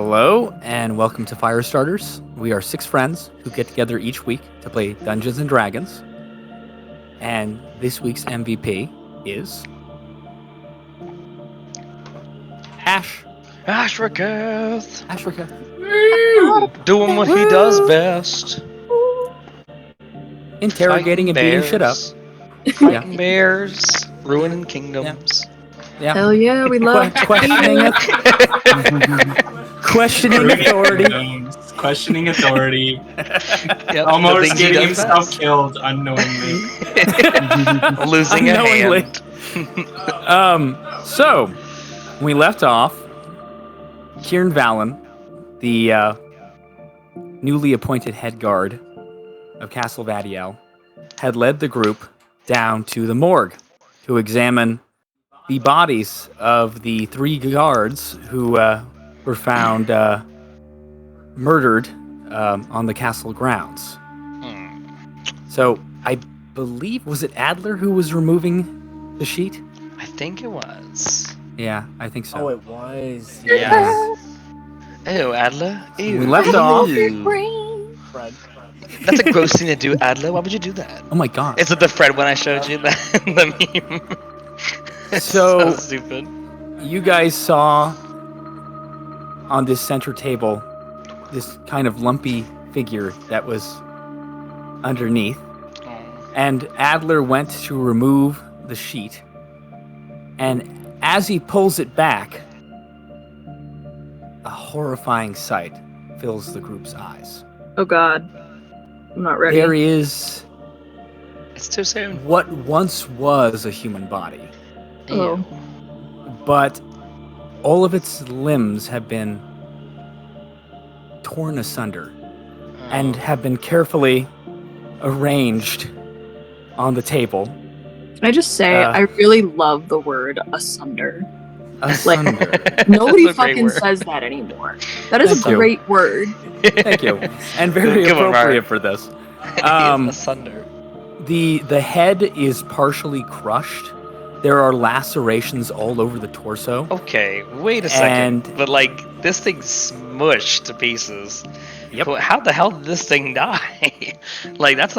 Hello, and welcome to Firestarters. We are 6 friends who get together each week to play Dungeons and Dragons. And this week's MVP is Ash. Ashrakath! Ashrakath. Doing what he does best. Interrogating and beating shit up. Fighting bears, ruining kingdoms. Yeah. Hell yeah, we love questioning authority. Questioning authority. Yep, Almost getting himself killed unknowingly. Losing a hand. So we left off. Kieran Valen, the newly appointed head guard of Castle Vadiel, had led the group down to the morgue to examine the bodies of the 3 guards who were found murdered on the castle grounds. So I believe, was it Adler who was removing the sheet? I think it was. Yeah, I think so. Oh, it was. Yeah. Ew, Adler. Ew. We left off. Fred. That's a gross thing to do, Adler. Why would you do that? Oh my god. Is it the Fred when I showed you the meme? It's So stupid. you guys saw on this center table this kind of lumpy figure that was underneath. And Adler went to remove the sheet. And as he pulls it back, a horrifying sight fills the group's eyes. Oh god. I'm not ready. There is It's too soon. what once was a human body, Oh. but all of its limbs have been torn asunder and have been carefully arranged on the table. Can I just say, I really love the word asunder. Asunder. Nobody That's a great fucking word. says that anymore. That is Thank a you. great word. Thank you. And very Come on, appropriate Mark. for this. Asunder. The head is partially crushed. There are lacerations all over the torso. Okay, wait a second. And- But like, this thing's smushed to pieces. Yep. Well, how the hell did this thing die? Like, that's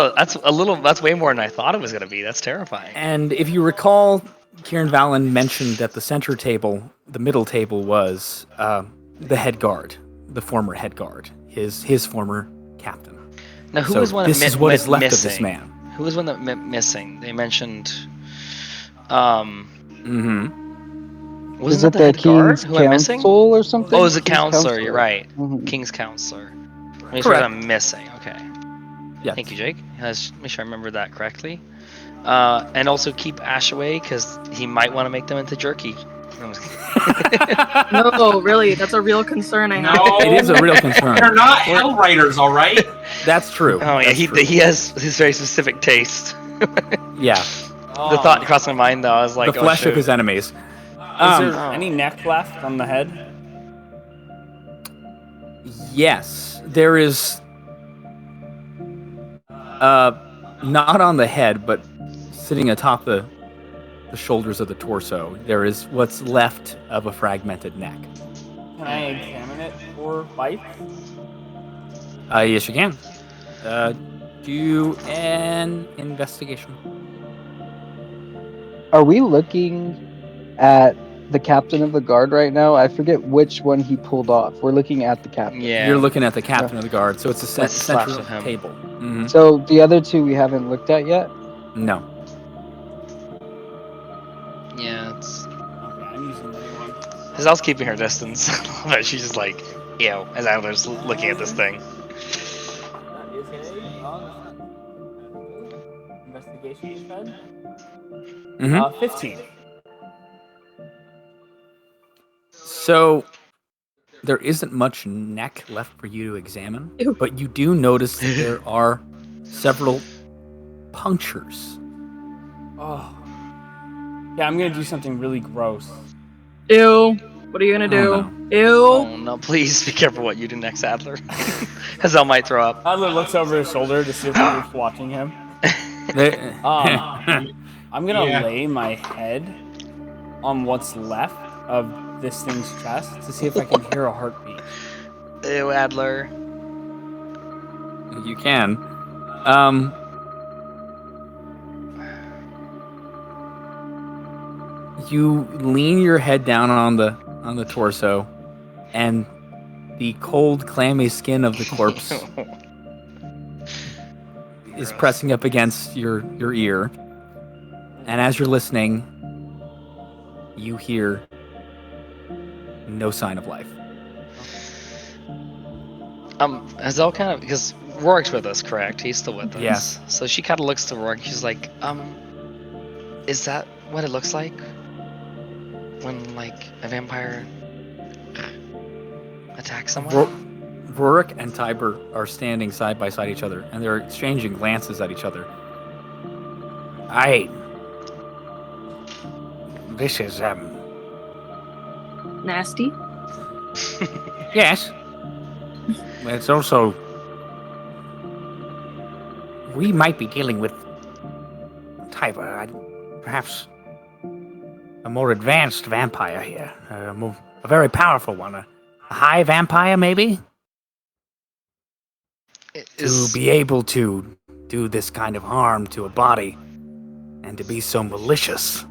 way more than I thought it was gonna be. That's terrifying. And if you recall, Kieran Valen mentioned that the center table, the middle table, was the head guard, the former head guard, his former captain. Now, who So was one this that is what is left missing? of this man. Who was one that went missing? They mentioned. Mm-hmm. Wasn't Is it the the head guard King's who went missing? Council or something? Oh, it was a King's counselor. You're right. Mhm. King's counselor. Make sure Correct. I'm missing. Okay. Yeah. Thank you, Jake. Let's make sure I remember that correctly. And also keep Ash away because he might want to make them into jerky. No, really, that's a real concern I have. No, It is a real concern. They're not hell writers, all right. That's true. Oh yeah, That's true. he has his very specific taste. Yeah. The thought crossed my mind though. I was like, The flesh oh, of his enemies. Is there Oh. any neck left on the head? Yes, there is. Not on the head, but sitting atop the shoulders of the torso, there is what's left of a fragmented neck. Can I examine it for bites? Yes, you can. Do an investigation. Are we looking at the captain of the guard right now? I forget which one he pulled off. We're looking at the captain. Yeah. You're looking at the captain of the guard, so it's a Let's slash central with him. table. Mhm. So the other two we haven't looked at yet? No. Yeah. It's... Okay, I'm using the new one. Cause I was keeping her distance. But she's just like, ew, as I was looking at this thing. That is a investigation, you said? Mhm. 15. So there isn't much neck left for you to examine, Ew. but you do notice that there are several punctures. Oh. Yeah, I'm gonna do something really gross. Ew. What are you gonna do? Oh, Ew. Oh no, please be careful what you do next, Adler. Hazel might throw up. Adler looks over his shoulder to see if Adler's watching him. There- I'm gonna Yeah. lay my head on what's left of this thing's chest to see if I can hear a heartbeat. Ew, Adler. You can. You lean your head down on the torso, and the cold, clammy skin of the corpse is Gross. pressing up against your ear. And as you're listening, you hear no sign of life. Hazel kind of, because Rourke's with us, correct? He's still with us. Yes. So she kind of looks to Rourke. She's like, is that what it looks like when like a vampire attacks someone? Rourke and Tiber are standing side by side each other, and they're exchanging glances at each other. This is Nasty. Yes. It's also... We might be dealing with... Tiber, perhaps... a more advanced vampire here. A very powerful one. A high vampire, maybe? To be able to do this kind of harm to a body, and to be so malicious.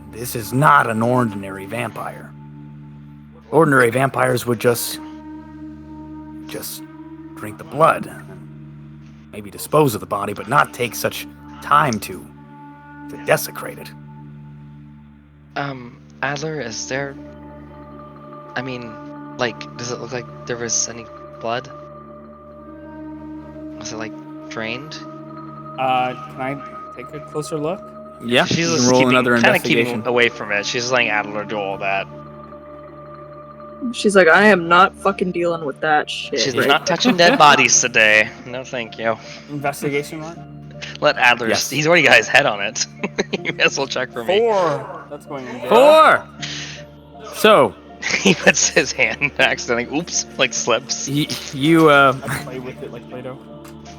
This is not an ordinary vampire. Ordinary vampires would just drink the blood, maybe dispose of the body, but not take such time to desecrate it. Adler, is there... I mean, like, does it look like there was any blood? Was it, like, drained? Can I take a closer look? Yeah, She's you can just roll keeping, another kind of investigation. keeping away from it. She's just letting Adler do all that. She's like, I am not fucking dealing with that shit. She's right not now." touching dead bodies today. No, thank you. Investigation, Mark? Let Adler... Yes. He's already got his head on it. You guys will check for me. 4. That's going in jail. 4! So, He puts his hand accidentally, oops, like slips. you I play with it like Play-Doh.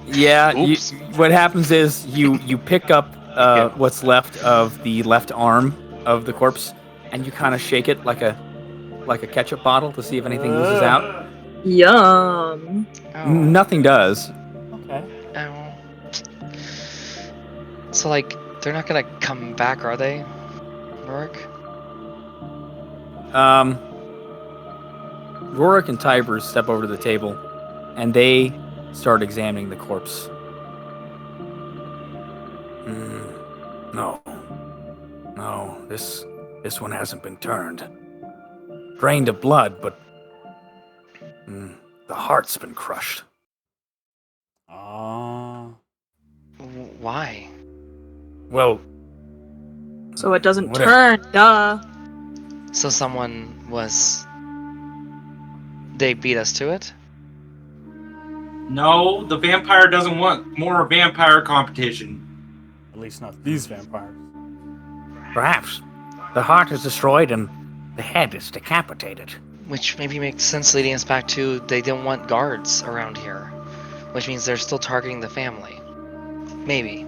yeah, Oops. what happens is you pick up what's left of the left arm of the corpse, and you kind of shake it like a ketchup bottle to see if anything oozes out. Yum. Oh, Nothing does. Okay. ow. So, like, they're not gonna come back, are they, Rourke? Rourke and Tiber step over to the table, and they start examining the corpse. No, this one hasn't been turned. Drained of blood, but the heart's been crushed. Why? Well, So it doesn't Whatever. turn, duh. So someone was... They beat us to it? No, the vampire doesn't want more vampire competition. At least not these vampires. perhaps. The heart is destroyed and the head is decapitated. Which maybe makes sense leading us back to they didn't want guards around here. Which means they're still targeting the family. Maybe.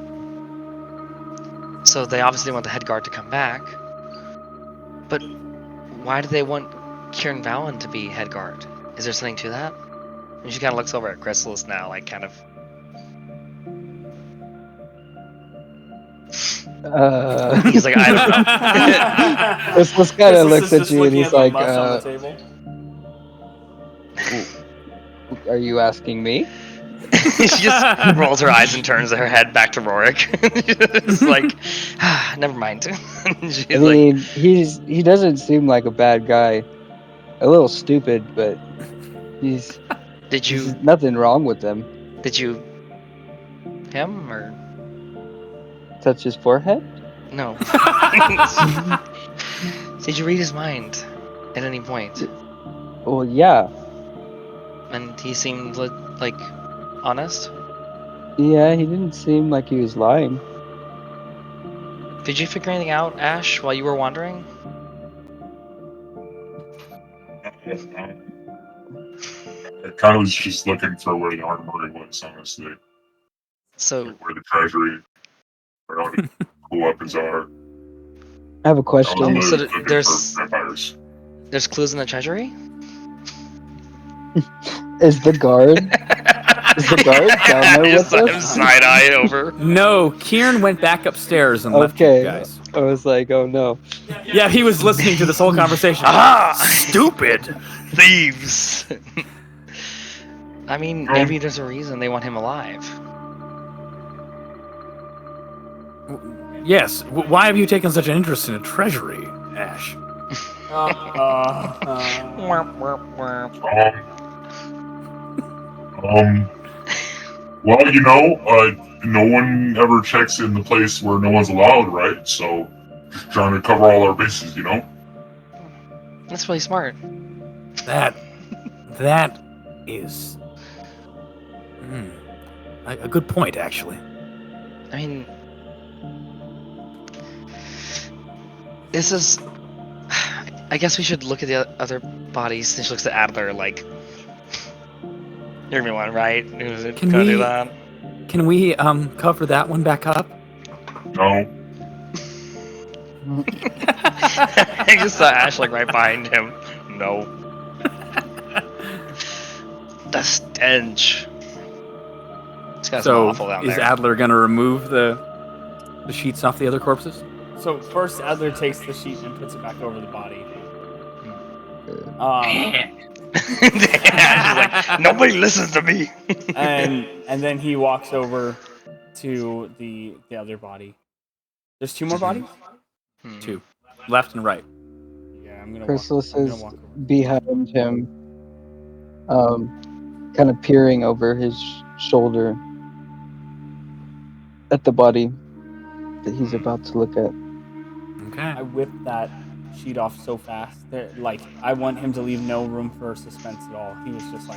So they obviously want the head guard to come back. But why do they want Kieran Valen to be head guard? Is there something to that? And she kind of looks over at Chrysalis now, like kind of... He's like, I don't know. This kind of looks at you and he's like, "Are you asking me?" She just rolls her eyes and turns her head back to Rorik. It's like, never mind. She's I mean, he doesn't seem like a bad guy. A little stupid, but there's nothing wrong with him. Did you him or Touch his forehead? no? Did you read his mind at any point? Well, yeah. And he seemed like honest. Yeah, he didn't seem like he was lying. Did you figure anything out, Ash, while you were wandering? I kind of was just looking for where the armory was, honestly. So, Like where the treasury, where all the cool weapons are. I have a I question. was so looking there's- for vampires. there's clues in the treasury? Is the guard? Is the guard down there Just with him us? side-eye over. No, Kieran went back upstairs and left you Okay. guys. I was like, oh no. Yeah, he was listening to this whole conversation. Ah! Stupid! Thieves! I mean, maybe there's a reason they want him alive. Yes, why have you taken such an interest in a treasury, Ash? Well, no one ever checks in the place where no one's allowed, right? So, just trying to cover all our bases, That's really smart. That is a good point, actually. I mean, this is... I guess we should look at the other bodies. And she looks at Adler like... You're gonna be one, right? Who's it gonna do that? Can we cover that one back up? No. I just saw Ash like right behind him. No. The stench. It's got some awful down is there. Adler gonna remove the sheets off the other corpses? So first, Adler takes the sheet and puts it back over the body. Ash is like, nobody listens to me. and then he walks over to the other body. There's two more bodies? Two, left and right. Yeah, I'm gonna Chrysalis walk, I'm gonna is walk over. behind him, kind of peering over his shoulder at the body that he's about to look at. Okay. I whipped that sheet off so fast. Like, I want him to leave no room for suspense at all. He was just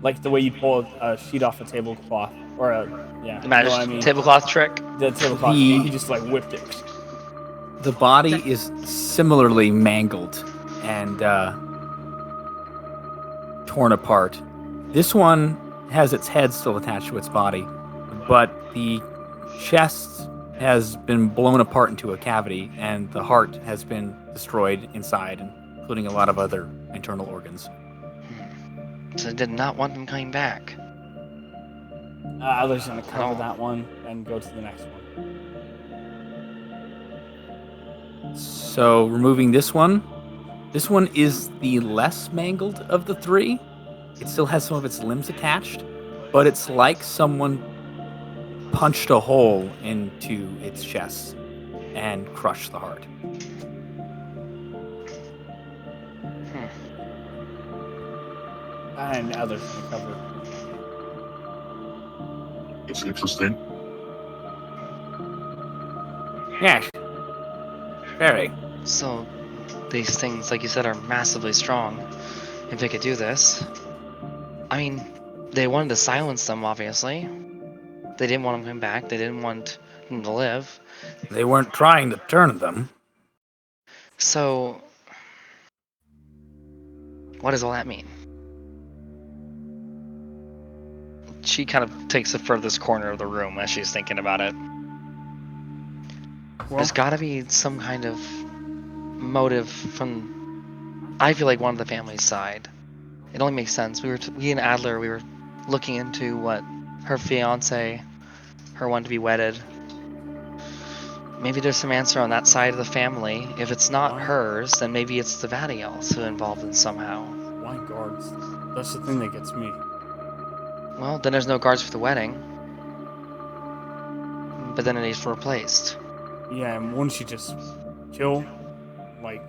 like the way you pull a sheet off a tablecloth, or The magic tablecloth trick. The tablecloth. He just like whipped it. The body is similarly mangled and torn apart. This one has its head still attached to its body, but the chest has been blown apart into a cavity, and the heart has been destroyed inside, including a lot of other internal organs. So they did not want him coming back. Adler's gonna cover that one and go to the next one. So, removing this one. This one is the less mangled of the three. It still has some of its limbs attached, but it's like someone punched a hole into its chest and crushed the heart. And Adler's gonna cover. It's interesting. Yes. Very. So these things, like you said, are massively strong. If they could do this, I mean, they wanted to silence them, obviously. They didn't want him coming back. They didn't want him to live. They weren't trying to turn them. So, what does all that mean? She kind of takes the furthest corner of the room as she's thinking about it. There's got to be some kind of motive from, I feel like, one of the family's side. It only makes sense. We and Adler, we were looking into what her fiance, her one to be wedded. Maybe there's some answer on that side of the family. If it's not hers, then maybe it's the Vadiels who are involved in somehow. Why guards? That's the thing that gets me. Well, then there's no guards for the wedding. But then it needs replaced. Yeah, and wouldn't she just kill, like,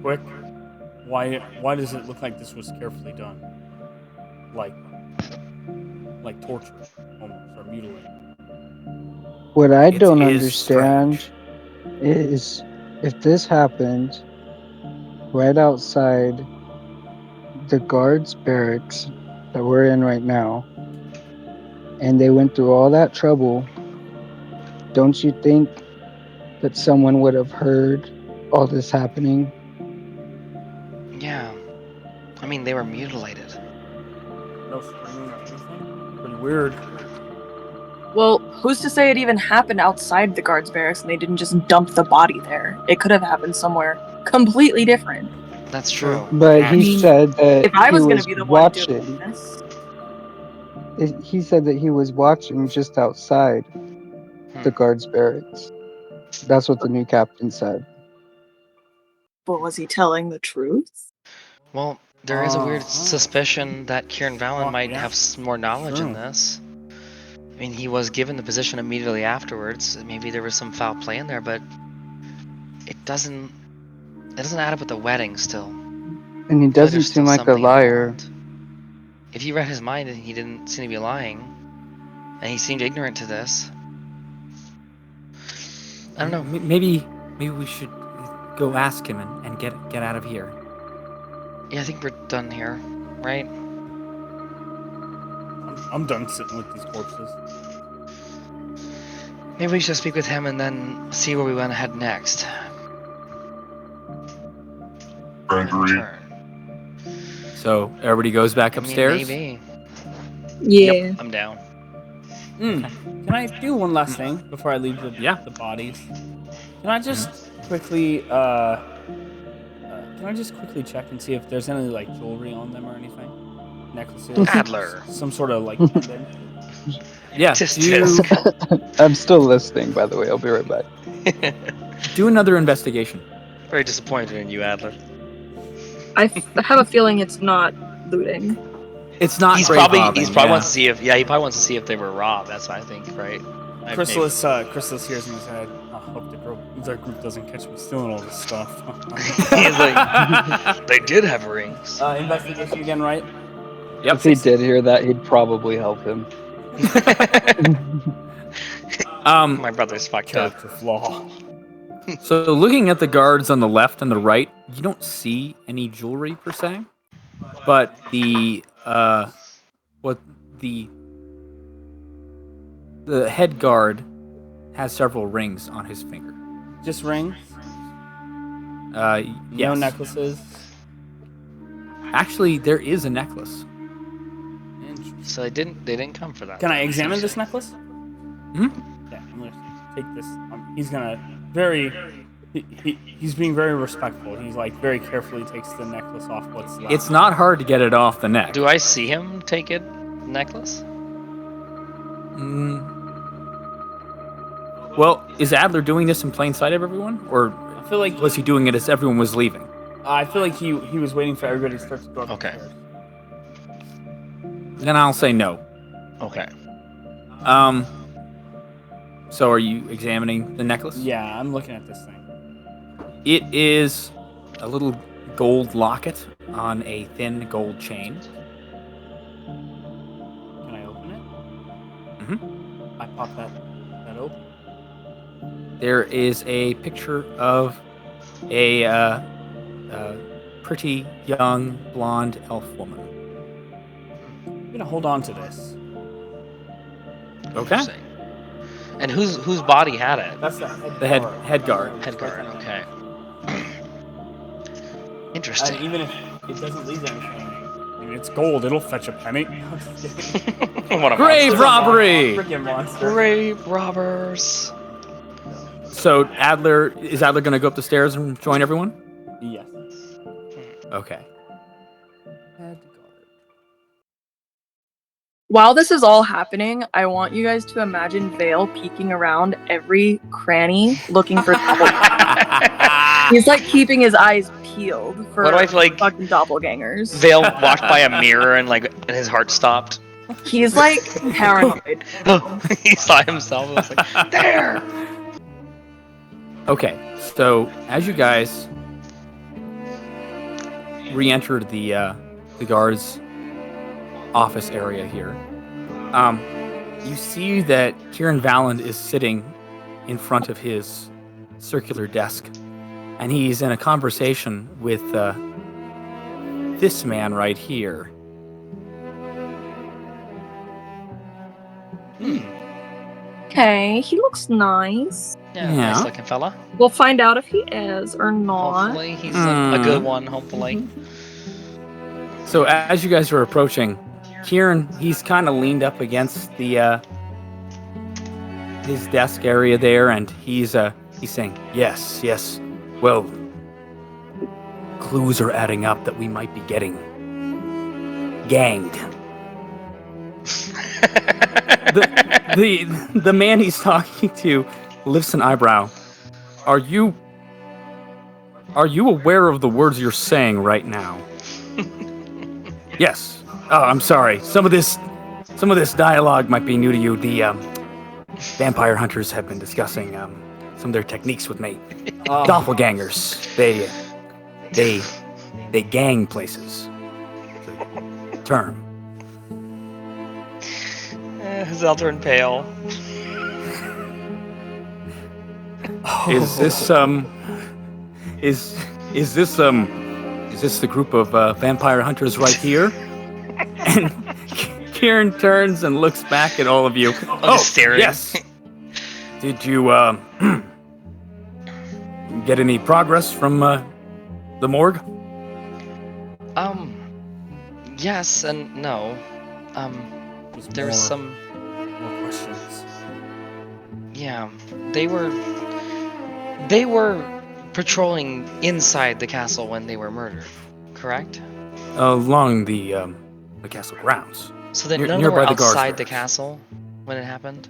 quick? Why does it look like this was carefully done? Like torture, almost, or mutilated. What I It don't is understand is if this happened right outside the guards' barracks that we're in right now, and they went through all that trouble, don't you think that someone would have heard all this happening? Yeah. I mean, they were mutilated. No screaming or anything? Pretty weird. Well, who's to say it even happened outside the guards' barracks and they didn't just dump the body there? It could have happened somewhere completely different. That's true. But he mean, said that If I he was going was to be the one watching. doing this, He said that he was watching just outside the guards' barracks. That's what the new captain said. but was he telling the truth? Well, there is a weird Uh-huh. suspicion that Kieran Valen might yeah. have more knowledge in True. this. I mean, he was given the position immediately afterwards. Maybe there was some foul play in there, but it doesn't add up with the wedding still. And he I feel like doesn't there's seem still like a something liar. involved. If you read his mind, he didn't seem to be lying, and he seemed ignorant to this. I don't know. Maybe we should go ask him and get out of here. Yeah, I think we're done here, right? I'm done sitting with these corpses. Maybe we should speak with him and then see where we want to head next. Agreed. Return. So everybody goes back I mean, upstairs. maybe. Yeah. Yep, I'm down. Can I do one last thing before I leave the bodies? Can I just quickly check and see if there's any like jewelry on them or anything? Necklaces, Adler. some sort of like pendant. Yeah, Tisk, do, tisk. I'm still listening, by the way. I'll be right back. do another investigation. Very disappointed in you, Adler. I have a feeling it's not looting. It's not He's grave probably robbing, wants to see if he probably wants to see if they were robbed. That's what I think, right? Chrysalis hears in his head. I hope the group doesn't catch me stealing all this stuff. He's like, they did have rings. Investigation again, right? Yep. If he did hear that, he'd probably help him. My brother's fucked up. Character flaw. So looking at the guards on the left and the right, you don't see any jewelry per se, but the head guard has several rings on his finger. Just rings? Yes. No necklaces? Actually, there is a necklace. Interesting. So they didn't come for that. Can I examine this necklace? Hmm? Yeah, I'm gonna take this. He's gonna he's being very respectful. He's like very carefully takes the necklace off what's left. It's not hard to get it off the neck. Do I see him take it? Necklace? Well, is Adler doing this in plain sight of everyone, or I feel like was he doing it as everyone was leaving? I feel like he was waiting for everybody to start to go up Okay. the stairs. Then I'll say no. Okay. So are you examining the necklace? Yeah, I'm looking at this thing. It is a little gold locket on a thin gold chain. Can I open it? Mhm. I pop that open. There is a picture of a pretty young blonde elf woman. I'm gonna hold on to this. Okay. Interesting. And whose body had it? That's the The head guard. Head guard. Okay. And Interesting. even if it doesn't leave anything, I mean, it's gold. It'll fetch a penny. What a Grave monster. robbery! Freaking monster. Grave robbers. So is Adler going to go up the stairs and join everyone? Yes. Okay. While this is all happening, I want you guys to imagine Vale peeking around every cranny looking for He's like keeping his eyes peeled for What do I feel like- fucking doppelgangers. Vale walked by a mirror and his heart stopped. He's like paranoid. He saw himself and was like, there! Okay. So as you guys re-entered the guards' office area here, you see that Kieran Valen is sitting in front of his circular desk, and he's in a conversation with this man right here. Okay, he looks nice. Yeah, Yeah. nice looking fella. We'll find out if he is or not. Hopefully he's a good one, hopefully. So as you guys are approaching, Kieran, he's kind of leaned up against the his desk area there, and he's saying, yes, well, clues are adding up that we might be getting ganged. The man he's talking to lifts an eyebrow. Are you aware of the words you're saying right now? Yes. Oh, I'm sorry. Some of this dialogue might be new to you. The vampire hunters have been discussing some of their techniques with me. Doppelgangers. They gang places. The term. Zell turned pale. Is this the group of vampire hunters right here? And Kieran turns and looks back at all of you. Oh, staring. Yes. Did you get any progress from the morgue? Yes and no. There's some more questions. Yeah, they were patrolling inside the castle when they were murdered, correct? Along the castle grounds. So then Near- none of them were nearby the guards outside the barracks. castle when it happened?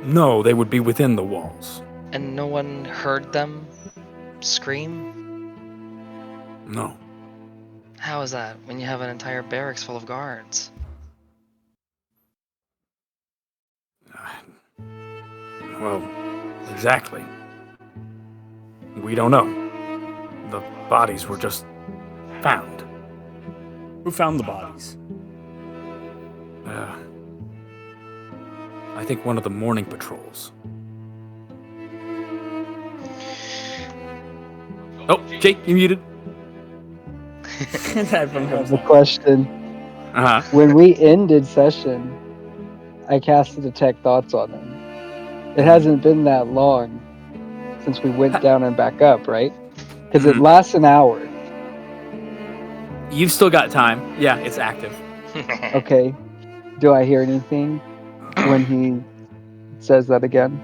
No, they would be within the walls. And no one heard them scream? No. How is that when you have an entire barracks full of guards? Well, exactly. We don't know. The bodies were just found. Who found the bodies? I think one of the morning patrols. Oh, Jake, you muted. The question. Uh-huh. When we ended session, I cast a detect thoughts on him. It hasn't been that long since we went down and back up, right? Because it lasts an hour. You've still got time. Yeah, it's active. Okay. Do I hear anything when he says that again?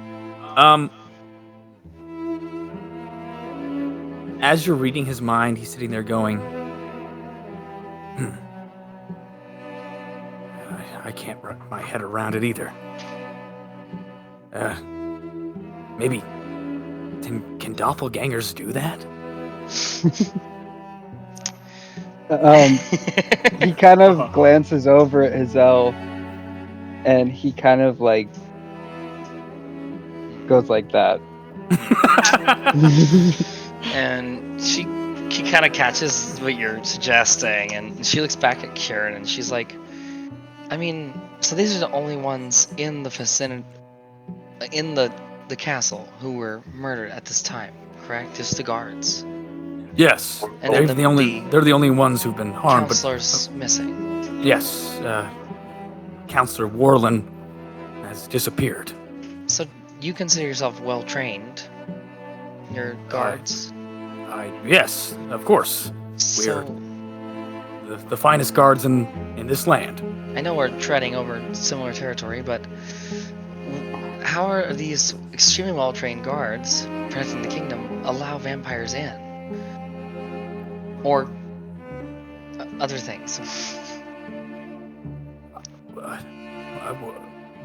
As you're reading his mind, he's sitting there going, I can't wrap my head around it either. Maybe can doppelgangers do that? He kind of glances over at Hazel, and he kind of like goes like that. And she kind of catches what you're suggesting, and she looks back at Kieran, and she's like, I mean, so these are the only ones in the vicinity, in the castle who were murdered at this time, correct? Just the guards. Yes, And they're then they're the only ones who've been harmed. Counselor's missing. But yes, Counselor Warland has disappeared. So you consider yourself well trained. Your guards. Yes, of course. So The finest guards in this land. I know we're treading over similar territory, but how are these extremely well-trained guards protecting the kingdom allow vampires in? Or other things?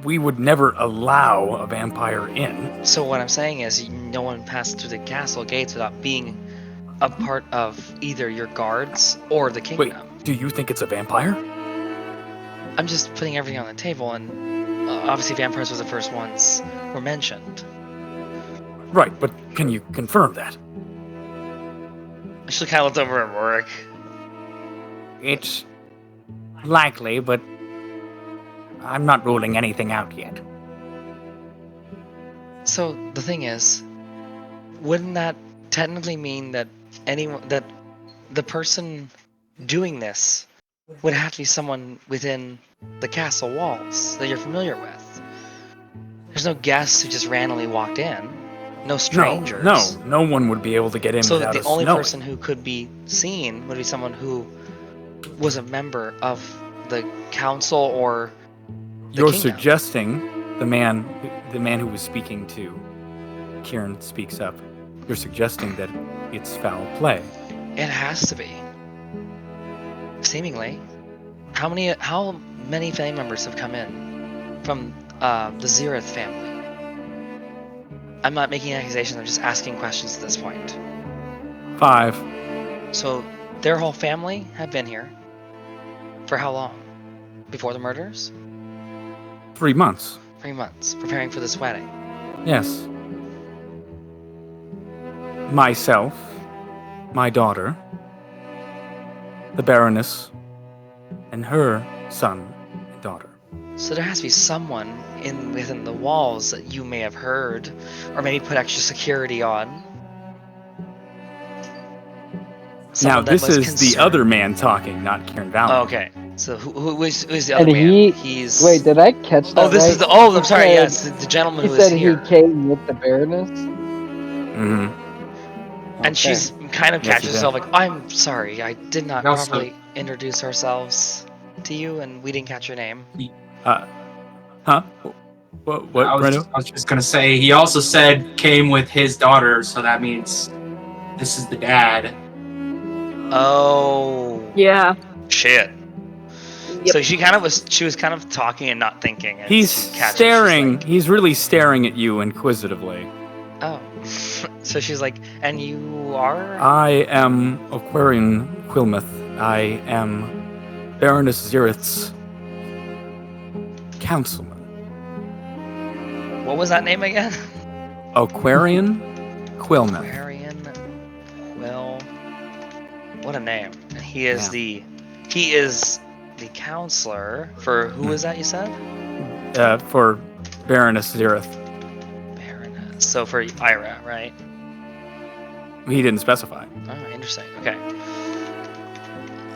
We would never allow a vampire in. So what I'm saying is no one passed through the castle gates without being a part of either your guards or the kingdom. Wait, do you think it's a vampire? I'm just putting everything on the table, and obviously vampires were the first ones were mentioned. Right, but can you confirm that? She kind of looked over at Rorik. It's likely, but I'm not ruling anything out yet. So the thing is, wouldn't that technically mean that that the person doing this would have to be someone within the castle walls that you're familiar with? There's no guests who just randomly walked in. No strangers. No one would be able to get in So without the us only knowing. person who could be seen would be someone who was a member of the council or the You're kingdom. suggesting the man who was speaking to Kieran speaks up. You're suggesting that it's foul play. It has to be. Seemingly. How many family members have come in from the Zereth family? I'm not making accusations, I'm just asking questions at this point. 5. So their whole family have been here. For how long? Before the murders? 3 months. 3 months, preparing for this wedding. Yes. Myself, my daughter, the Baroness, and her son and daughter. So there has to be someone within the walls that you may have heard, or maybe put extra security on. Now, Someone that this was is the concerned. other man talking, not Kieran Vallon. Oh, okay. So who's the other And man? He's. wait, did I catch that? Oh, this right? is the. Oh, I'm He sorry. said- Yes, the gentleman He who was said here. he came with the Baroness. Mm-hmm. And she's kind of Yes, catches he herself like, I'm sorry, I did not He also- properly introduce ourselves to you, and we didn't catch your name. Huh? What, I Brendo? was just gonna say he also said came with his daughter, so that means this is the dad. Oh, Yeah. shit. Yep. So she was kind of talking and not thinking. And He's she catches, she's staring. like, He's really staring at you inquisitively. oh. So she's like, and you are? I am Aquarian Quilmouth. I am Baroness Zereth's councilman. What was that name again? Aquarian Quilmouth. Aquarian Quill. What a name. And he is Yeah. the counselor for who is that you said? For Baroness Zereth. Baroness. So for Ira, right? He didn't specify. Oh, interesting. Okay.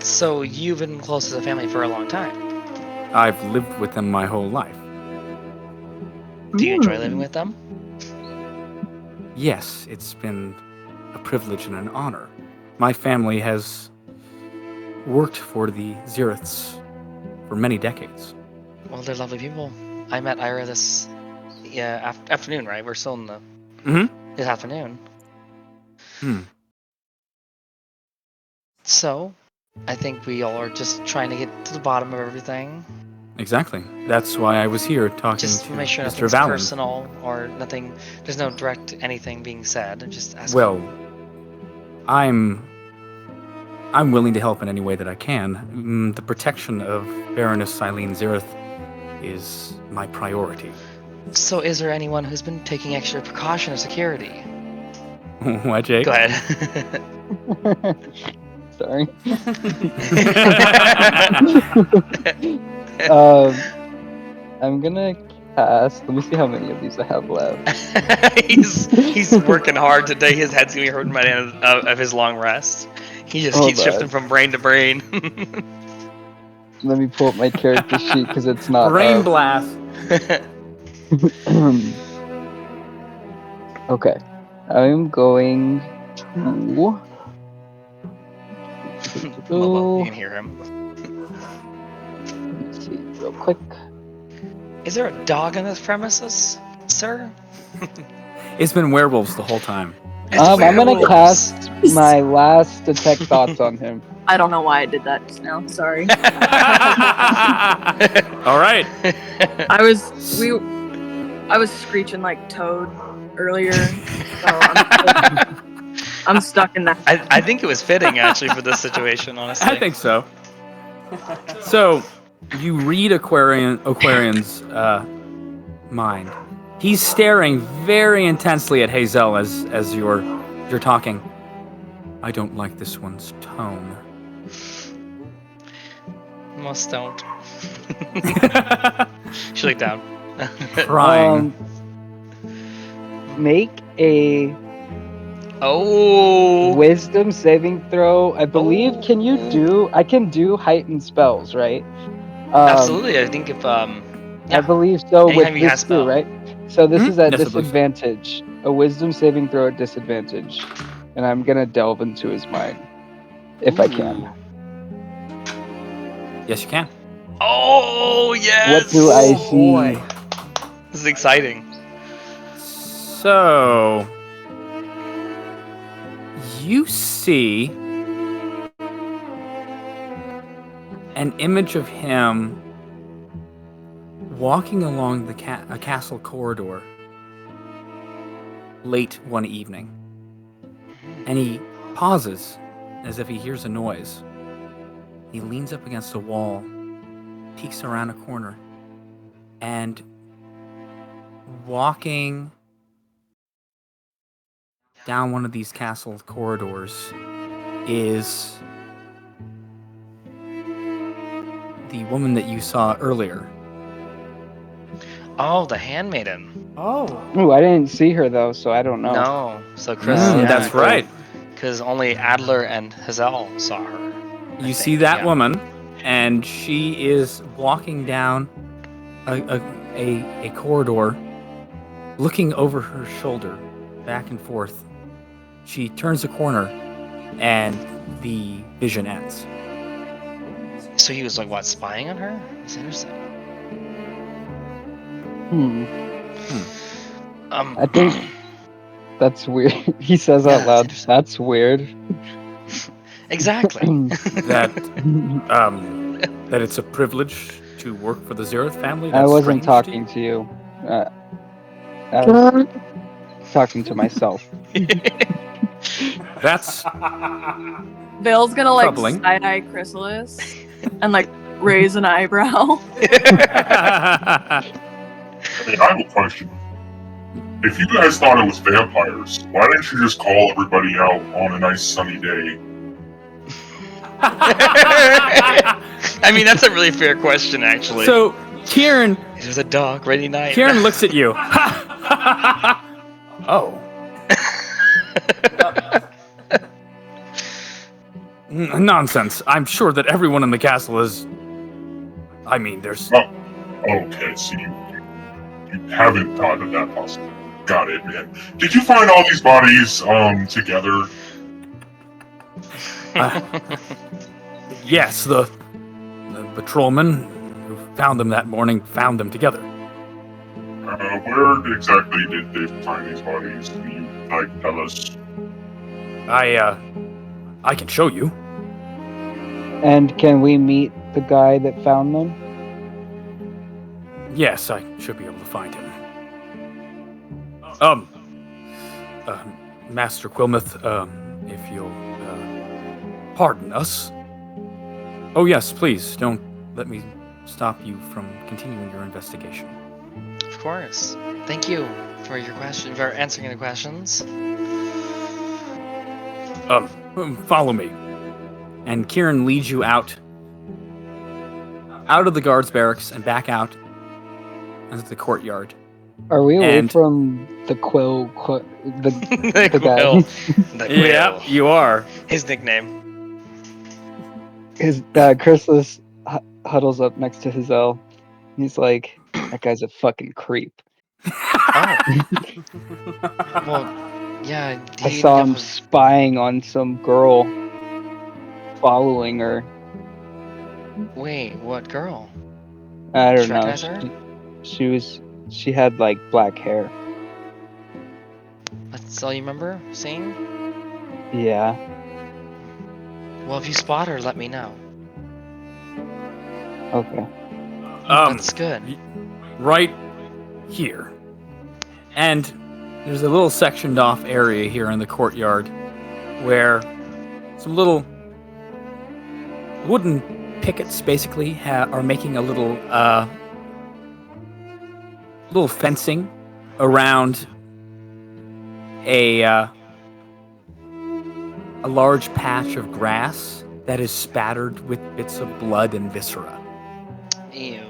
So you've been close to the family for a long time. I've lived with them my whole life. Do you enjoy living with them? Yes, it's been a privilege and an honor. My family has worked for the Zereths for many decades. Well, they're lovely people. I met Ira this afternoon, right? We're still in the this afternoon. Hmm. So, I think we all are just trying to get to the bottom of everything. Exactly. That's why I was here talking Just to to make sure Mr. nothing's Vallon. personal or nothing. There's no direct anything being said. I'm just asking. Well, I'm willing to help in any way that I can. The protection of Baroness Eileen Zereth is my priority. So, is there anyone who's been taking extra precaution or security? What, Jake? Go ahead. Sorry. I'm gonna cast. Let me see how many of these I have left. he's working hard today. His head's gonna be hurting by the end of his long rest. He just keeps shifting from brain to brain. Let me pull up my character sheet because it's not. Brain blast. Okay, I'm going to. Momo, you can hear him. Let me see real quick. Is there a dog on this premises, sir? It's been werewolves the whole time. I'm gonna werewolves. cast my last detect thoughts on him. I don't know why I did that just now. Sorry. All right. I was screeching like Toad earlier. So I'm stuck in that. I think it was fitting actually for this situation, honestly. I think so. So, you read Aquarian's mind. He's staring very intensely at Hazel as you're talking. I don't like this one's tone. Most don't. She looked down. Crying. Make a Oh. wisdom saving throw. I believe. Can you do? I can do heightened spells, right? Absolutely. I think if I yeah. believe so. Anytime With you this cast too, spell. right? So this is at Yes, I believe so. disadvantage. A wisdom saving throw at disadvantage, and I'm gonna delve into his mind if I can. Yes, you can. Oh yes. What do I see? Boy. This is exciting. So, you see an image of him walking along a castle corridor late one evening. And he pauses as if he hears a noise. He leans up against a wall, peeks around a corner, and walking down one of these castle corridors is the woman that you saw earlier. Oh, the handmaiden. Oh. Ooh, I didn't see her though, so I don't know. No. So Chris, That's right. Because only Adler and Hazel saw her. You see that woman, and she is walking down a corridor, looking over her shoulder, back and forth. She turns a corner, and the vision ends. So he was like, what, spying on her? That's interesting. I think that's weird. He says out loud, "That's weird." Exactly. That it's a privilege to work for the Xerath family. I That's wasn't strange talking to you. I was talking to myself. That's Vale's gonna like troubling. side-eye Chrysalis and like raise an eyebrow. Hey, I have a question. If you guys thought it was vampires, why didn't you just call everybody out on a nice sunny day? I mean, that's a really fair question, actually. So, Kieran There's a dog, rainy night. looks at you. Oh. Nonsense. I'm sure that everyone in the castle is... I mean, there's... Okay, so you haven't thought of that possible. Got it, man. Did you find all these bodies together? Yes, the patrolman who found them that morning found them together. Where exactly did they find these bodies? Can you tell us? I can show you. And can we meet the guy that found them? Yes, I should be able to find him. Master Quilmouth, if you'll pardon us. Oh yes, please, don't let me stop you from continuing your investigation. Of course. Thank you for your question, for answering the questions. Follow me. And Kieran leads you out of the guards' barracks and back out into the courtyard. Are we away And- from the quill the The guy? Quill. The Quill. Yeah, you are. His nickname. His Chrysalis huddles up next to Hazel. He's like, "That guy's a fucking creep." Oh. Well, yeah. I saw him spying on some girl, following her. Wait, what girl? I don't Should I know. recognize her? She had like black hair. That's all you remember seeing? Yeah. Well, if you spot her, let me know. Okay. That's good. Right here. And there's a little sectioned off area here in the courtyard where some little wooden pickets basically are making a little fencing around a large patch of grass that is spattered with bits of blood and viscera. Ew.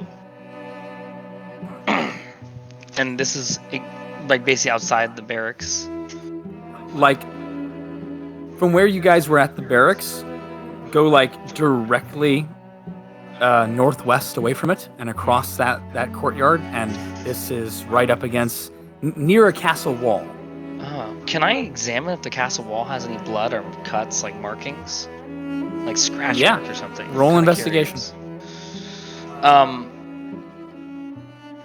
And this is like basically outside the barracks. Like, from where you guys were at the barracks, go like directly northwest away from it and across that courtyard, and this is right up against near a castle wall. Can I examine if the castle wall has any blood or cuts, like markings, like scratch Yeah. marks or something? Roll Kinda investigation. curious.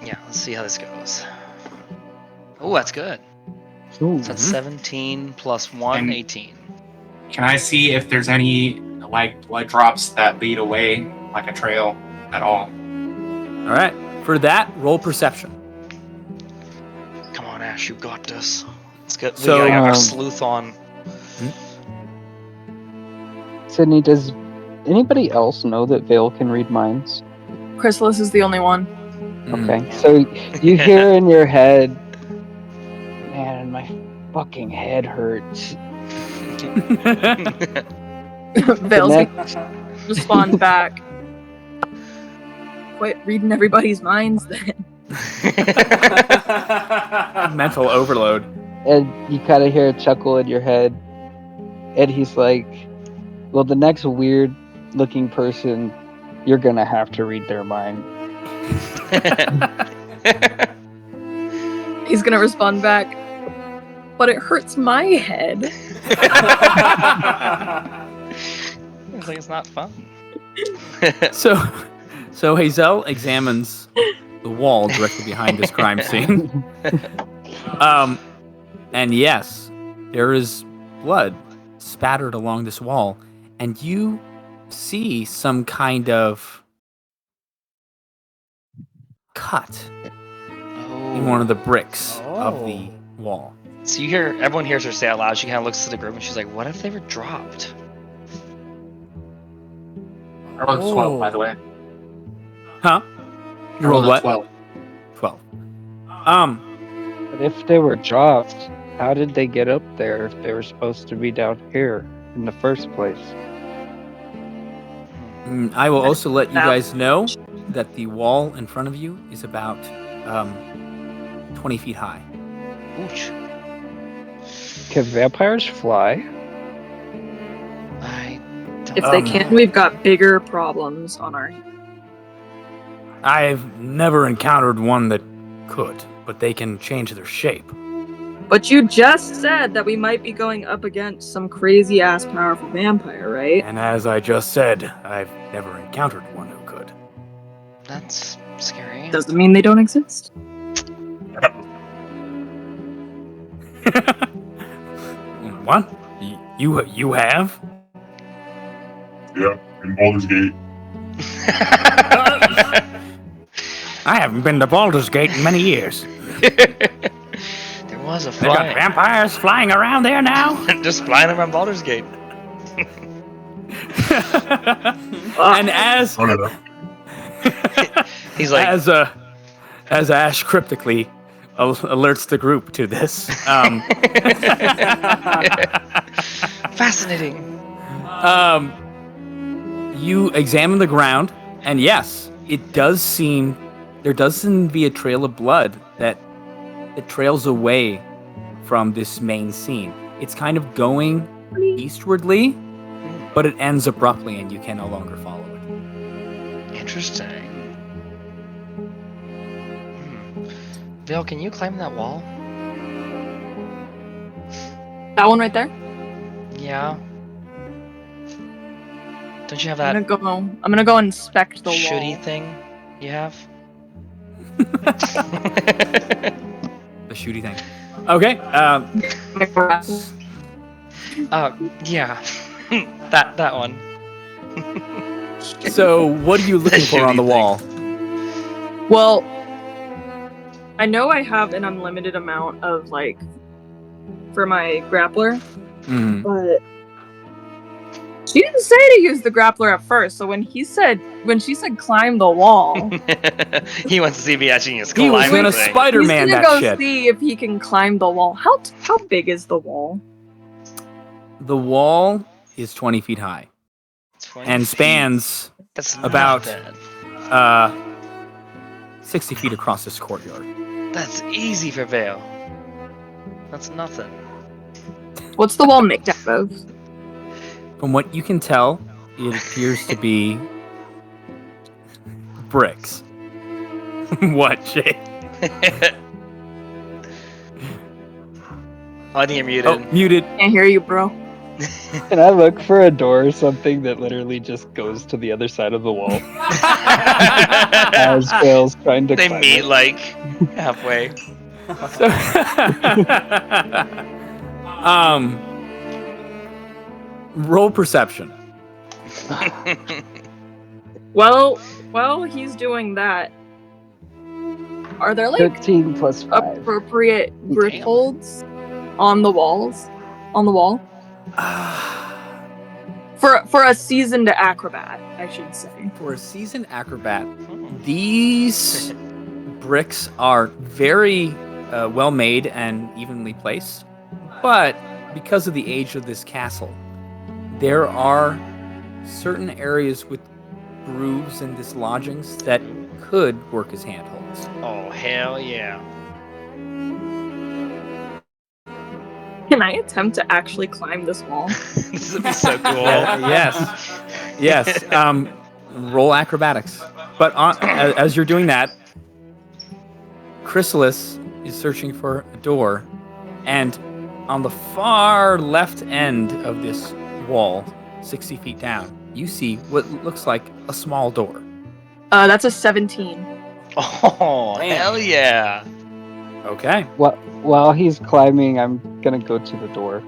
Yeah, let's see how this goes. Oh, that's good. Ooh. So that's 17 plus 1, And- 18. Can I see if there's any like blood drops that lead away like a trail at all. All right. For that, roll perception. Come on, Ash, you got this. Let's get So, we got our sleuth on. Sydney, does anybody else know that Vale can read minds? Chrysalis is the only one. Okay, so you hear in your head, man, my fucking head hurts. Vale's The gonna respond back. Quit reading everybody's minds then. Mental overload. And you kind of hear a chuckle in your head, and he's like, well, the next weird looking person, you're gonna have to read their mind. He's gonna respond back, but it hurts my head. It's like it's not fun. So Hazel examines the wall directly behind this crime scene. And yes, there is blood spattered along this wall, and you see some kind of cut in one of the bricks of the wall. So you hear everyone hears her say out loud. She kind of looks to the group and she's like, "What if they were dropped?" I rolled 12, by the way. Huh? You rolled what? a 12. 12. But if they were dropped, how did they get up there if they were supposed to be down here in the first place? I will also let you guys know that the wall in front of you is about 20 feet high. Ooch. Can vampires fly? I don't If they can't, we've got bigger problems on our hands. I've never encountered one that could, but they can change their shape. But you just said that we might be going up against some crazy ass powerful vampire, right? And as I just said, I've never encountered one who could. That's scary. Doesn't mean they don't exist. What? You have? Yeah, in Baldur's Gate. I haven't been to Baldur's Gate in many years. There was a They got fly vampires flying around there now? just flying around Baldur's Gate. And as None of them. He's like, as Ash cryptically alerts the group to this, fascinating. you examine the ground, and yes, it does seem there does seem to be a trail of blood that trails away from this main scene. It's kind of going eastwardly, but it ends abruptly, and you can no longer follow it. Interesting. Vale, can you climb that wall? That one right there? Yeah. Don't you have I'm that gonna go inspect the shooty wall. thing you have? The shooty thing. Okay. Yeah. that one. So, what are you looking for on the wall? Well, I know I have an unlimited amount of for my grappler, Mhm. but she didn't say to use the grappler at first. So when she said climb the wall, He wants to see me actually just He was climbing gonna the thing. Spider-Man he's gonna that go shit. see if he can climb the wall. How big is the wall? The wall is 20 feet high 20 and feet. spans That's about- nothing. 60 feet across this courtyard. That's easy for Vale. That's nothing. What's the wall made out of? From what you can tell, it appears to be bricks. What, Jay? I think you're muted. Oh, muted. Can't hear you, bro. Can I look for a door or something that literally just goes to the other side of the wall? As Vale's trying to They climb meet it. like halfway. So, roll perception. While he's doing that, are there like 13 plus 5. appropriate grip Damn. holds on the walls? On the wall? For a seasoned acrobat, I should say. For a seasoned acrobat, Hmm. these bricks are very well made and evenly placed, but because of the age of this castle, there are certain areas with grooves and dislodgings that could work as handholds. Oh, hell yeah. Can I attempt to actually climb this wall? This would be so cool. Yes. Roll acrobatics. But as you're doing that, Chrysalis is searching for a door, and on the far left end of this wall, 60 feet down, you see what looks like a small door. That's a 17. Oh, Damn. hell yeah. Okay. While he's climbing, I'm gonna go to the door.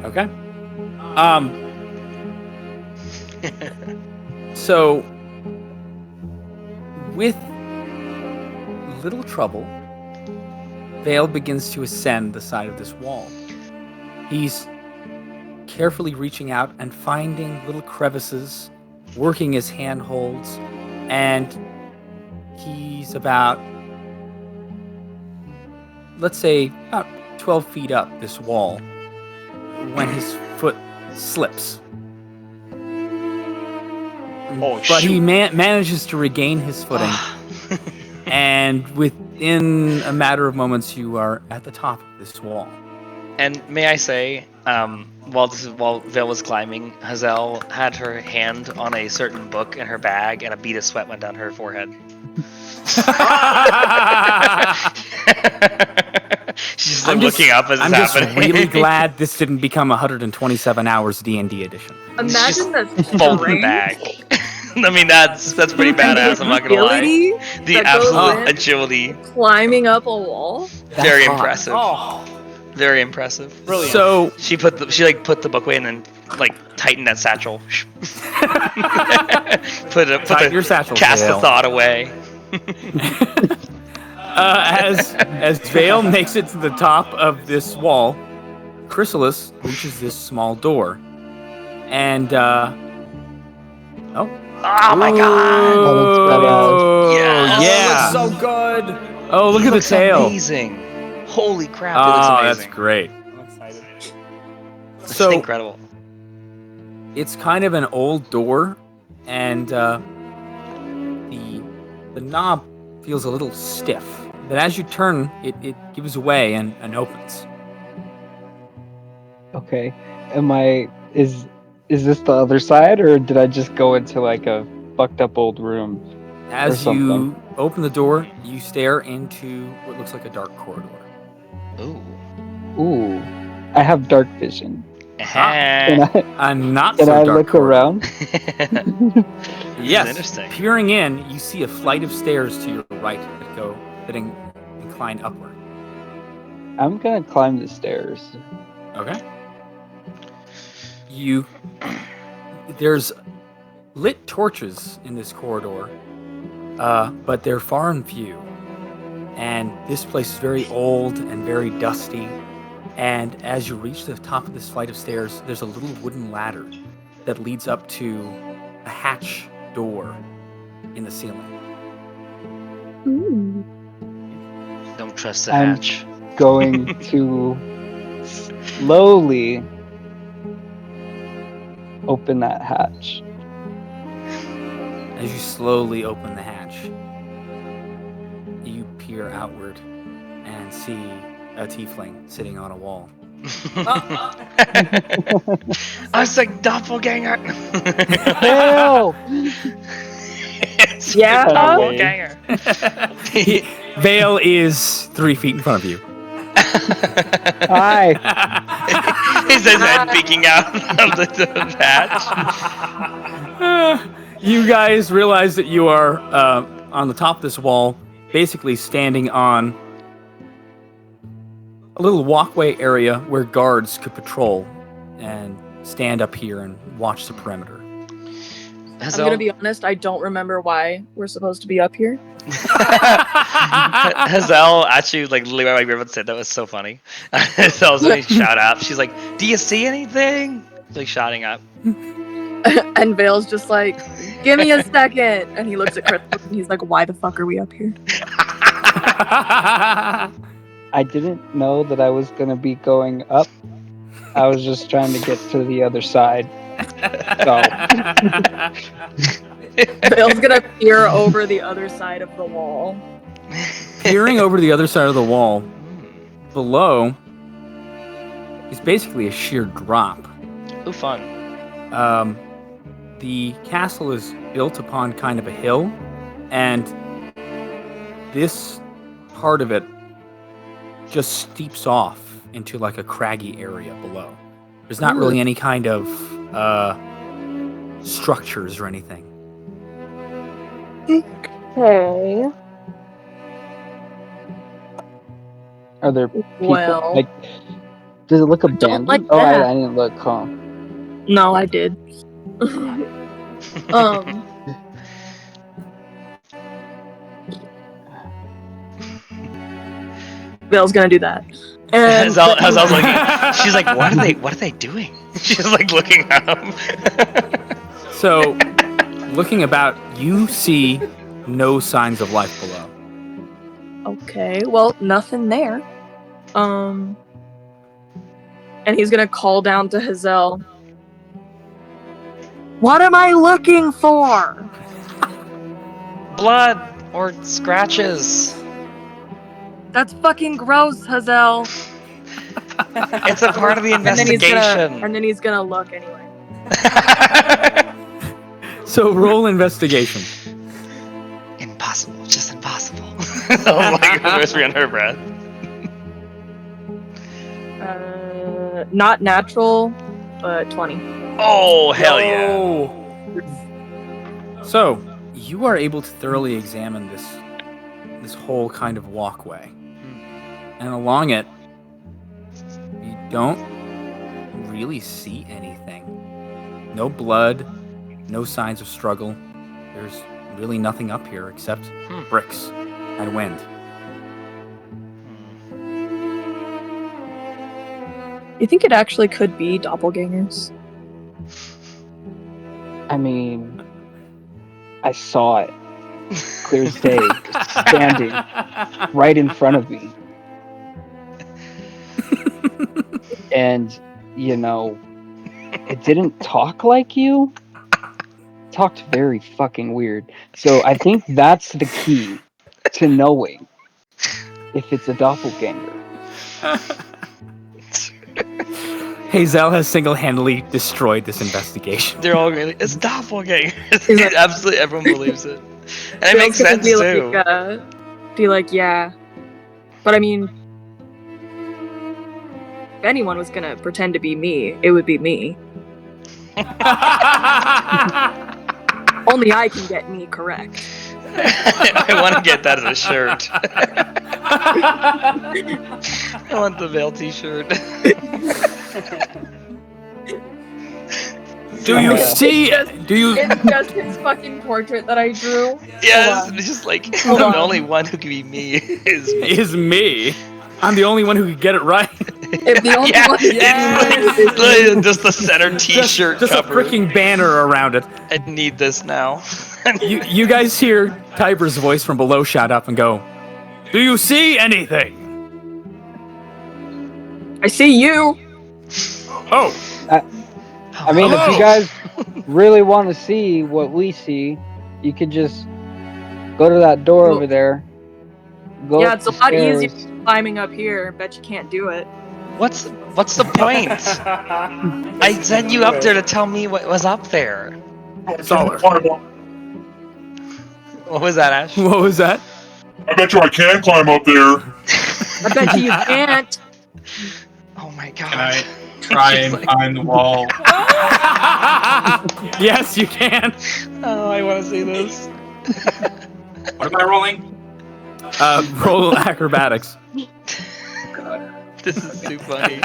Okay. So, with little trouble, Vale begins to ascend the side of this wall. He's carefully reaching out and finding little crevices, working his handholds, and he's about, let's say, about 12 feet up this wall when his foot slips. Oh, But he shoot. manages to regain his footing, and within a matter of moments, you are at the top of this wall. And may I say, while Vale was climbing, Hazel had her hand on a certain book in her bag, and a bead of sweat went down her forehead. She's just looking up as it's I'm just happening. really glad this didn't become 127 hours D&D edition. Imagine the Fold the strength bag. I mean, that's pretty and badass. I'm not gonna lie. agility The that goes absolute in. agility, climbing up a wall. very hot. impressive. Oh, Very impressive. brilliant. So, She put the book away and then tightened that satchel. Tighten your satchel, cast the Vale. thought away. as Vale makes it to the top of this wall, Chrysalis reaches this small door, and Oh my god! Oh, Yes. yeah! so good. Oh, look He at the looks tail! Amazing! Holy crap! Oh, It looks that's amazing. great. I'm excited. This is So incredible. it's kind of an old door, and the knob feels a little stiff. But as you turn, it gives way and opens. Okay. Is this the other side, or did I just go into like a fucked up old room? As something. you open the door, you stare into what looks like a dark corridor. Ooh. Ooh. I have dark vision. Can I, A not can so I dark look corridor. around? Yes. interesting. Peering in, you see a flight of stairs to your right that incline upward. I'm gonna climb the stairs. Okay. There's lit torches in this corridor, but they're far and few. And this place is very old and very dusty. And as you reach the top of this flight of stairs, there's a little wooden ladder that leads up to a hatch door in the ceiling. Ooh. Don't trust the I'm- hatch. Going to slowly open that hatch. As you slowly open the hatch, you peer outward and see a tiefling sitting on a wall. I was like doppelganger. Help! It's Yeah. doppelganger. Vale is 3 feet in front of you. Hi. His head peeking out of the hatch. You guys realize that you are on the top of this wall, basically standing on a little walkway area where guards could patrol and stand up here and watch the perimeter. I'm gonna be honest, I don't remember why we're supposed to be up here. Hazel actually, like, literally, what Ribbon said, that was so funny. Hazel's when he shout out, she's like, "Do you see anything?" Like, shouting up. And Vale's just like, "Give me a second." And he looks at Chris and he's like, "Why the fuck are we up here?" I didn't know that I was gonna be going up. I was just trying to get to the other side. So Vale's gonna peer over the other side of the wall. Peering over the other side of the wall, below is basically a sheer drop. Ooh, fun. The castle is built upon kind of a hill, and this part of it just steeps off into like a craggy area below. There's not really any kind of structures or anything. Okay. are there people Well, like? Does it look abandoned? like Oh, that. I didn't look. Huh? no, I did. Vale's gonna do that. And Hazel's like, she's like, what are they doing? She's like looking up. So, looking about, you see no signs of life below. okay, well, nothing there. And he's gonna call down to Hazel. What am I looking for? Blood or scratches. That's fucking gross, Hazel. It's a part of the investigation. And then he's gonna look anyway. So, roll investigation. Impossible, just impossible. Oh my god, whispering under her breath. Not natural, but 20. Oh, hell yeah. So, you are able to thoroughly examine this whole kind of walkway. And along it, you don't really see anything. No blood, no signs of struggle. There's really nothing up here except bricks and wind. You think it actually could be doppelgangers? I mean, I saw it clear as day, standing right in front of me. And, you know, it didn't talk like you. It talked very fucking weird. So I think that's the key to knowing if it's a doppelganger. Hazel has single-handedly destroyed this investigation. They're all really, it's doppelgangers. Absolutely everyone believes it. And it makes sense be too. Be like, yeah. But I mean, if anyone was gonna pretend to be me, it would be me. Only I can get me correct. I want to get that as a shirt. I want the Veil t-shirt. Do you see? Do you? It's just his fucking portrait that I drew. Yes, it's just like Hold the on. only one who can be me is me. Is me? I'm the only one who can get it right. If the only Yeah, one it's like just the center t-shirt just cover. a freaking banner around it. I need this now. You guys hear Tiber's voice from below shout up and go, "Do you see anything?" I see you. Oh, I mean, if you guys really want to see what we see, you could just go to that door over there. Go Yeah, up it's a the lot stairs. easier than climbing up here. Bet you can't do it. What's the point? I sent you up there to tell me what was up there. Solar. What was that, Ash? What was that? I bet you I can climb up there. I bet you can't. Oh my god. Can I try She's and like- climb the wall? Yes, you can. Oh, I want to see this. What am I rolling? Roll acrobatics. This is too funny.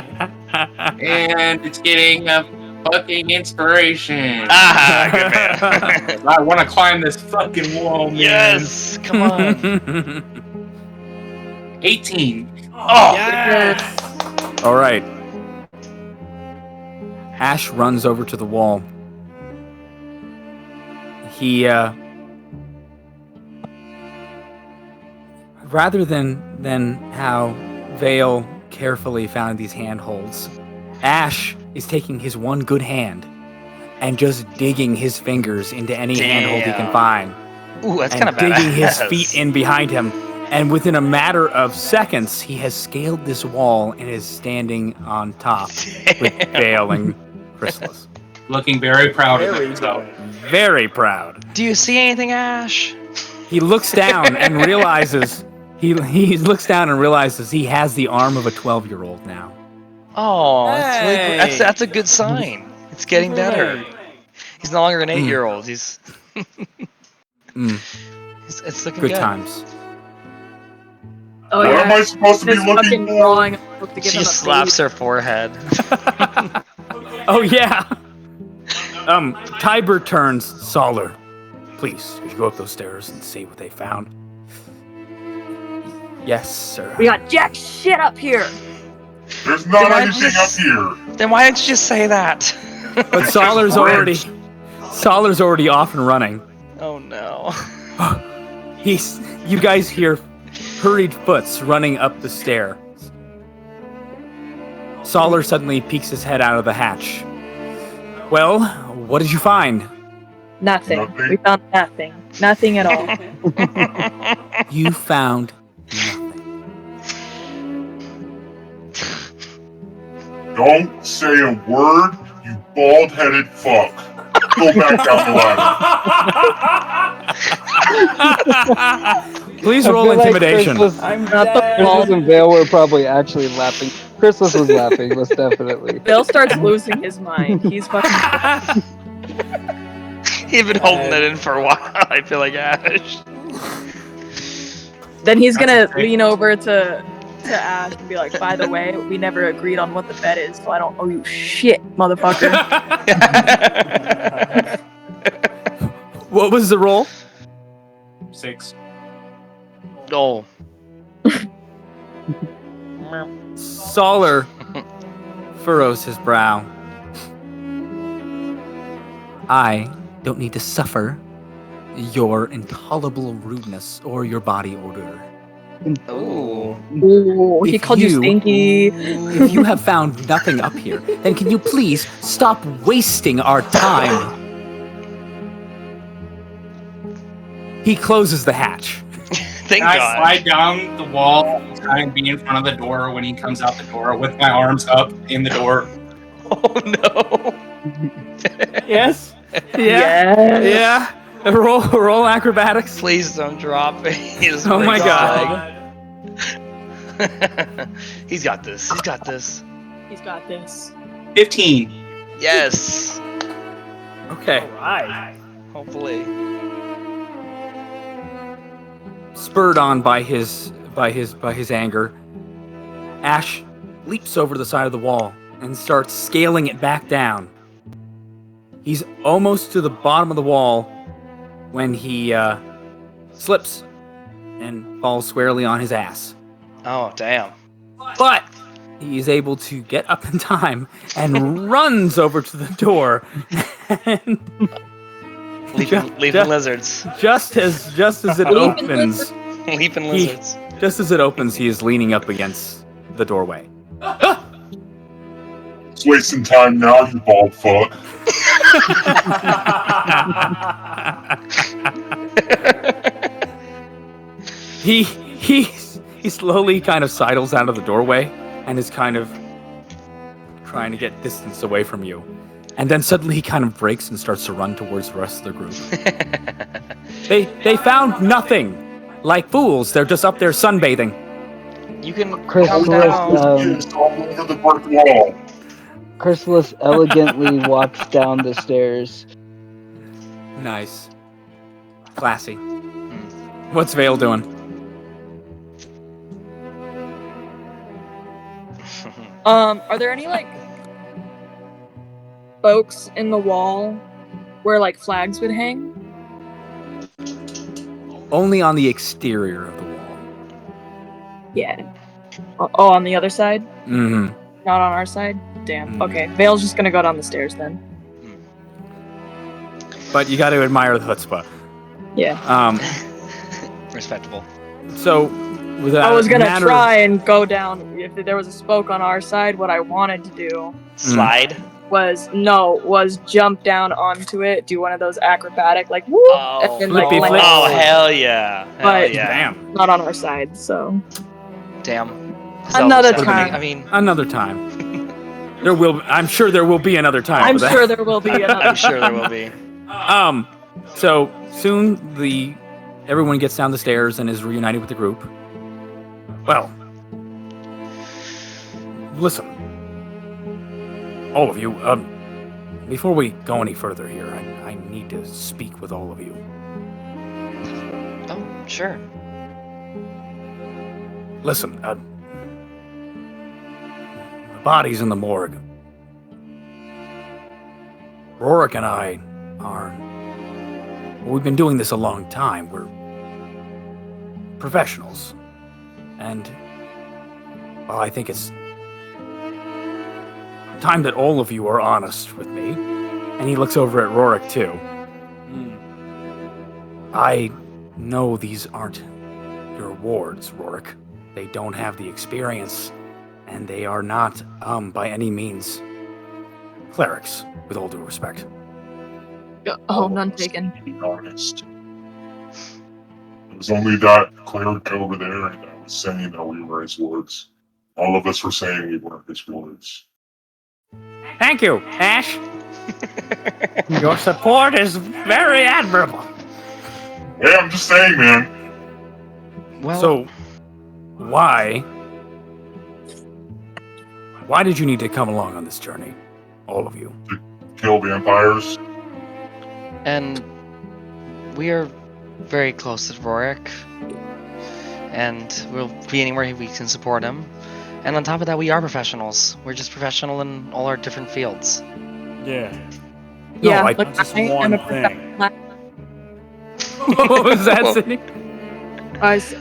And it's getting Fucking inspiration. Ah, good man. I want to climb this fucking wall, man. Yes, come on. 18. Oh, Yes. All right. Ash runs over to the wall. He, rather than how Vale carefully found these handholds, Ash is taking his one good hand and just digging his fingers into any handhold he can find. Ooh, that's and kind of badass. digging his feet in behind him. And within a matter of seconds, he has scaled this wall and is standing on top with Vale and Chrysalis. Looking very proud of Very himself. good. Very proud. Do you see anything, Ash? He looks down and realizes he looks down and realizes he has the arm of a 12-year-old now. Oh, that's, really Hey. that's a good sign. It's getting better. Hey. He's no longer an 8-year-old. He's Mm, it's looking good good. times. Oh What am yeah. I supposed to be Just looking fucking for? drawing a book to give She him a slaps baby. her forehead. Oh yeah. Tiber turns. Solar, please, could you go up those stairs and see what they found? Yes, sir. We got jack shit up here. There's not Did I anything just- up here. Then why didn't you just say that? But Solar's already off and running. Oh no. You guys hear hurried foots running up the stair. Solar suddenly peeks his head out of the hatch. Well, what did you find? Nothing. Nothing. We found nothing. Nothing at all. You found nothing. Don't say a word, you bald-headed fuck. Go back down the ladder. Please I roll feel like intimidation. Chrysalis, I'm Not the dead. fault. Chrysalis and Vale were probably actually laughing. Chrysalis was laughing, most definitely. Bill starts losing his mind. He's fucking. He's been holding it in for a while. I feel like Ash. Then he's gonna That's great. lean over to Ash and be like, "By the way, we never agreed on what the bet is, so I don't owe you shit, motherfucker." What was the roll? 6. Oh. Solar furrows his brow. I don't need to suffer your intolerable rudeness or your body odor. Ooh. Ooh, he If called you you- stinky. If you have found nothing up here, then can you please stop wasting our time? He closes the hatch. Thank Can I God. slide down the wall and try and be in front of the door when he comes out the door with my arms up in the door? Oh no. Yes. Yes. Yeah. Roll acrobatics. Please don't drop it. He's Oh my God. He's got this. He's got this. He's got this. 15. Yes. Okay. Alright. Hopefully. Spurred on by his anger, Ash leaps over the side of the wall and starts scaling it back down. He's almost to the bottom of the wall when he slips and falls squarely on his ass. Oh damn. But he is able to get up in time and runs over to the door. And Leaping lizards. just as it Leaping opens, Leaping lizards. he is leaning up against the doorway. It's wasting time now, you bald fuck. He slowly kind of sidles out of the doorway and is kind of trying to get distance away from you. And then suddenly he kind of breaks and starts to run towards the rest of the group. They found nothing. Like fools, they're just up there sunbathing. You can Chrysalis, calm down. It's all over the brick wall. Chrysalis elegantly walks down the stairs. Nice. Classy. What's Vale doing? Are there any like spokes in the wall where like flags would hang? Only on the exterior of the wall. Yeah. Oh, on the other side? Mm-hmm. Not on our side? Damn. Mm. Okay. Vale's just gonna go down the stairs then. But you got to admire the chutzpah. Yeah. Respectable. So, with I was gonna matter- try and go down. If there was a spoke on our side, what I wanted to do Slide. was jump down onto it, do one of those acrobatic like woo, Oh, and then, Flippy like, flip. oh, hell yeah. Hell But- yeah. Damn. not on our side. So Damn. Another Zelda's time. I mean, Another time. I'm sure there will be another time. I'm for that. sure there will be another. I'm sure there will be. So soon everyone gets down the stairs and is reunited with the group. Well, listen, all of you. Before we go any further here, I need to speak with all of you. Oh, sure. Listen, the body's in the morgue. Rorik and I we've been doing this a long time. We're professionals. And, well, I think it's time that all of you are honest with me. And he looks over at Rorik, too. I know these aren't your wards, Rorik. They don't have the experience, and they are not, by any means, clerics, with all due respect. Oh, none taken. To be honest. It was only that cleric over there that was saying that we were his wards. All of us were saying we weren't his wards. Thank you, Ash. Your support is very admirable. Hey, I'm just saying, man. Well, So, why did you need to come along on this journey? All of you. Kill vampires. and we are very close to Rorik, and we'll be anywhere we can support him. And on top of that, we are professionals. We're just professional in all our different fields. Yeah. Yeah, I- look, just I am one a thing. professional. What was that, Sydney?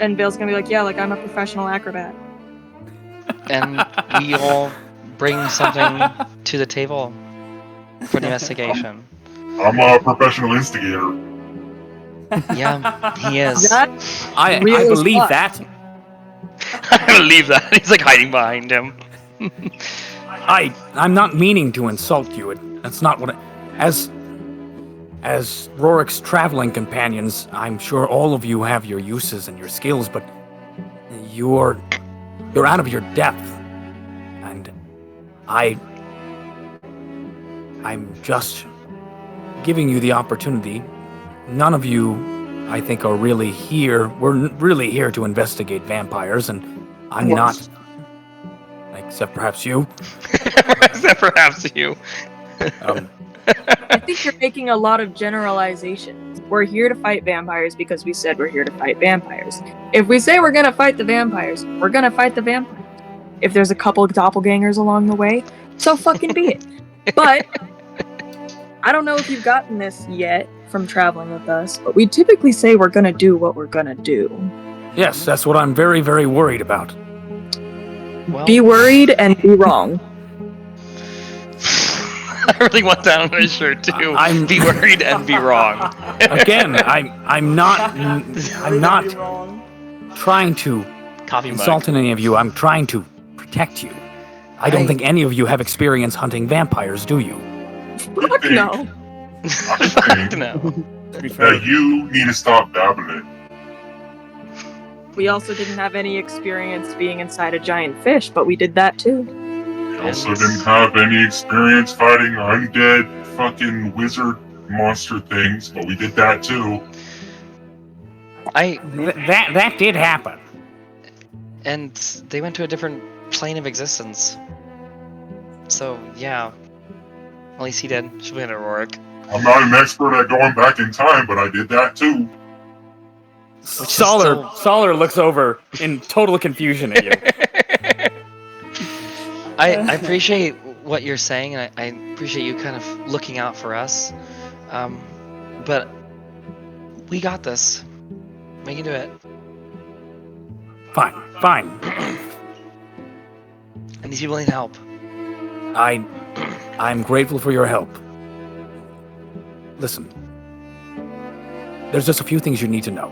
And Vale's gonna be like, yeah, like I'm a professional acrobat. And we all bring something to the table for the investigation. I'm a professional instigator. Yeah, he is. That I Real as believe fuck. that. I believe that. He's like hiding behind him. I'm not meaning to insult you. That's not what as Rorik's traveling companions, I'm sure all of you have your uses and your skills, but you're out of your depth. And I'm just giving you the opportunity. None of you, I think, are really here. We're really here to investigate vampires, and I'm not. Except perhaps you. Except perhaps you. I think you're making a lot of generalizations. We're here to fight vampires because we said we're here to fight vampires. If we say we're gonna fight the vampires, we're gonna fight the vampires. If there's a couple of doppelgangers along the way, so fucking be it. But I don't know if you've gotten this yet from traveling with us, but we typically say we're gonna do what we're gonna do. Yes, that's what I'm very, very worried about. Well, Be worried and be wrong. I really want that on his shirt too. I'm- Be worried and be wrong. Again, I'm not trying to Coffee mug. insult any of you. I'm trying to protect you. I don't I- think any of you have experience hunting vampires, do you? Fuck no. Fuck no. To be fair, That you need to stop babbling. We also didn't have any experience being inside a giant fish, but we did that too. You also didn't have any experience fighting undead fucking wizard monster things, but we did that too. That did happen. And they went to a different plane of existence. So yeah, at least he did. Should be at Rorik. I'm not an expert at going back in time, but I did that too. Solar looks over in total confusion at you. I appreciate what you're saying, and I appreciate you kind of looking out for us. But we got this. We can do it. Fine, fine. And these people need help. I'm grateful for your help. Listen, there's just a few things you need to know.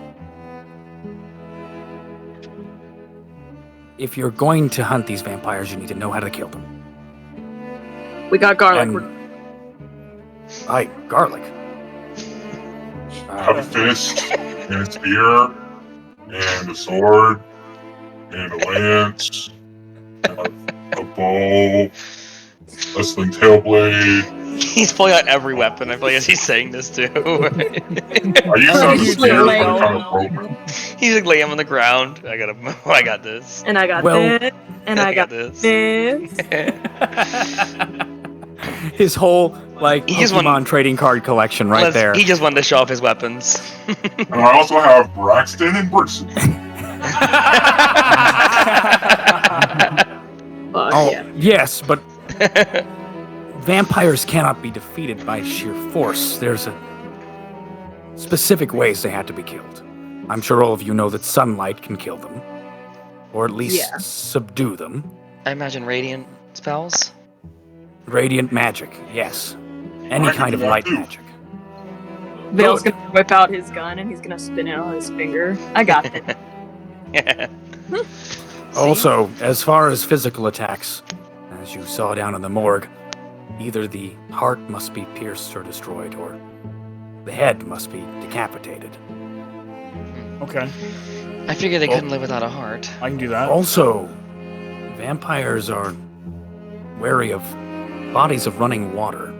If you're going to hunt these vampires, you need to know how to kill them. We got garlic. Garlic. I have a fist, and a spear, and a sword, and a lance, and a bow, a sling tail blade. He's pulling out every weapon, I feel like, as he's saying this too. I used to have a spear, but I kind of broke. He's like laying on the ground. I got this. And I got Well- this. And I got this. this. His whole, like, He just Pokemon trading card collection right there. He just wanted to show off his weapons. And I also have Braxton and Brixton. Fuck Oh, yeah. yes, but vampires cannot be defeated by sheer force. There's specific ways they have to be killed. I'm sure all of you know that sunlight can kill them. Or at least Yeah. subdue them. I imagine radiant spells. Radiant magic, yes. Any I kind of can do that light too. magic. Vale's gonna whip out his gun and he's gonna spin it on his finger. I got it. Also, as far as physical attacks, as you saw down in the morgue, either the heart must be pierced or destroyed, or the head must be decapitated. Okay, I figured they couldn't live without a heart. I can do that. Also, vampires are wary of bodies of running water.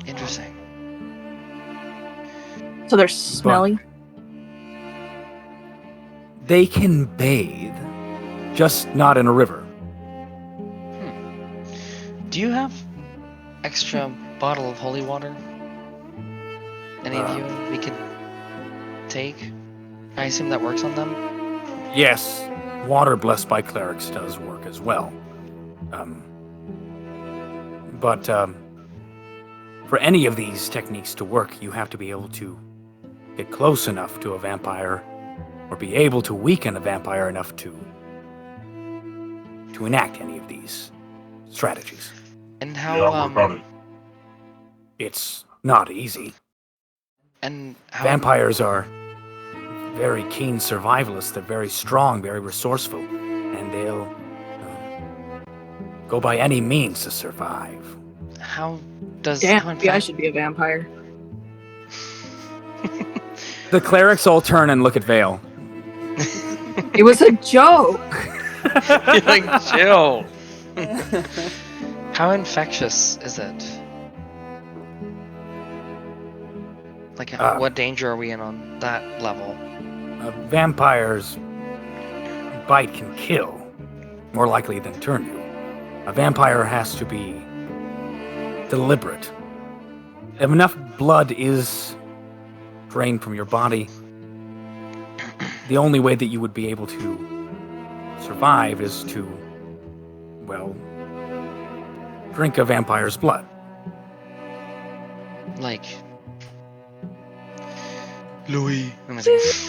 Interesting. So they're smelly. They can bathe, just not in a river. Do you have extra bottle of holy water? Any of you we could take? I assume that works on them? Yes, water blessed by clerics does work as well. But for any of these techniques to work, you have to be able to get close enough to a vampire, or be able to weaken a vampire enough to enact any of these strategies. And Yeah, how work on it. It's not easy. and how Vampires are very keen survivalists. They're very strong, very resourceful, and they'll go by any means to survive. how does Damn, how in maybe I fact- should be a vampire. The clerics all turn and look at Vale. It was a joke. You're like, chill. How infectious is it? Like, what danger are we in on that level? A vampire's bite can kill, more likely than turn you. A vampire has to be deliberate. If enough blood is drained from your body, the only way that you would be able to survive is to, well, drink a vampire's blood. Like, Louis. Louis.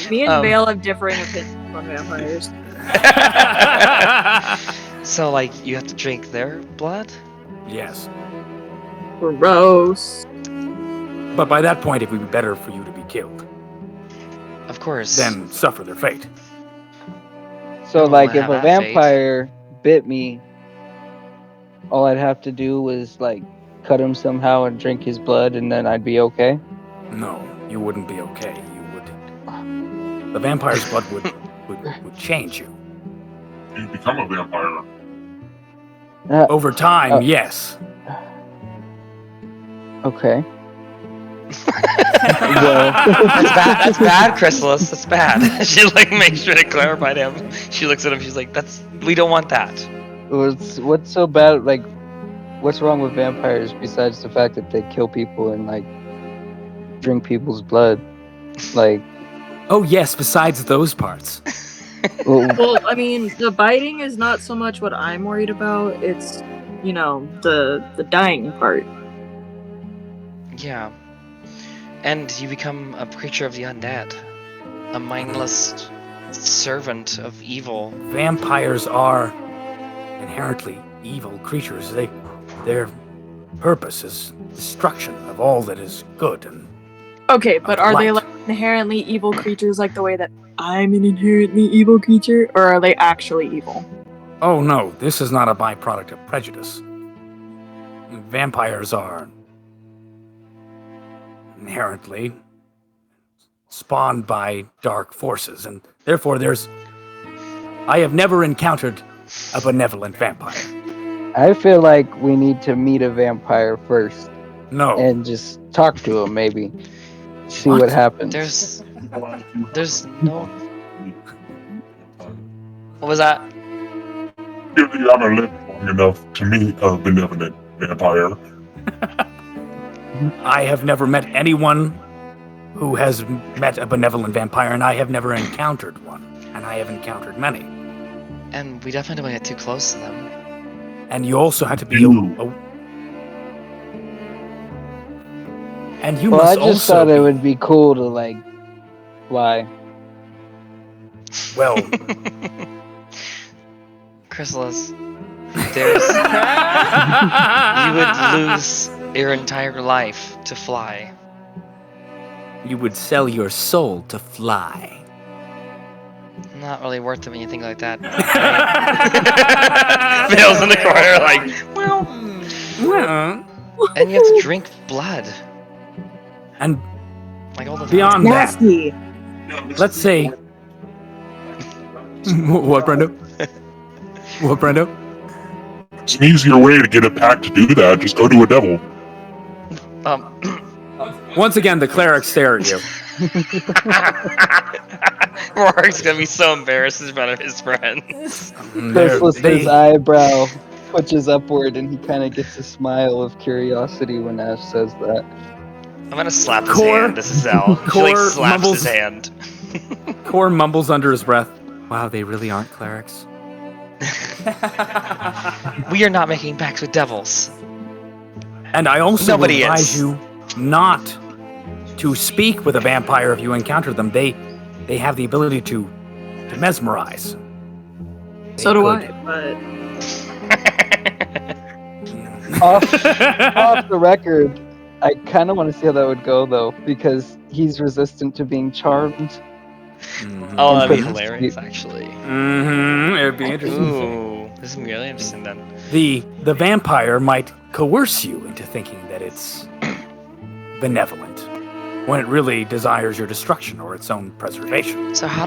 Me and Vale have differing opinions on vampires. So, like, you have to drink their blood? Yes. Gross. But by that point, it would be better for you to be killed Of course. than suffer their fate. So, Oh, like, I if have a that fate. vampire bit me, all I'd have to do was, like, cut him somehow and drink his blood, and then I'd be okay? No, you wouldn't be okay. You would. The vampire's blood would change you. You become a vampire. Over time, yes. Okay. That's bad, Chrysalis. That's bad. She, like, makes sure to clarify to him. She looks at him, she's like, we don't want that. What's so bad? Like, what's wrong with vampires besides the fact that they kill people and like drink people's blood. Like, Oh yes, besides those parts. well, Well, I mean, the biting is not so much what I'm worried about. It's, you know, the dying part. Yeah. And you become a creature of the undead. A mindless servant of evil. Vampires are inherently evil creatures. Their purpose is destruction of all that is good and Okay, but are they light. like inherently evil creatures like the way that I'm an inherently evil creature, or are they actually evil? Oh no, this is not a byproduct of prejudice. Vampires are inherently spawned by dark forces, and therefore I have never encountered a benevolent vampire. I feel like we need to meet a vampire first No. and just talk to him, maybe. See What? what happens. There's no. What was that? You haven't lived long enough to meet a benevolent vampire. I have never met anyone who has met a benevolent vampire, and I have never encountered one. And I have encountered many. And we definitely don't get too close to them. And you also have to be and you Well, I must just also thought it be- would be cool to, like, fly. Well, Chrysalis, there's you would lose your entire life to fly. you would sell your soul to fly. Not really worth it when you think like that. Fails in the corner, like, Well, and you have to drink blood, and like all the time. beyond that, Nasty. let's say... What, Brendo? What, Brendo? It's an easier way to get a pack to do that. Just go to a devil. Once again, the clerics stare at you. Rourke's gonna be so embarrassed in front of his friends. Chrysalis' eyebrow twitches upward, and he kind of gets a smile of curiosity when Ash says that. I'm gonna slap his Core- hand. This is Al. She like Core slaps mumbles- his hand. Core mumbles under his breath. Wow, they really aren't clerics. We are not making pacts with devils. And I also Nobody would advise is. you not to speak with a vampire if you encounter them. They have the ability to mesmerize. So do I, but Off the record, I kind of want to see how that would go, though, because he's resistant to being charmed. Oh, that'd be But- hilarious, actually. It'd be interesting. Ooh, this is really interesting then. The vampire might coerce you into thinking that it's benevolent, when it really desires your destruction or its own preservation. So how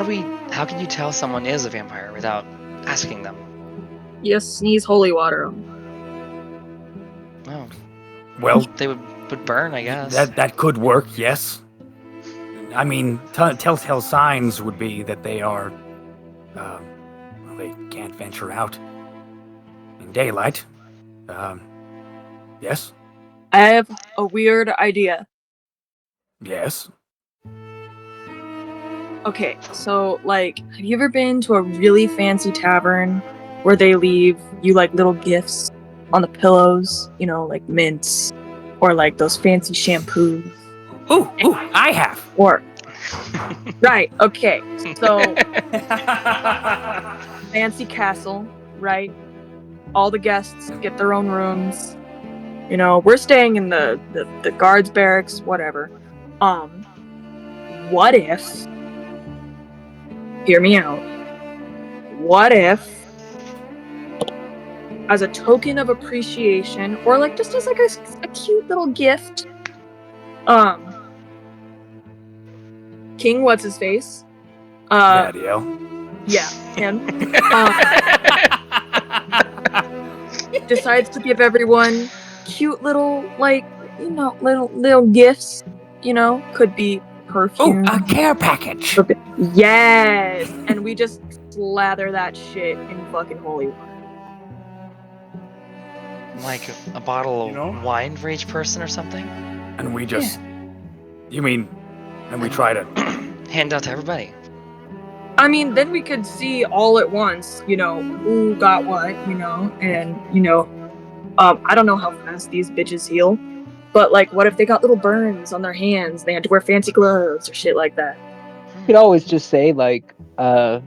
can you tell someone is a vampire without asking them? yes, sneeze holy water on. Oh, Well, they would burn, I guess. that could work, yes. I mean, telltale signs would be that they are, well, they can't venture out in daylight. Yes, I have a weird idea. yes. Okay, so, like, have you ever been to a really fancy tavern where they leave you, like, little gifts on the pillows? You know, like mints, or, like, those fancy shampoos? Ooh, I have. Or... Right, okay, so, fancy castle, right? All the guests get their own rooms. You know, we're staying in the guards' barracks, whatever. What if... Hear me out. What if, as a token of appreciation, or like just as like a cute little gift, King what's his face? Daddy-o. Yeah, him. Decides to give everyone cute little, like, you know, little gifts. You know, could be perfume. Oh, a care package. Yes, and we just slather that shit in fucking holy water. Like a bottle of You know? wine for each person or something? And we just... You mean, and we try to... Hand out to everybody. I mean, then we could see all at once, who got what, and, I don't know how fast these bitches heal, but, like, what if they got little burns on their hands? They had to wear fancy gloves or shit like that. You could always just say, like, that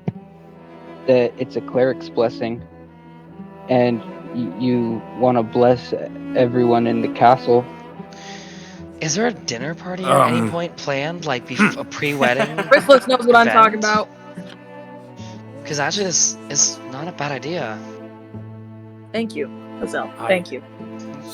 it's a cleric's blessing, and you want to bless everyone in the castle. Is there a dinner party at any point planned, like a pre-wedding? Chrysalis knows what I'm talking about. Because actually, this is not a bad idea. Thank you, Hazel. Thank you.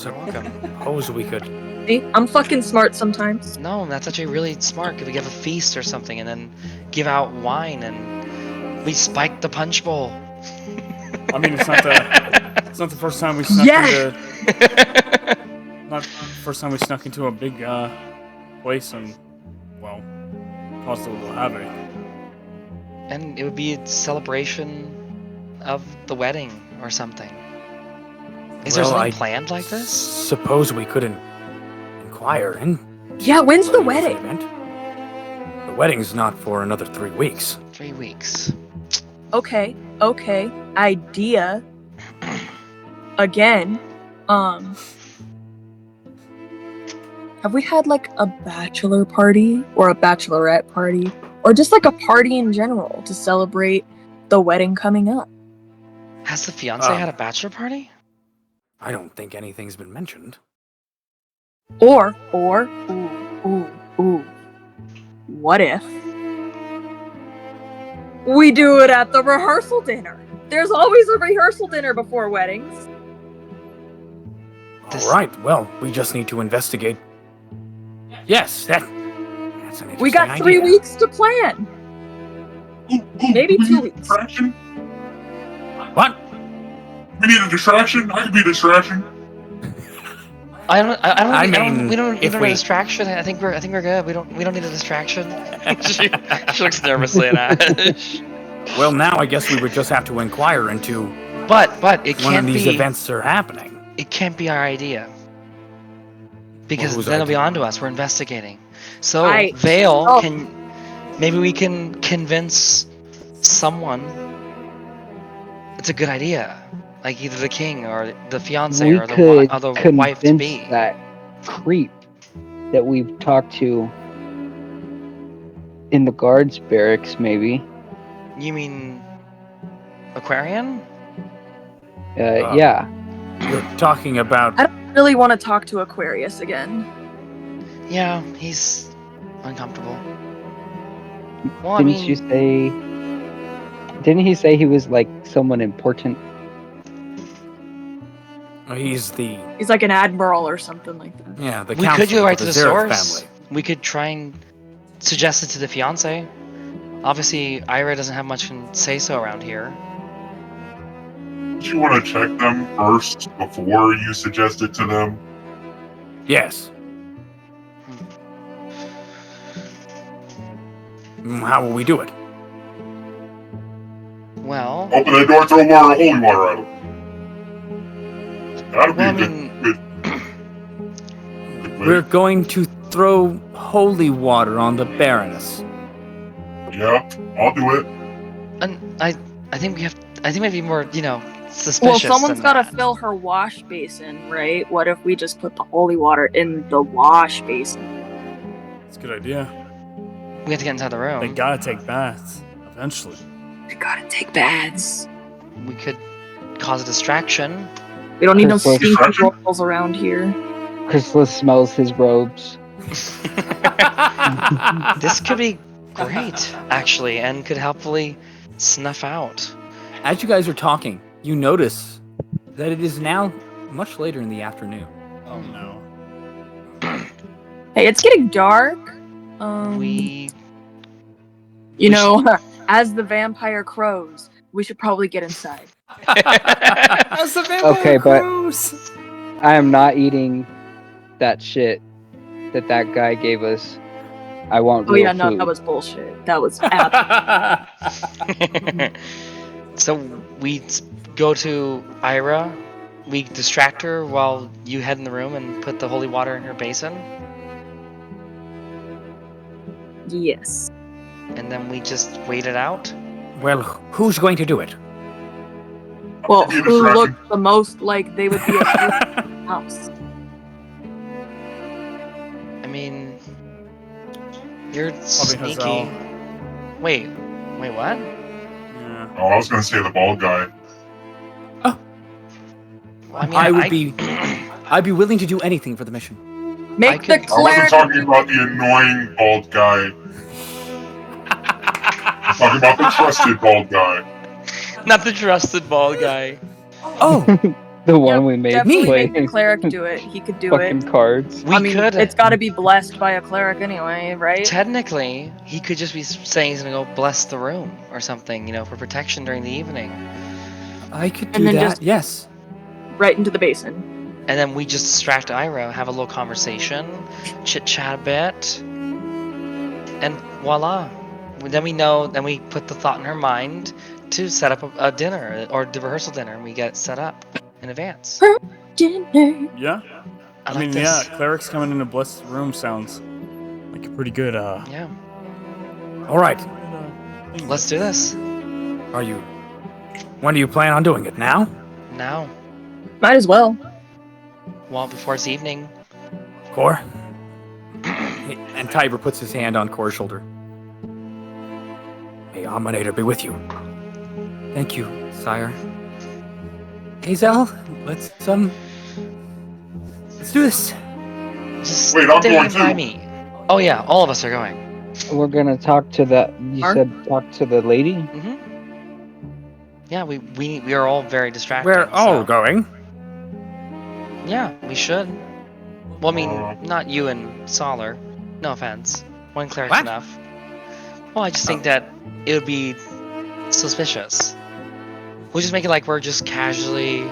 You're welcome. Suppose we could... See, I'm fucking smart sometimes. No, that's actually really smart. Could we have a feast or something, and then give out wine, and we spike the punch bowl? I mean, it's not the first time we snuck into... Not the first time we snuck into a big place and, well, caused a little havoc. And it would be a celebration of the wedding or something. Is there something planned like this? Suppose we couldn't inquire and... Yeah, when's the wedding? The wedding's not for another 3 weeks. 3 weeks. Okay. Idea. Again. Have we had, like, a bachelor party or a bachelorette party? Or just, like, a party in general to celebrate the wedding coming up? Has the fiancé had a bachelor party? I don't think anything's been mentioned. Or, what if we do it at the rehearsal dinner? There's always a rehearsal dinner before weddings. All right, well, we just need to investigate. Yes, that's an interesting We got 3 idea. weeks to plan. Maybe 2 weeks. Distraction? What? We need a distraction? I could be a distraction. I don't. We don't if need a we- distraction. I think we're good. We don't need a distraction. she looks nervously at Ash. Well, now I guess we would just have to inquire into But it when can't these be. events are happening. It can't be our idea. Because whose then it'll be idea? on to us. We're investigating. So Right. Vale Oh. can. Maybe we can convince someone. It's a good idea. Like either the king or the fiance We or the, could or the wife to convince be. that creep that we've talked to in the guards barracks, maybe. You mean Aquarian? Yeah. You're talking about... I don't really want to talk to Aquarius again. Yeah, he's uncomfortable. Well, Didn't you say? Didn't he say he was like someone important? He's the... He's like an admiral or something like that. Yeah, the we could counselor go right to of the Zareth source. family. We could try and suggest it to the fiance. Obviously, Ira doesn't have much say so around here. Do you want to check them first before you suggest it to them? Yes. How will we do it? Well, Open that door, throw holy water at them. That'll be well, I a good, mean, good way. We're going to throw holy water on the Baroness. Yeah, I'll do it. and I think we have. I think we'd be more, suspicious. Well, someone's than got to that. fill her wash basin, right? What if we just put the holy water in the wash basin? It's a good idea. We have to get inside the room. They gotta take baths eventually. We gotta take baths. We could cause a distraction. We don't need no Chrysalis. stinky Distraction? rolls around here. Chrysalis smells his robes. This could be great, actually, and could helpfully snuff out. As you guys are talking, you notice that it is now much later in the afternoon. Oh no. Hey, it's getting dark. We As the vampire crows, we should probably get inside. Okay, but I am not eating that shit that guy gave us. I want Oh real yeah, no, food. that was bullshit. That was absolutely. So we go to Ira. We distract her while you head in the room and put the holy water in her basin. Yes. And then we just wait it out? Well, who's going to do it? Well, You who distracted. looked the most like they would be a house? I mean, you're Probably sneaky. Hazel. Wait, what? Yeah. Oh, I was gonna say the bald guy. I mean, I'd be willing to do anything for the mission. Make could- the I wasn't cleric. talking about the annoying bald guy. I'm talking about the trusted bald guy. Not the trusted bald guy. Oh, The one we made Definitely play make the cleric do it. He could do fucking it. cards. We I mean, could. it's got to be blessed by a cleric anyway, right? Technically, he could just be saying he's gonna go bless the room or something, for protection during the evening. I could And do then that. just- Yes. Right into the basin. And then we just distract Ira, have a little conversation, chit chat a bit, and voila. Then we put the thought in her mind to set up a dinner or the rehearsal dinner, and we get it set up in advance. Dinner. Yeah. I I like mean, this. yeah, clerics coming in to bless the room sounds like a pretty good. Yeah, All right. Thing. let's do this Are you? When do you plan on doing it? Now? now. Might as well. Well, before it's evening. Cor? And Tiber puts his hand on Cor's shoulder. May Aminator be with you. Thank you, sire. Hazel, let's do this. Just Wait, I'm stay going by too. me. Oh yeah, all of us are going. We're gonna talk to that. You Are- said talk to the lady. Mm-hmm. Yeah, we are all very distracted. We're all so- going. Yeah, we should. Well, I mean, Uh. not you and Solar. No offense. One cleric's What? enough. Well, I just think that it would be suspicious. We'll just make it like we're just casually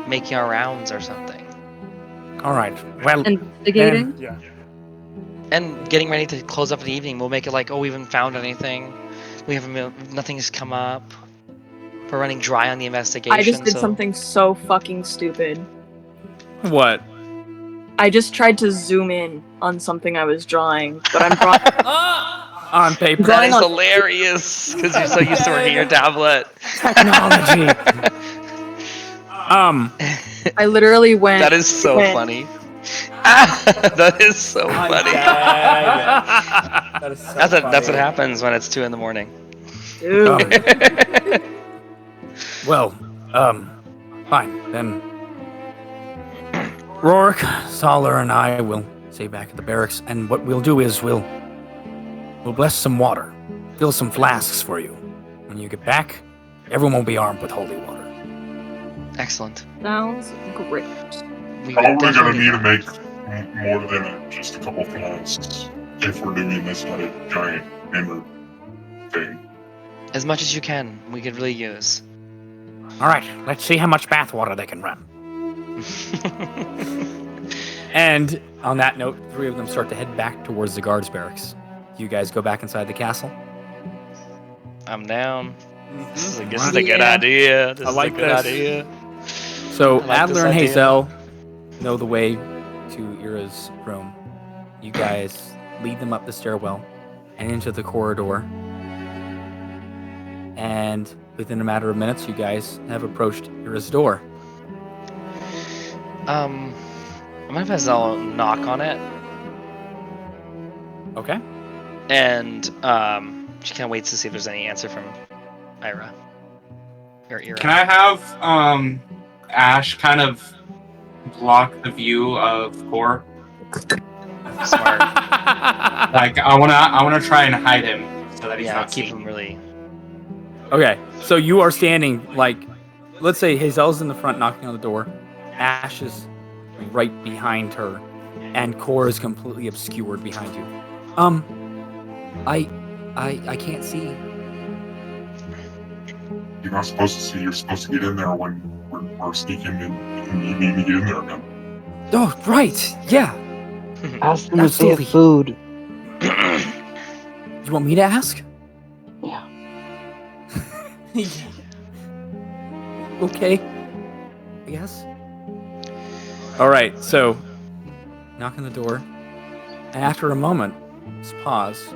making our rounds or something. All right. Well, Investigating. Yeah. And getting ready to close up for the evening, we'll make it like, oh, we haven't found anything. Nothing has come up. We're running dry on the investigation. I just did so- something so fucking stupid. what? I just tried to zoom in on something I was drawing, but I'm drawing. On paper. That Drawing is on- hilarious because you're so used to working your tablet. Technology. I literally went. That is so went- funny. That is so funny. That is so That's what funny. happens when it's 2 a.m. Dude. Well, fine then. Rourke, Solar, and I will stay back at the barracks, and what we'll do is we'll bless some water, fill some flasks for you. When you get back, everyone will be armed with holy water. Excellent. Sounds great. We Probably gonna definitely- need to make more than just a couple flasks if we're doing this on a giant hammer thing. as much as you can. We could really use. All right, let's see how much bathwater they can run. And on that note, 3 of them start to head back towards the guards' barracks. You guys go back inside the castle. I'm down. This is a, Mhm. this is a good idea. This I is like a good this. idea. So I like Adler this and idea. Hazel know the way to Ira's room. You guys lead them up the stairwell and into the corridor. And within a matter of minutes, you guys have approached Ira's door. I'm gonna have Hazel knock on it, Okay? and she kind of waits to see if there's any answer from Ira. Or Ira. Can I have Ash kind of block the view of Core? Smart. Like I wanna try and hide him so that he's Yeah, not keep seen. him really. Okay, so you are standing, like, let's say Hazel's in the front knocking on the door. Ash is right behind her, and Core is completely obscured behind you. I can't see. You're not supposed to see. You're supposed to get in there when we're sneaking in, and you need to get in there again. Oh, right, yeah. Ask them if they have Absolutely. food. You want me to ask? Yeah. Okay. I guess. All right, so knock on the door, and after a moment, just pause.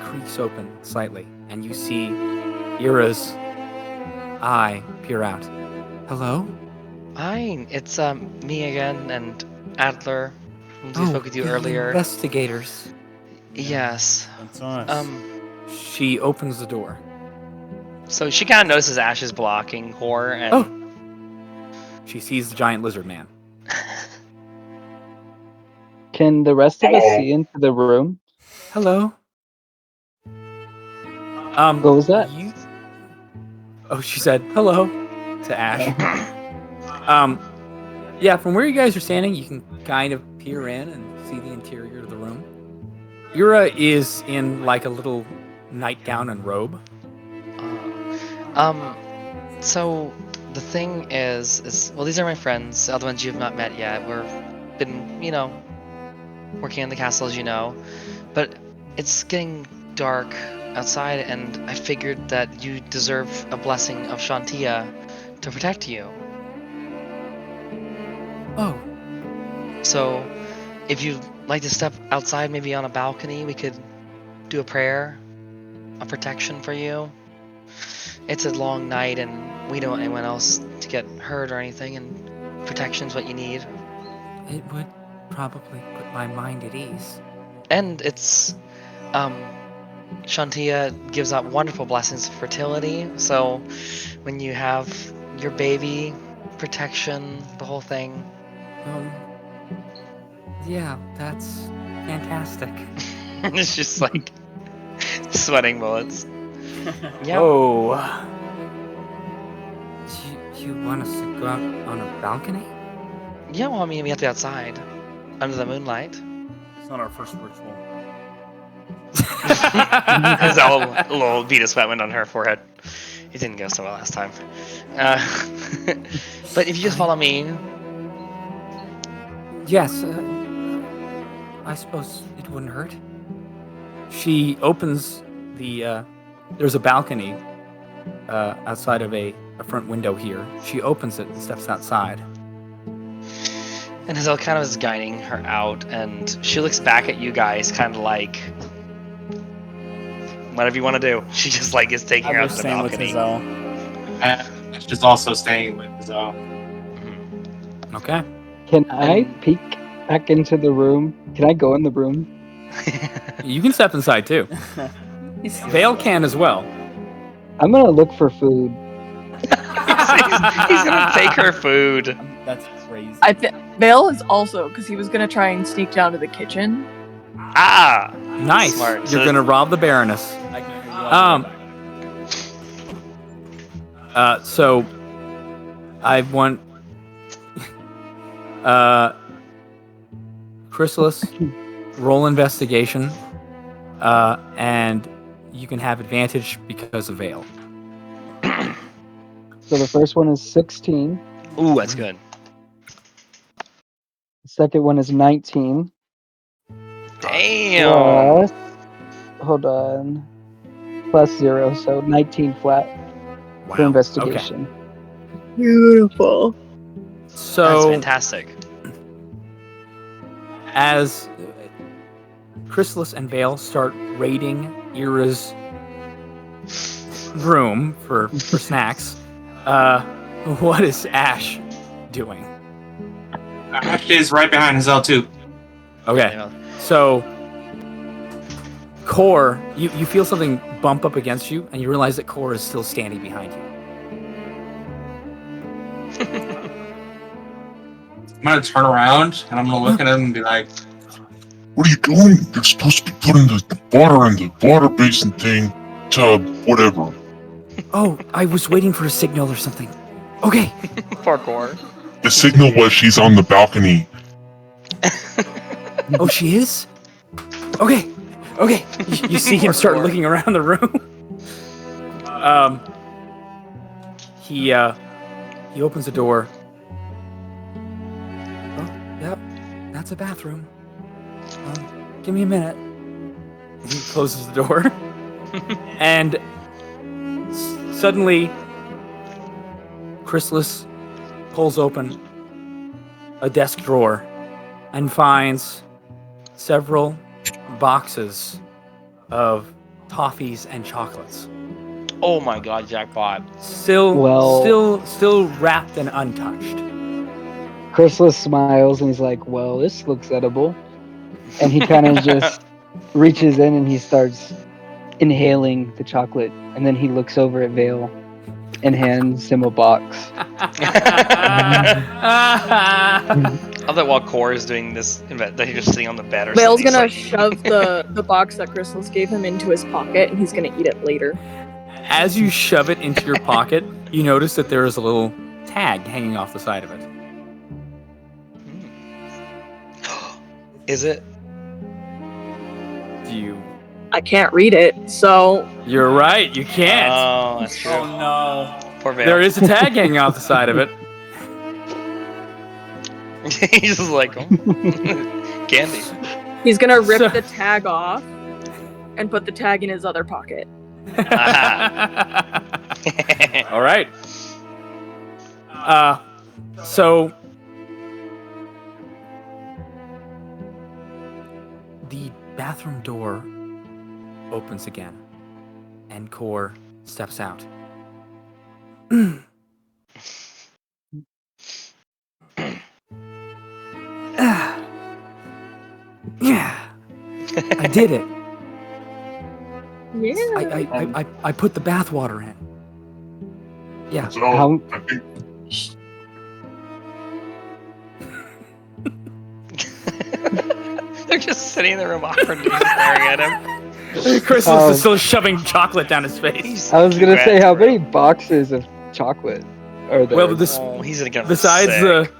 creaks open slightly, and you see Ira's eye peer out. Hello? Hi, it's me again and Adler. We spoke with you the earlier. Investigators. Yes. That's us. She opens the door. So she kind of notices Ash is blocking her, and Oh. She sees the giant lizard man. Can the rest of us see into the room? Hello. What was that? Oh, she said hello to Ash. Yeah, from where you guys are standing, you can kind of peer in and see the interior of the room. Ira is in like a little nightgown and robe. So the thing is well, these are my friends, the other ones you have not met yet. We've been, working in the castle, as you know, but it's getting dark outside, and I figured that you deserve a blessing of Shantia to protect you. Oh, So if you'd like to step outside, maybe on a balcony, we could do a prayer of protection for you. It's a long night, and we don't want anyone else to get hurt or anything, and protection's what you need. it would probably put my mind at ease. And it's Shantia gives out wonderful blessings of fertility, so when you have your baby, protection, the whole thing. Yeah, that's fantastic. It's just like sweating bullets. Yeah. Oh. Do you want us to go out on a balcony? Yeah, well, I mean, we have to be outside under the moonlight. It's not our first ritual. There's a little bead of sweat went on her forehead. It didn't go so well last time. But if you just follow me, Yes, I suppose it wouldn't hurt. She opens the, there's a balcony outside of a front window here. She opens it and steps outside. and Hazel kind of is guiding her out, and she looks back at you guys, kind of like, whatever you want to do. She just like is taking her I'm out to the staying with balcony. Hazel. She's also staying with Zoe. Okay. Can I peek back into the room? Can I go in the room? You can step inside too. Vale can as well. I'm gonna look for food. He's gonna take her food. That's crazy. Vale is also, because he was gonna try and sneak down to the kitchen. Ah, Nice. Smart. You're So- gonna rob the Baroness. So I want Chrysalis, roll investigation, and you can have advantage because of Vale. So the first one is 16. ooh, that's good. The second one is 19. Damn. Plus, hold on. Plus 0, so 19 flat for Wow. investigation. Beautiful. That's So fantastic. as Chrysalis and Vale start raiding Ira's room for snacks, what is Ash doing? Ash is right behind Hazel too. Okay. Yeah. So, Core, you feel something bump up against you, and you realize that Core is still standing behind you. I'm gonna turn around and I'm gonna look at him and be like, What are you doing? You're supposed to be putting the water in the water basin thing to whatever. Oh, I was waiting for a signal or something. Okay. Parkour. The signal was she's on the balcony. Oh, she is? Okay. Okay. You see him start Parkour. looking around the room. He opens the door. Oh, yep. That's a bathroom. Give me a minute. He closes the door. And suddenly, Chrysalis pulls open a desk drawer and finds several boxes of toffees and chocolates. Oh my god, jackpot. Still Well- still wrapped and untouched. Chrysalis smiles and he's like, "Well, this looks edible," and he kind of just reaches in and he starts inhaling the chocolate, and then he looks over at Vale and hands him a box. I thought while Core is doing this, that he's just sitting on the bed or Vale's something. gonna he's like- shove the box that Crystals gave him into his pocket, and he's gonna eat it later. As you shove it into your pocket, you notice that there is a little tag hanging off the side of it. Is it? I can't read it, so You're right, you can't. Oh, that's true. Oh no. Poor Vale. There is a tag hanging off the side of it. He's just like, oh. Candy. he's gonna rip So- the tag off and put the tag in his other pocket. All right. So the bathroom door opens again, and Core steps out. Yeah, I did it. Yeah. I put the bath water in. Yeah. So How- I think They're just sitting in the room awkwardly staring at him. Crystal's is still shoving chocolate down his face. I was gonna say, how many boxes of chocolate are there? Well, this Oh, he's gonna get besides sick.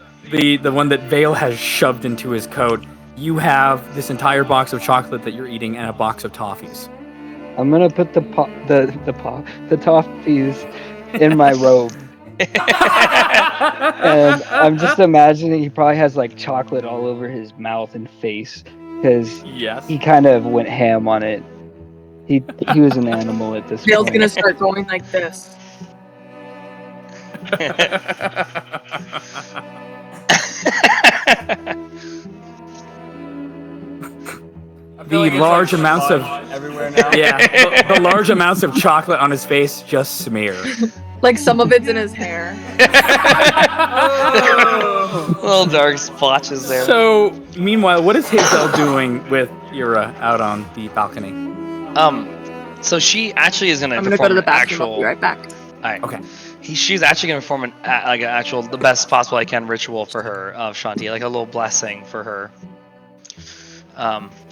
the one that Vale has shoved into his coat, you have this entire box of chocolate that you're eating and a box of toffees. I'm gonna put the toffees in my robe, and I'm just imagining he probably has like chocolate all over his mouth and face because Yes. he kind of went ham on it. He was an animal at this Vale's point. gonna start going like this. The large amounts of everywhere now. the large amounts of chocolate on his face just smear. Like some of it's in his hair. Little dark splotches there. So, meanwhile, what is Hazel doing with Ira out on the balcony? So she actually is gonna I'm gonna perform go to the an bathroom. I'll actual. be right back. Alright. Okay. She's actually gonna perform like an actual, the best possible I can ritual for her of Shanti, like a little blessing for her.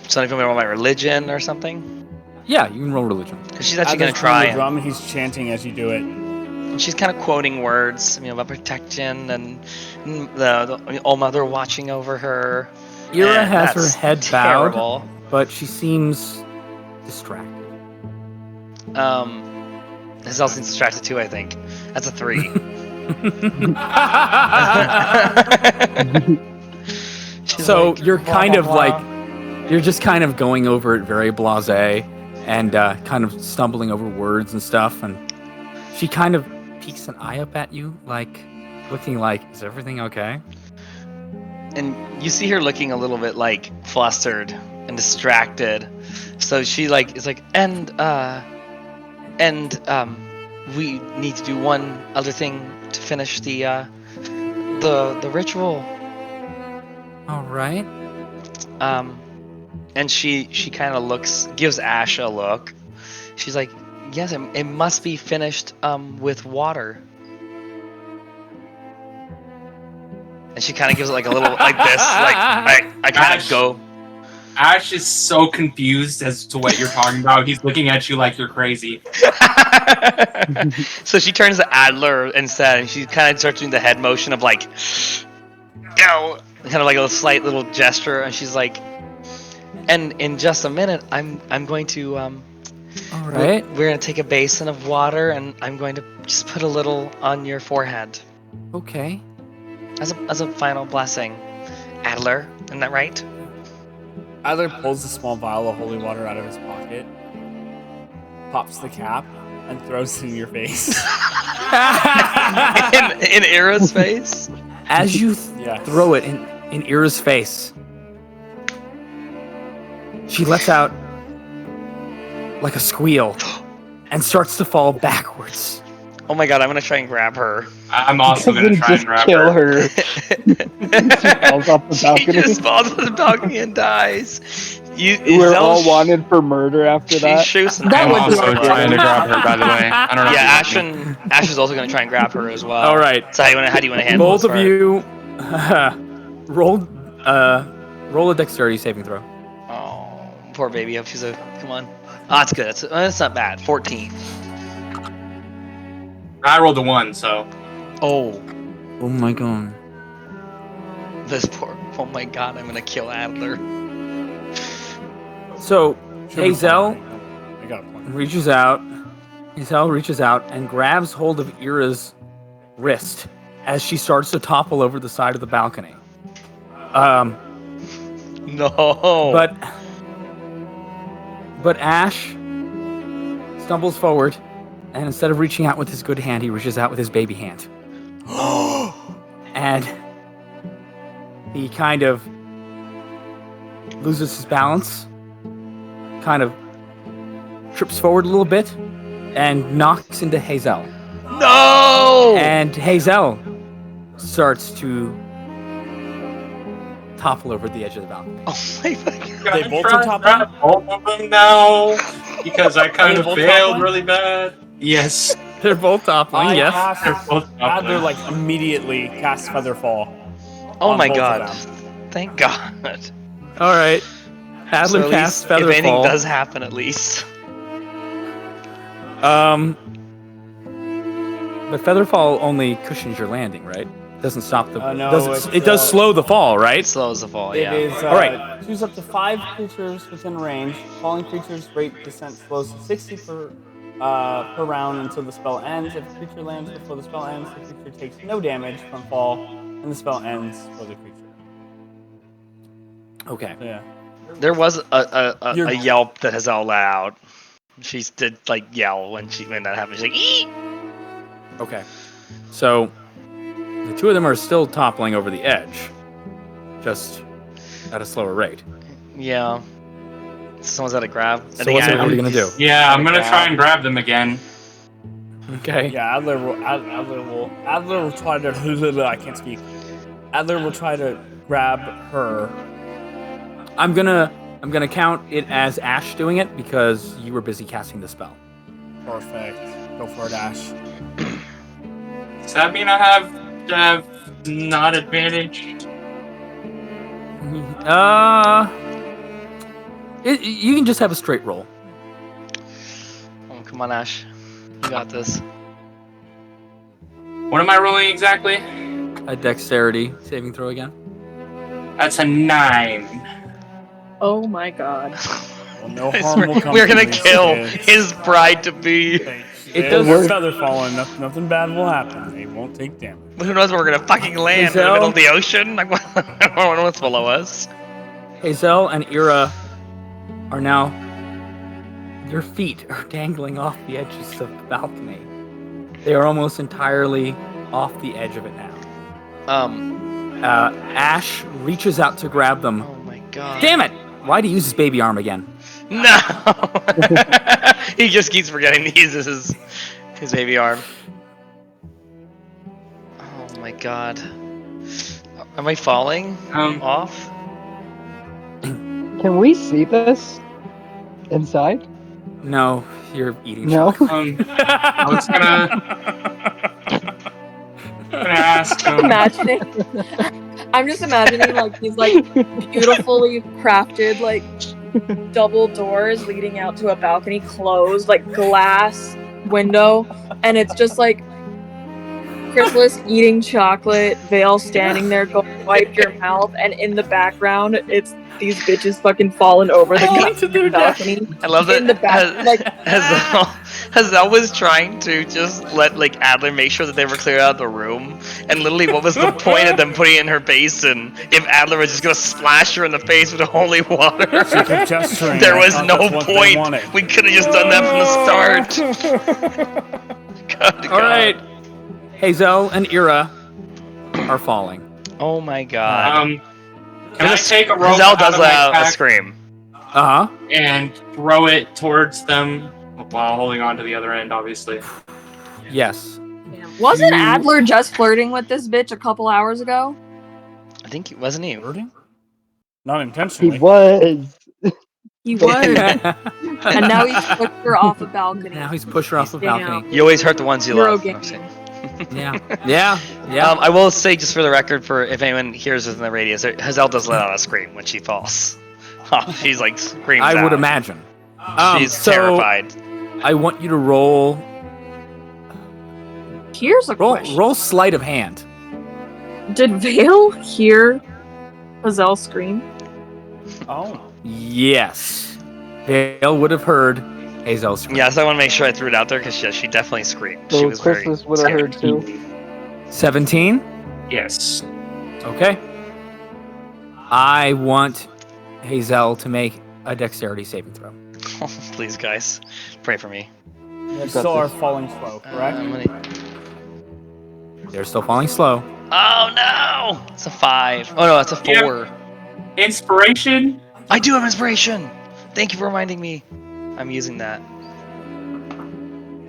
Something from my religion or something. Yeah, you can roll religion. Because she's actually As gonna he's playing try. the drum, he's chanting as you do it. And she's kind of quoting words, about protection and the All Mother watching over her. Ira and has her that's head bowed, terrible. but she seems distracted. Hazel seems distracted too, I think. That's a 3. She's So like, you're blah, kind blah, of blah. like, you're just kind of going over it very blasé and kind of stumbling over words and stuff. And she kind of peeks an eye up at you, like looking like, is everything okay? And you see her looking a little bit like flustered and distracted. So she like is like, and we need to do one other thing to finish the ritual. All right. And she kind of gives Ash a look. She's like, yes, it must be finished with water. And she kind of gives it like a little like this, like I kind Ash. of go. Ash is so confused as to what you're talking about. He's looking at you like you're crazy. So she turns to Adler instead, and she kind of starts doing the head motion of like, go, kind of like a slight little gesture, and she's like, and in just a minute, I'm going to All right. we're gonna take a basin of water, and I'm going to just put a little on your forehead Okay. as a final blessing. Adler, isn't that right? Adler pulls a small vial of holy water out of his pocket, pops the cap, and throws it in your face. in Ira's face. As you Yes. throw it in Ira's face, she lets out like a squeal and starts to fall backwards. Oh my god, I'm gonna try and grab her. I'm also gonna try and grab kill her. her. She falls off the She balcony. just falls off the balcony and dies. We're all wanted for murder after She that. shoots an That arrow. would be Also trying to grab her, by the way. I don't know. Yeah, if you know me. Ash is also gonna try and grab her as well. All right. So how do you want to handle Both this of part? you roll a dexterity saving throw. Oh, poor baby. Hope she's a. Come on. Oh, that's good. That's not bad. 14. I rolled a 1, so. Oh, Oh my god. this poor. Oh my god, I'm gonna kill Adler. So Should be Hazel fine. I got a plan. reaches out. Hazel reaches out and grabs hold of Ira's wrist as she starts to topple over the side of the balcony. No. But Ash stumbles forward, and instead of reaching out with his good hand, he reaches out with his baby hand. And he kind of loses his balance, kind of trips forward a little bit, and knocks into Hazel. No. And Hazel starts to topple over the edge of the balcony. Oh my god. They I'm both trying on to top grab both of them now because I kind they of both failed toppling? really bad. Yes. They're both toppling, I yes. cast They're both Adler toppling. like immediately cast Featherfall. Oh on my both of god. them. Thank god. All right. Adler So at casts least, if anything Featherfall. does happen, at least. But Featherfall only cushions your landing, right? Doesn't stop the. No, doesn't, it's, it does slow the fall, right? It slows the fall. It Yeah. is All right. choose up to 5 creatures within range. Falling creatures' rate descent slows to 60 per round until the spell ends. If a creature lands before the spell ends, the creature takes no damage from fall, and the spell ends for the creature. Okay. So, yeah. There was a You're- yelp that has all let out. She did like yell when that happened. She's like, "Eee!" Okay. So the two of them are still toppling over the edge, just at a slower rate. Yeah. Someone's got to grab. So what's everybody gonna do? Yeah, I'm gonna try and grab them again. Okay. Yeah, Adler will try to. I can't speak. Adler will try to grab her. I'm gonna count it as Ash doing it because you were busy casting the spell. Perfect. Go for it, Ash. Does that mean I have not advantage? You can just have a straight roll. Oh, come on, Ash. You got this. What am I rolling exactly? A dexterity saving throw again. That's a 9. Oh my god. Well, no harm will come We're from gonna these kill kids. his bride to be. It does- We're feather falling. Nothing bad will happen. They won't take damage. Who knows where we're gonna fucking land in the Hazel? middle of the ocean? Like, I don't know what's below us. Hazel and Ira are now. Their feet are dangling off the edges of the balcony. They are almost entirely off the edge of it now. Ash reaches out to grab them. Oh my god. Damn it! Why'd he use his baby arm again? No! He just keeps forgetting to use his baby arm. Oh my god. Am I falling off? Can we see this inside? No, you're eating No. chocolate. I was gonna ask him. Imagining. I'm just imagining like these like beautifully crafted like double doors leading out to a balcony, closed, like glass window, and it's just like Chrysalis eating chocolate, Vale standing there going, wipe your mouth, and in the background it's these bitches fucking falling over the goddamn balcony. I love that In the back, like Hazel was trying to just let like Adler make sure that they were cleared out of the room, and literally, what was the point of them putting it in her basin if Adler was just gonna splash her in the face with holy water? She kept gesturing. There I was thought no that's what they point. wanted. We could have just done that from the start. God, All right. Hazel and Ira are falling. Oh my god. Can I take a rope Hazel out does of let my out a pack? scream. and throw it towards them while holding on to the other end, obviously. Yes. Wasn't Adler just flirting with this bitch a couple hours ago? I think he wasn't he. Flirting? Not He intentionally. was. He was. And now he's pushed her off a balcony. Now he's pushed her off the Damn. balcony. You always hurt the ones you Euro love. game. I'm saying. Yeah. I will say, just for the record, for if anyone hears this in the radius, Hazel does let out a scream when she falls. She's like screams I would out. imagine. She's So terrified. I want you to roll Here's a question. roll sleight of hand. Did Vale hear Hazel scream? Oh. Yes. Vale would have heard Hazel scream. Yeah, so I want to make sure I threw it out there because she definitely screamed. She So was very Christmas would have heard too. 17? Yes. Okay. I want Hazel to make a dexterity saving throw. Oh, please, guys, pray for me. They still are falling slow, correct? They're still falling slow. Oh no! It's a 5. Oh no, it's a 4. Inspiration? I do have inspiration. Thank you for reminding me. I'm using that.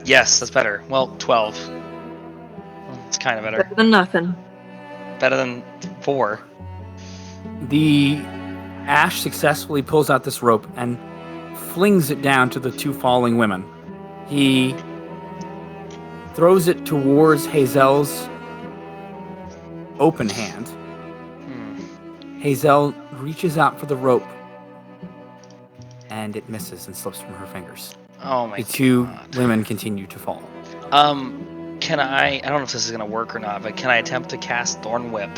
Yes, that's better. Well, 12. Well, it's kind of better. Better than nothing. Better than 4. The Ash successfully pulls out this rope and flings it down to the two falling women. He throws it towards Hazel's open hand. Hazel reaches out for the rope, and it misses and slips from her fingers. Oh my The two God. women continue to fall. Can I don't know if this is gonna work or not, but can I attempt to cast Thorn Whip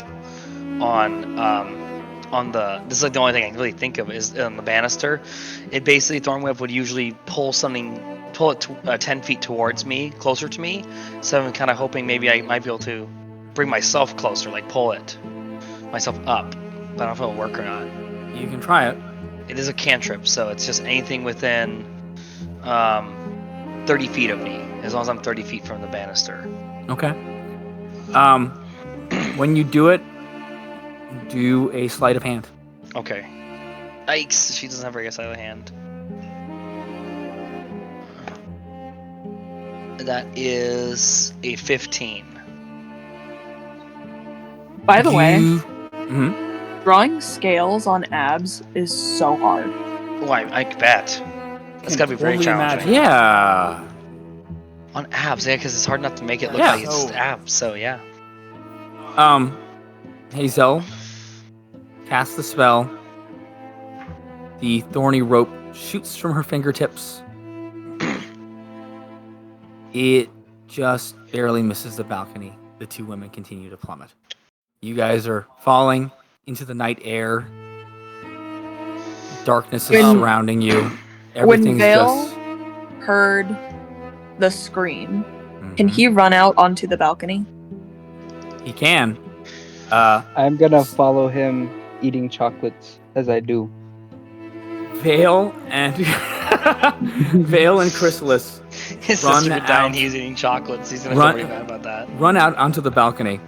on the, this is like the only thing I can really think of is on the banister. It basically, Thorn Whip would usually pull it 10 feet towards me, closer to me, so I'm kind of hoping maybe I might be able to bring myself closer, like pull it myself up, but I don't know if it'll work or not. You can try it. It is a cantrip, so it's just anything within 30 feet of me, as long as I'm 30 feet from the banister. Okay. When you do it, do a sleight of hand. Okay. Yikes, she doesn't have very good sleight of hand. That is a 15. By the way, Mhm. drawing scales on abs is so hard. Oh, I bet. That's Can gotta be very totally challenging. imagine. Yeah. On abs, yeah, because it's hard enough to make it look Yeah. like it's abs, so yeah. Hazel casts the spell. The thorny rope shoots from her fingertips. It just barely misses the balcony. The two women continue to plummet. You guys are falling into the night air. Darkness is When- surrounding you. when Everything's Vale just... heard the scream, Mhm. can he run out onto the balcony? He can. I'm gonna follow him eating chocolates as I do. Vale and Vale and Chrysalis His Run sister would die out. and he's eating chocolates. He's gonna Run- feel pretty bad about that. run out onto the balcony,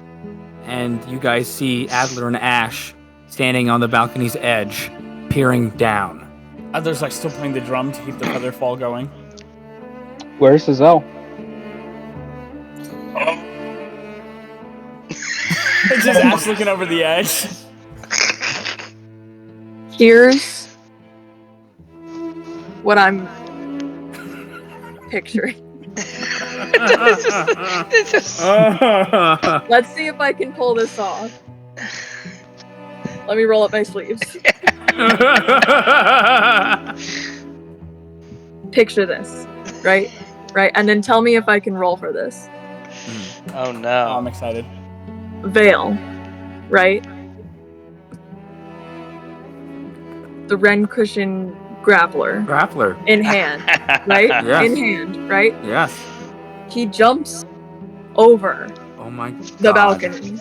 and you guys see Adler and Ash standing on the balcony's edge, peering down. Others like still playing the drum to keep the feather fall going. Where's Hazel? It's just Ash looking over the edge. Here's what I'm picturing. It's just Let's see if I can pull this off. Let me roll up my sleeves. Picture this, right? Right, and then tell me if I can roll for this. oh Oh, no. I'm excited. Veil, right? The Ren cushion grappler Grappler. in hand, right? Yes. In hand, right? Yes. He jumps over Oh my god. the balcony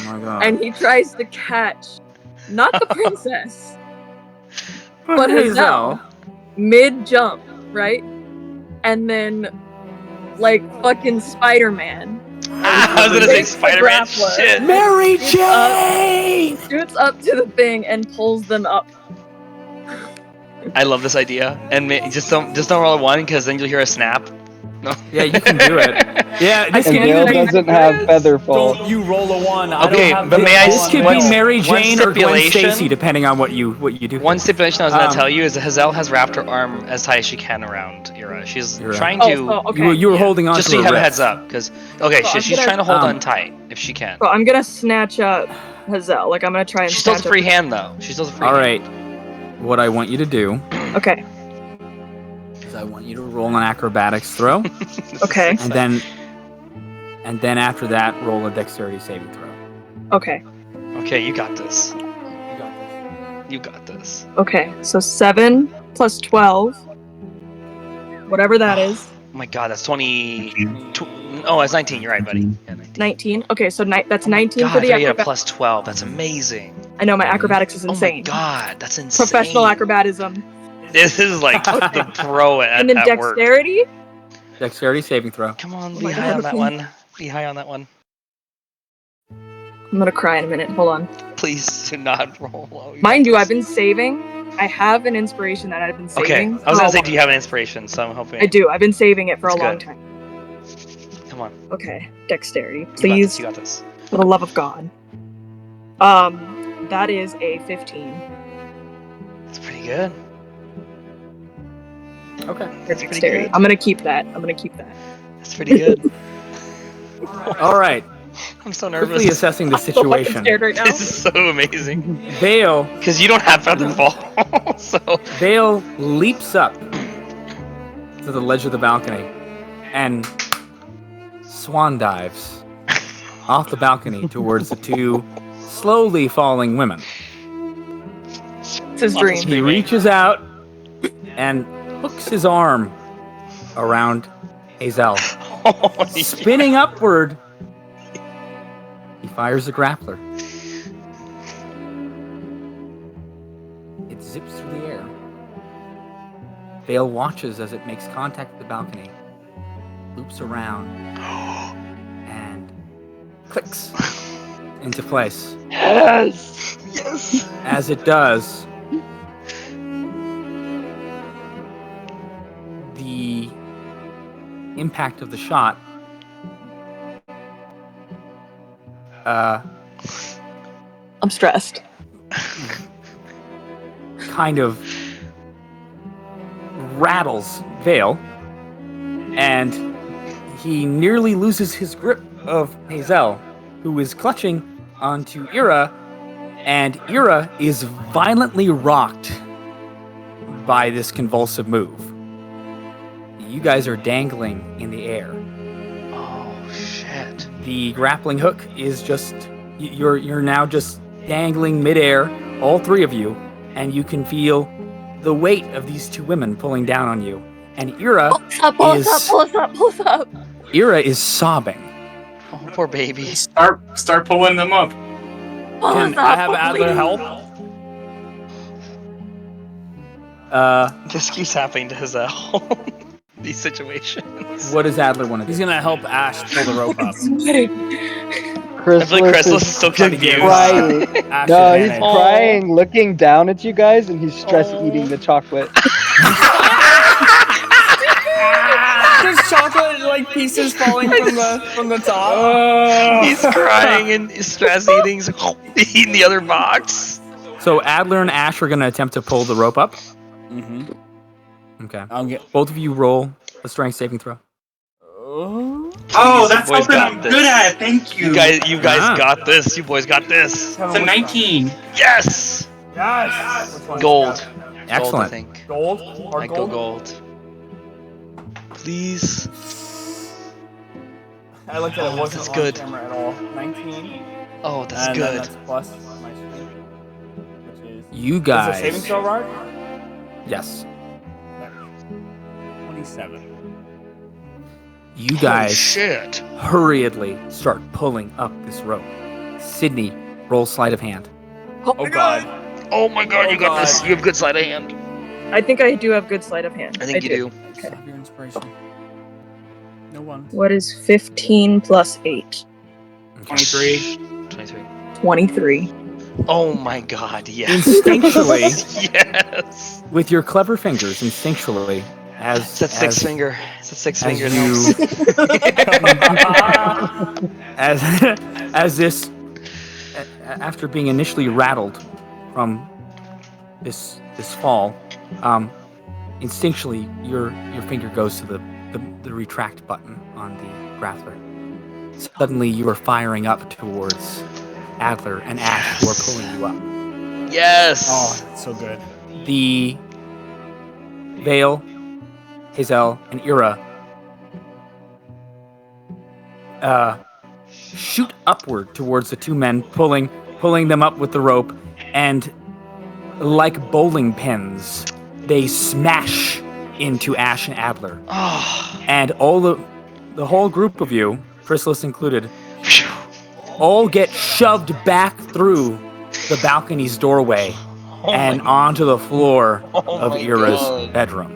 Oh my god. and he tries to catch not the princess, but Hazel mid jump, right? And then, like fucking Spider-Man, I was gonna say Spider-Man Grappler. shit. Mary Shoots up. Jane! shoots up to the thing and pulls them up I love this idea. And just don't roll a 1 because then you'll hear a snap. No. Yeah, you can do it. Yeah, this And can Dale either be, doesn't have feather fall. Don't you roll a 1. I Okay, don't have but the may I- this could One- be Mary one Jane or Gwen stipulation- Stacy, depending on what you do. One stipulation I was going to Um, tell you is that Hazel has wrapped her arm as tight as she can around Ira. She's Ira. trying to... okay. You were holding on Just to so you her have a wrist. heads up, because... Okay, So I'm she's gonna- trying to hold um, on tight, if she can. So I'm gonna snatch up Hazel. Like I'm gonna try and She still has snatch a free hand, though. She still has a free All hand. right. What I want you to do up. Okay. is I want you to roll an acrobatics throw, Okay. and then after that, roll a dexterity saving throw. Okay. Okay, you got this. You got this. You got this. Okay. So 7 plus 12. Whatever that is. Oh my god, that's 20... Oh, that's 19. You're right, buddy. Yeah, 19. 19. Okay, so that's 19 God, for I the thought you had a acrobatics. plus 12. That's amazing. I know my acrobatics is Oh my insane. god, that's insane. Professional acrobatism. This is like the pro at, And then at work. dexterity. Dexterity saving throw. Come on, Oh be my high God, on that okay. one. Be high on that one. I'm gonna cry in a minute. Hold on. Please do not roll low. Mind you, I've been saving. I have an inspiration that I've been Okay, saving. I was gonna Oh, say, do you have an inspiration? So I'm hoping. I do. I've been saving it for That's a long good. time. Come on. Okay. Dexterity, You got please. this. You got this. For the love of God. That is a 15. That's pretty good. Okay. For pretty dexterity. good. I'm gonna keep that. That's pretty good. All right. I'm so Quickly nervous. assessing the I'm so fucking situation. scared right now. This is so amazing. Vale Because you don't have feather fall. So. Vale leaps up to the ledge of the balcony and swan dives off the balcony towards the two slowly falling women. It's his dream. He reaches out and hooks his arm around Hazel. Oh, Spinning upward, he fires a grappler. It zips through the air. Vale watches as it makes contact with the balcony, loops around, and clicks into place. Yes! Yes. As it does, the impact of the shot I'm stressed. kind of rattles Vale, and he nearly loses his grip of Hazel, who is clutching onto Ira, and Ira is violently rocked by this convulsive move. You guys are dangling in the air. Oh shit. The grappling hook is just you're now just dangling midair, all three of you, and you can feel the weight of these two women pulling down on you. And Ira Pull us up. Ira is sobbing. Oh, poor baby. Start pulling them up. Can I have Adler help? This keeps happening to Hazel. These situations. What does Adler want to He's do? gonna help Ash pull the rope up. I feel like Chrysalis is is still confused. crying. Ash No, he's advantage. Oh. crying, looking down at you guys, and he's stress eating the chocolate. There's chocolate like pieces falling from the top. He's crying and stress eating, eating the other box. So Adler and Ash are going to attempt to pull the rope up. Mm-hmm. Okay. I'll get. Both of you roll a strength saving throw. Oh, that's boys something got I'm this. good at. Thank you. You guys Ah. got this. You boys got this. It's a 19. Yes. Yes. Which one's Gold. got Gold, I Excellent. think. Gold. I Hard go gold. gold. Please. I looked at it. Wasn't That's on good. camera at all. 19. Oh, that's and then good. that's plus my strength, which is. You Is it guys. saving throw, Rod? Yes. 27. You Holy guys shit. hurriedly start pulling up this rope. Sydney, roll sleight of hand. Oh god. Oh my god, Oh you got this. God. You have good sleight of hand. I think I do have good sleight of hand. I think you do. Stop your inspiration. No one. What is 15 plus 8? 23. 23. 23. Oh my god, yes. Instinctually, Yes. with your clever fingers, instinctually, It's that six finger. It's that six finger. as this, after being initially rattled from this fall, instinctually your finger goes to the retract button on the grappler. Suddenly, you are firing up towards Adler and Ash, who are pulling you up. Yes. Oh, that's so good. The Vale, Hazel, and Ira shoot upward towards the two men, pulling them up with the rope, and like bowling pins, they smash into Ash and Adler. Oh. And all the whole group of you, Chrysalis included, all get shoved back through the balcony's doorway and onto the floor of Ira's bedroom.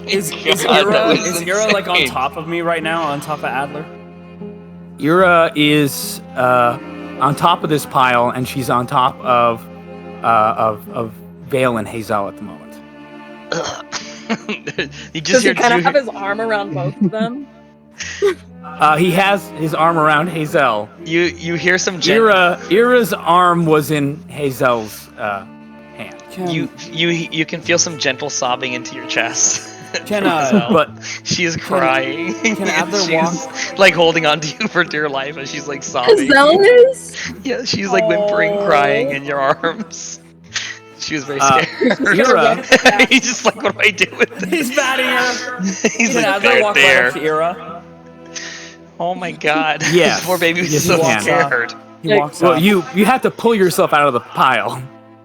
Is God, that was Ira like on insane. top of me right now, on top of Adler? Ira is on top of this pile, and she's on top of Vale and Hazel at the moment. You just Does he hear kind of have his arm around both of them? He has his arm around Hazel. you hear some Ira's arm was in Hazel's hand. you can feel some gentle sobbing into your chest. Can But She is crying. can Adler she's like holding on to you for dear life as she's like sobbing. Hazel is? Yeah, she's like whimpering, crying in your arms. She was very scared. Ira, He's just like, what do I do with this? He's batting her. He's Can like, Adler back walk there. right up to Ira? Oh my god. Yes. Poor baby was Yes, so he can. scared. He Like- walks well, up. you have to pull yourself out of the pile.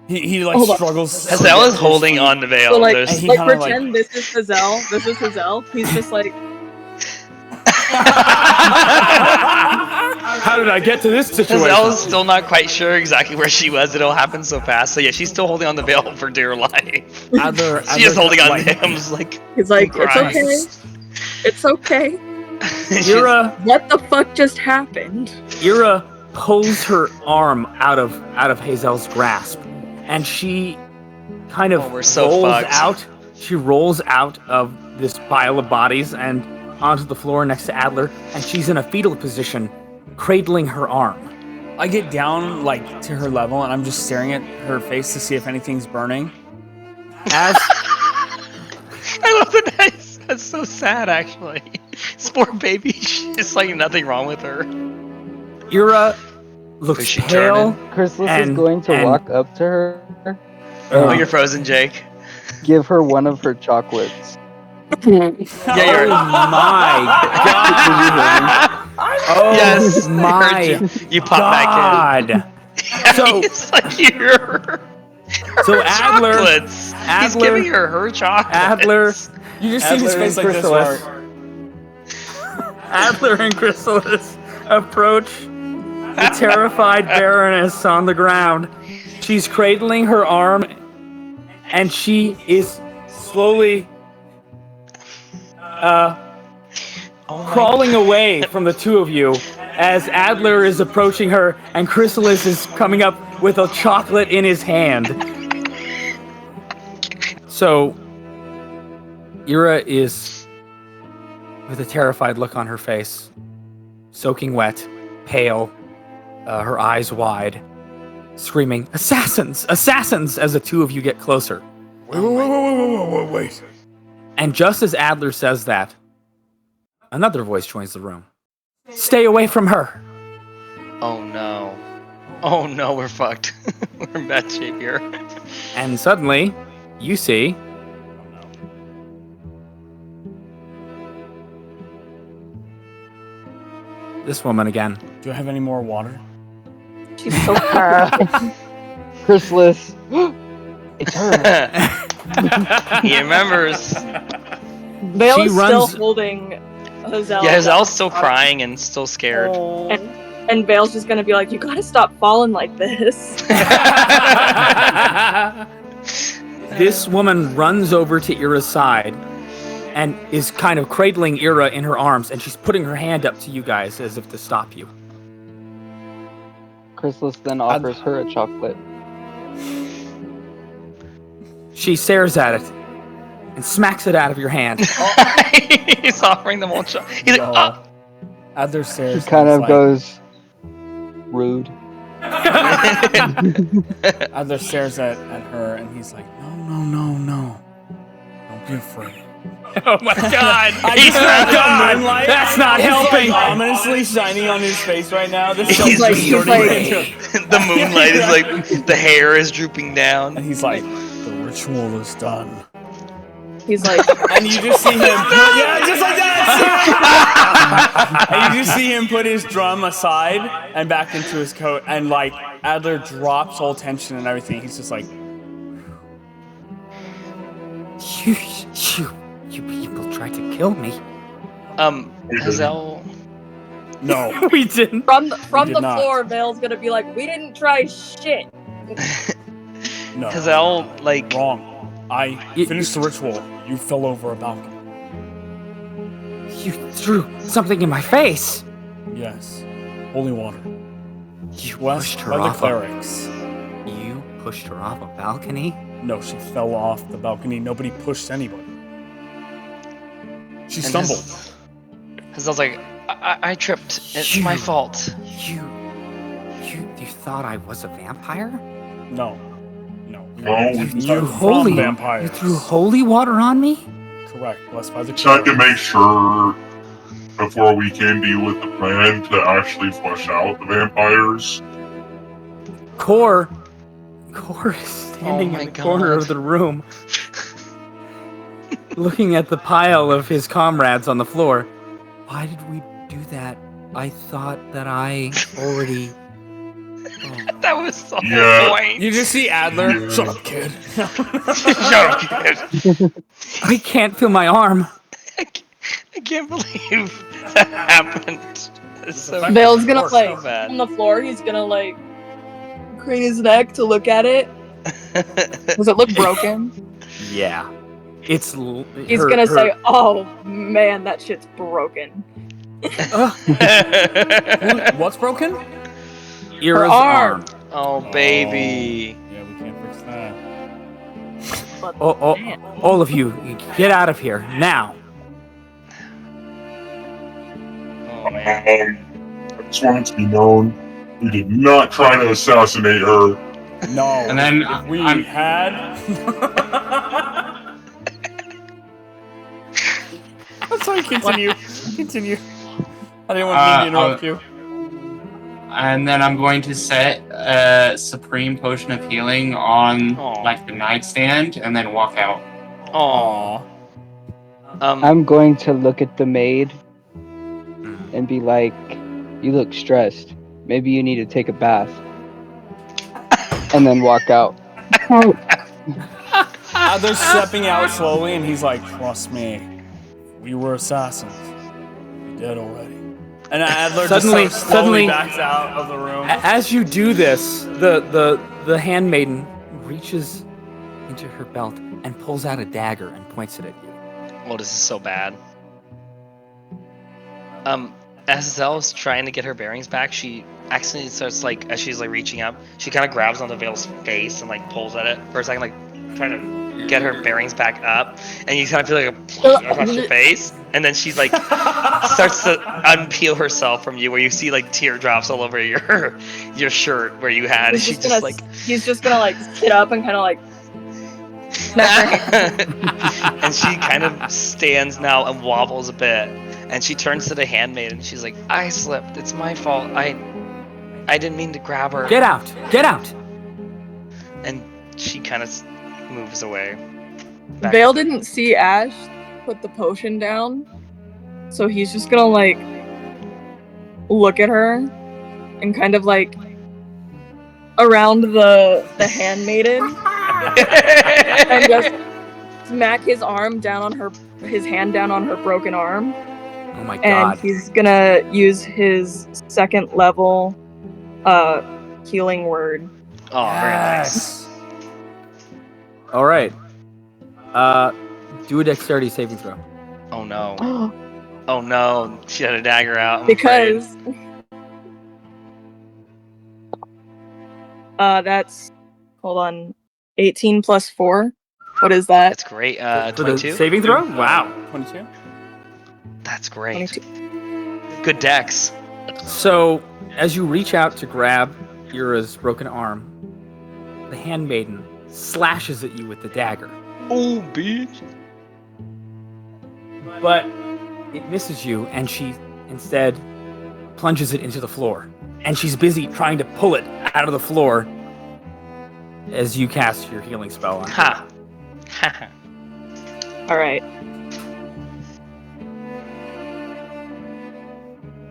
He like Hold on. struggles. Hazel is holding on to Vale. So like, There's- he like kinda, pretend this is Hazel. This is Hazel. He's just like, How did I get to this situation? Hazel's still not quite sure exactly where she was. It all happened so fast. So yeah, she's still holding on to Vale for dear life. Adler, She is holding on like, to him. Just like, he's like, it's crying. okay. It's okay. Ira What the fuck just happened? Ira pulls her arm out of Hazel's grasp, and she kind of Oh, we're so rolls fucked. out. She rolls out of this pile of bodies and onto the floor next to Adler, and she's in a fetal position, cradling her arm. I get down like to her level, and I'm just staring at her face to see if anything's burning. As I love the nice. That's so sad, actually. This poor baby. She's like nothing wrong with her. Ira looks Is she pale. Chrysalis is And- going to and- walk up to her, Oh, you're frozen, Jake. give her one of her chocolates. Yeah, you're. Oh my god! Oh Yes, I my heard you pop back god! in. So- He's like her So Adler- chocolates. He's Adler- giving her chocolates. Adler, You just see his Adler face and like this. Chrysalis. Mark. Adler and Chrysalis approach the terrified Baroness on the ground. She's cradling her arm, and she is slowly Oh my crawling away from the two of you as Adler is approaching her, and Chrysalis is coming up with a chocolate in his hand. So, Ira is with a terrified look on her face, soaking wet, pale, her eyes wide, screaming, "Assassins! Assassins!" as the two of you get closer. Wait. And just as Adler says that, another voice joins the room. "Stay away from her!" Oh no. Oh no, we're fucked. We're in bad shape here. And suddenly, you see this woman again. Do I have any more water? She's so far. Chrysalis, it's her. He remembers. Vale She is runs- still holding Hazel. Yeah, Hazel's still crying and still scared. Oh. And Vale's just gonna be like, you gotta stop falling like this. This woman runs over to Ira's side and is kind of cradling Ira in her arms, and she's putting her hand up to you guys as if to stop you. Chrysalis then offers her a chocolate. She stares at it and smacks it out of your hand. He's offering the one shot. He's like, No. oh. Adler He stares. kind and of he's goes rude. Adler stares at her and he's like, no. Don't be afraid. Oh my god! He's God! moonlight. That's not helping! Ominously shining on his face right now. This He's is like- he's like- The moonlight is like, the hair is drooping down. and he's like, the ritual is done. He's like, And you just see him yeah, just like that. And you just see him put his drum aside and back into his coat, and like Adler drops all tension and everything. He's just like, You people tried to kill me. Hazel. no. We didn't. from did the not. floor, Vale's gonna be like, we didn't try shit. No. Hazel, like, Wrong. I finished the ritual. You fell over a balcony. You threw something in my face. Yes. Holy water. You Blessed pushed her by the off. clerics. You pushed her off a balcony. No, she fell off the balcony. Nobody pushed anybody. She and stumbled. Hazel's like, I tripped. It's You- my fault. You thought I was a vampire? No. No, You we threw holy- vampires. You threw holy water on me? Correct. Blessed by the tried to clerics. make sure before we came to you with the plan to actually flush out the vampires. Core is standing my in the corner God. of the room, looking at the pile of his comrades on the floor. Why did we do that? I thought that I already... That was the Yeah. whole point. You just see Adler. Yeah. Shut up, kid. Shut up, kid. I can't feel my arm. I can't believe that happened. It's so, Vale's gonna so like bad. on the floor. He's gonna like crane his neck to look at it. Does it look broken? Yeah. It's... He's gonna say, "Oh man, that shit's broken." What's broken? Ira's arm. arm. Oh, baby. Yeah, we can't fix that. But Oh, man. all of you, get out of here, now. Oh, man. I just want it to be known, we did not try to assassinate her. No. And then if we I'm- had. I'm sorry. Continue. Continue. I didn't want to interrupt you. And then I'm going to set a supreme potion of healing on Aw. like the nightstand, and then walk out. Oh. Aw. I'm going to look at the maid and be like, you look stressed. Maybe you need to take a bath. And then walk out. Adler's stepping out slowly, and he's like, "Trust me, we were assassins. You're dead already." And Adler Suddenly- just sort of slowly suddenly- backs out of the room. As you do this, the handmaiden reaches into her belt and pulls out a dagger and points it at you. Oh, this is so bad. As Zelle's trying to get her bearings back, she accidentally starts like, as she's like reaching up, she kind of grabs onto Vale's face and like pulls at it for a second, like trying to get her bearings back up, and you kind of feel like across your face, and then she's like starts to unpeel herself from you, where you see like teardrops all over your shirt where you had, and He's she just just gonna, like. he's just gonna like sit up and kind of like. And she kind of stands now and wobbles a bit, and she turns to the handmaid and she's like, "I slipped. It's my fault. I didn't mean to grab her." Get out! Get out! And she kind of moves away. Back Vale to- didn't see Ash put the potion down, so he's just gonna like look at her and kind of like around the handmaiden and just smack his arm down on his hand down on her broken arm, Oh my and god. he's gonna use his second level healing word. Oh, very nice. All right. Do a dexterity saving throw. Oh no. Oh no. She had a dagger out. I'm afraid. Because that's Hold on. 18 plus 4. What is that? That's great. For the 22. saving throw? Wow. 22. That's great. 22. Good dex. So, as you reach out to grab Ira's broken arm, the handmaiden slashes at you with the dagger. Oh, bitch. But it misses you, and she instead plunges it into the floor. And she's busy trying to pull it out of the floor as you cast your healing spell on her. Ha. Ha. Alright.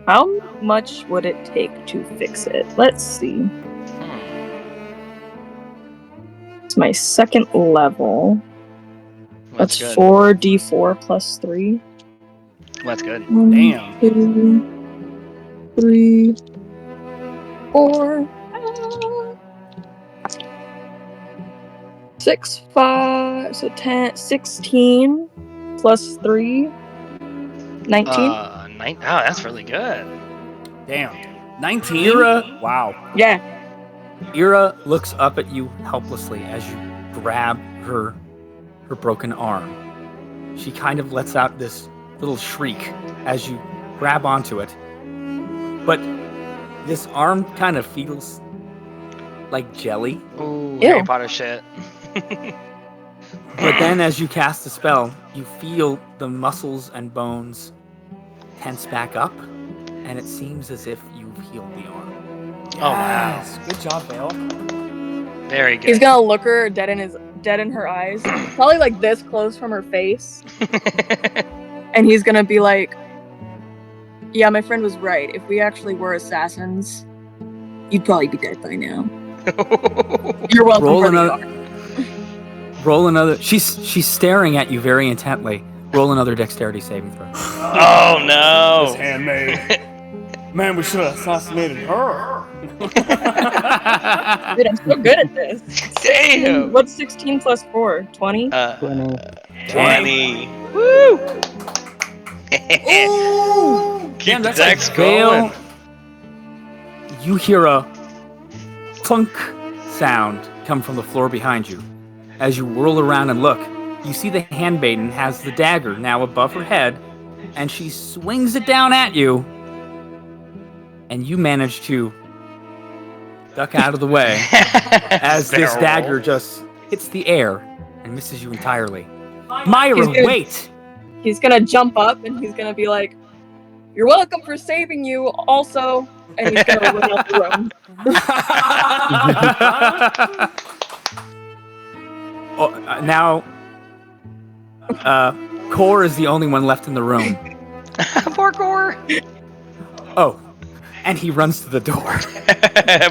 How much would it take to fix it? Let's see. It's my second level. That's good. 4d4 plus 3. That's good. 1, Damn. 2, 3, 4. 6, 5, so 10, 16 plus 3, 19. Oh, that's really good. Damn. 19? Ira, Wow. Yeah. Ira looks up at you helplessly as you grab her broken arm. She kind of lets out this little shriek as you grab onto it. But this arm kind of feels like jelly. Ooh, Ew. Harry Potter shit. But then as you cast the spell, you feel the muscles and bones tense back up, and it seems as if you've healed the arm. Oh, wow. Yes. Good job, Vale. Very good. He's gonna look her dead in her eyes, probably like this close from her face, and he's gonna be like, "Yeah, my friend was right. If we actually were assassins, you'd probably be dead by now. You're welcome Roll for the another- honor." Roll another. She's staring at you very intently. Roll another dexterity saving throw. Oh, This no. handmaid. Man, we should have assassinated her. Dude, I'm so good at this. Damn. What's 16 plus 4? 20? 20. 20. Woo. Keep Damn, the that's dex like going. Vale. You hear a clunk sound come from the floor behind you. As you whirl around and look, you see the handmaiden has the dagger now above her head, and she swings it down at you. And you manage to duck out of the way as this Barrel. dagger just hits the air and misses you entirely. Myra, He's good. wait! He's gonna jump up and he's gonna be like, "You're welcome for saving you, also." And he's gonna run out the room. Now, Core is the only one left in the room. Poor Core. Oh, and he runs to the door.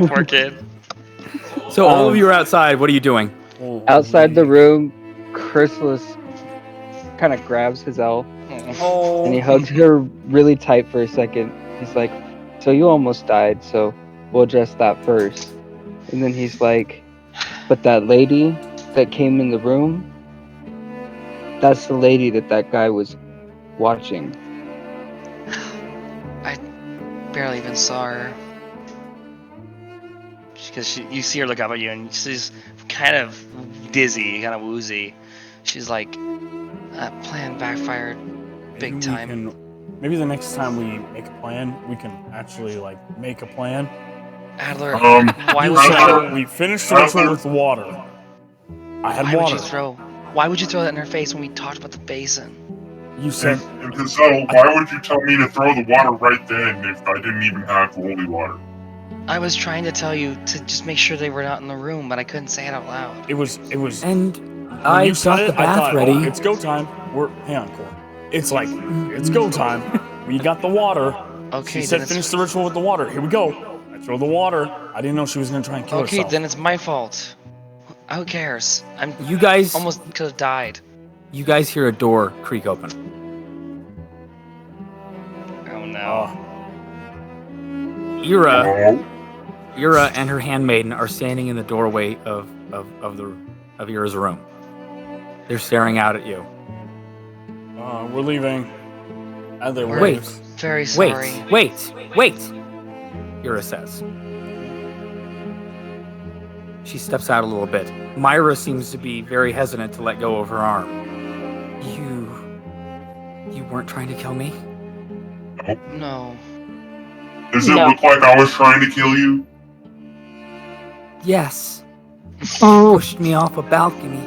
Poor kid. So all of you are outside. What are you doing? Outside the room, Chrysalis kind of grabs his elf Oh. and he hugs her really tight for a second. He's like, "So you almost died, so we'll address that first." And then he's like, "But that lady that came in the room, that's the lady that guy was watching." I barely even saw her. Because you see her look up at you, and she's kind of dizzy, kind of woozy. She's like, "That plan backfired big Maybe time." Maybe the next time we make a plan, we can actually make a plan. Adler, Um, why You would you said throw? we finished the ritual with water. I had Why would water. you throw? Why would you throw that in her face when we talked about the basin? You said and so, why would you tell me to throw the water right then if I didn't even have holy water? I was trying to tell you to just make sure they were not in the room, but I couldn't say it out loud. it was. And When I you said got it, the I bath thought, ready. "Oh, it's go time." Hang on, Cole. It's like it's go time. We got the water. Okay, She said then it's, finish the ritual with the water. Here we go. I throw the water. I didn't know she was gonna try and kill okay, herself. then it's my fault. Who cares? I'm you guys, almost could have died. you guys hear a door creak open. Oh no. Ira, Oh, Ira and her handmaiden are standing in the doorway of Ira's room. They're staring out at you. We're leaving. Adler We're waves. very sorry. Wait! Ira says. She steps out a little bit. Myra seems to be very hesitant to let go of her arm. You weren't trying to kill me? No. Does it No. look like I was trying to kill you? Yes. Oh. Pushed me off a balcony.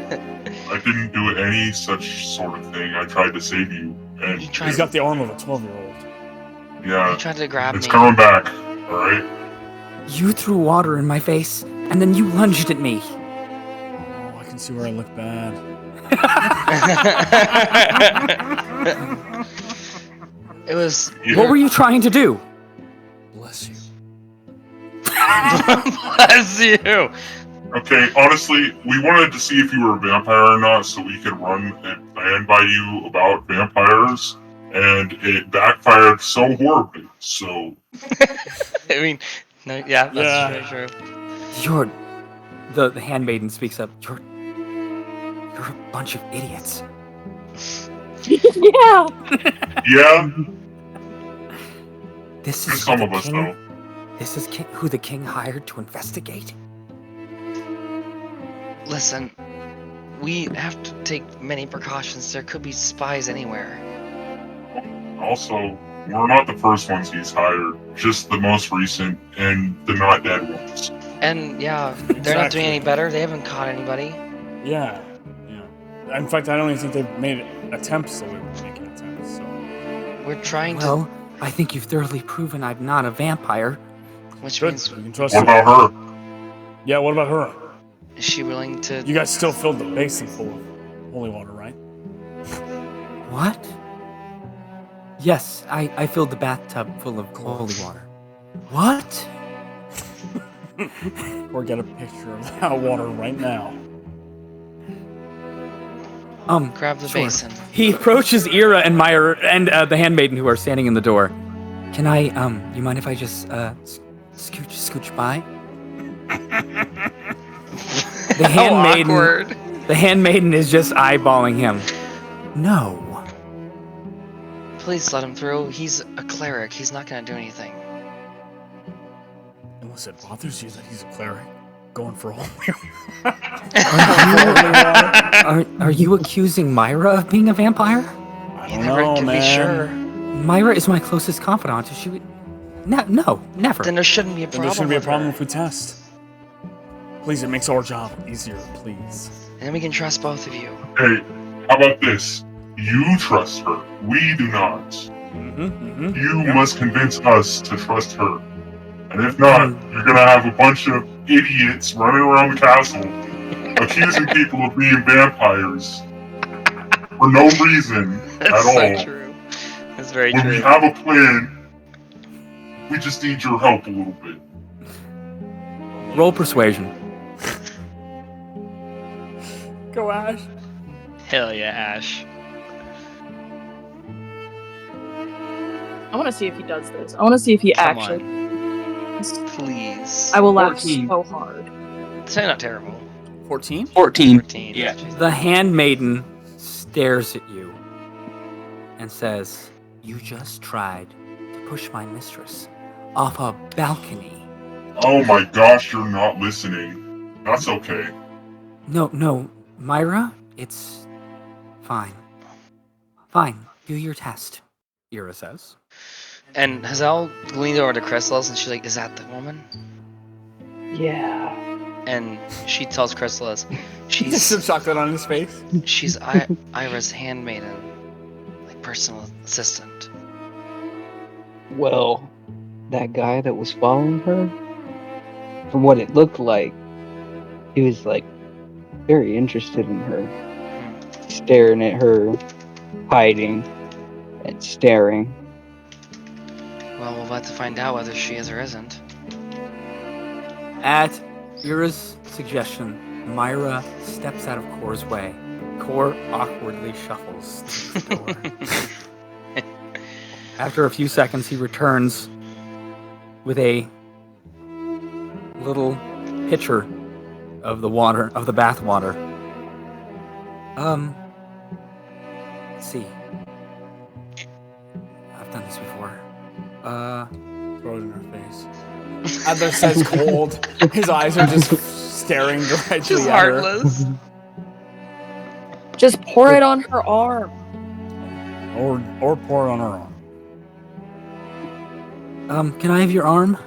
I didn't do any such sort of thing. I tried to save you, and He tried, He's got the arm of a 12-year-old. yeah, he tried to grab it's me. coming back. All right. You threw water in my face, and then you lunged at me. Oh, I can see where I look bad. It was. Yeah. What were you trying to do? Bless you. Bless you. Okay, honestly, we wanted to see if you were a vampire or not, so we could run a plan by you about vampires, and it backfired so horribly. So I mean, no, yeah, that's Yeah. very true. You're... The handmaiden speaks up. You're a bunch of idiots. Yeah. yeah, This for is some who of the us king... though. This is who the king hired to investigate? Listen, we have to take many precautions. There could be spies anywhere. Also, we're not the first ones he's hired, just the most recent and the not dead ones. And yeah, they're not doing Exactly. any better. They haven't caught anybody. Yeah. In fact, I don't even think they've made attempts, so we're making attempts. So. We're trying Well, I think you've thoroughly proven I'm not a vampire. to. Which Good. means, We can trust What you. about her? Yeah, what about her? is she willing to? You guys still filled the basin full of holy water, right? What? Yes, I filled the bathtub full of holy water. What? Or get a picture of that water right now. Grab the Sure. basin. He approaches Ira and Myra and the handmaiden who are standing in the door. Can I, you mind if I just, scooch by? The How handmaiden, awkward. the handmaiden is just eyeballing him. No. Please let him through. He's a cleric. He's not gonna do anything. Unless it bothers you that he's a cleric. Going for holy Are you accusing Myra of being a vampire? I You don't never know, can man. be sure. Myra is my closest confidant. She would... No, never. Then there shouldn't be a Then problem. there shouldn't be a with problem her. if we test. Please, it makes our job easier, please. And then we can trust both of you. Hey, how about this? You trust her. We do not. Mm-hmm. You must convince us to trust her. And if not, you're gonna have a bunch of idiots running around the castle accusing people of being vampires for no reason That's at so all. true. That's very When we true. have a plan, we just need your help a little bit. Roll persuasion. Go, Ash. Hell yeah, Ash. I want to see if he does this. I want to see if he Come actually. Please. I will laugh 14. so hard. It's not terrible. 14? 14. 14. Yeah. The handmaiden stares at you and says, "You just tried to push my mistress off a balcony." Oh my gosh, you're not listening. That's okay. No, Myra, it's fine. Fine, do your test, Ira says. And Hazel leaned over to Chrysalis and she's like, "Is that the woman?" Yeah. And she tells Chrysalis, Just some chocolate on his face. she's Ira's handmaiden, like personal assistant. Well, that guy that was following her, from what it looked like, he was like very interested in her, staring at her, hiding, and staring. Well, we'll have to find out whether she is or isn't. At Ira's suggestion, Myra steps out of Kor's way. Kor awkwardly shuffles to the door. After a few seconds, he returns with a little pitcher of the water, of the bath water. Let's see. I've done this before. Throw it in her face. Adler says cold. His eyes are just staring directly Just at her. heartless. Just pour it on her arm. Or pour it on her arm. Can I have your arm?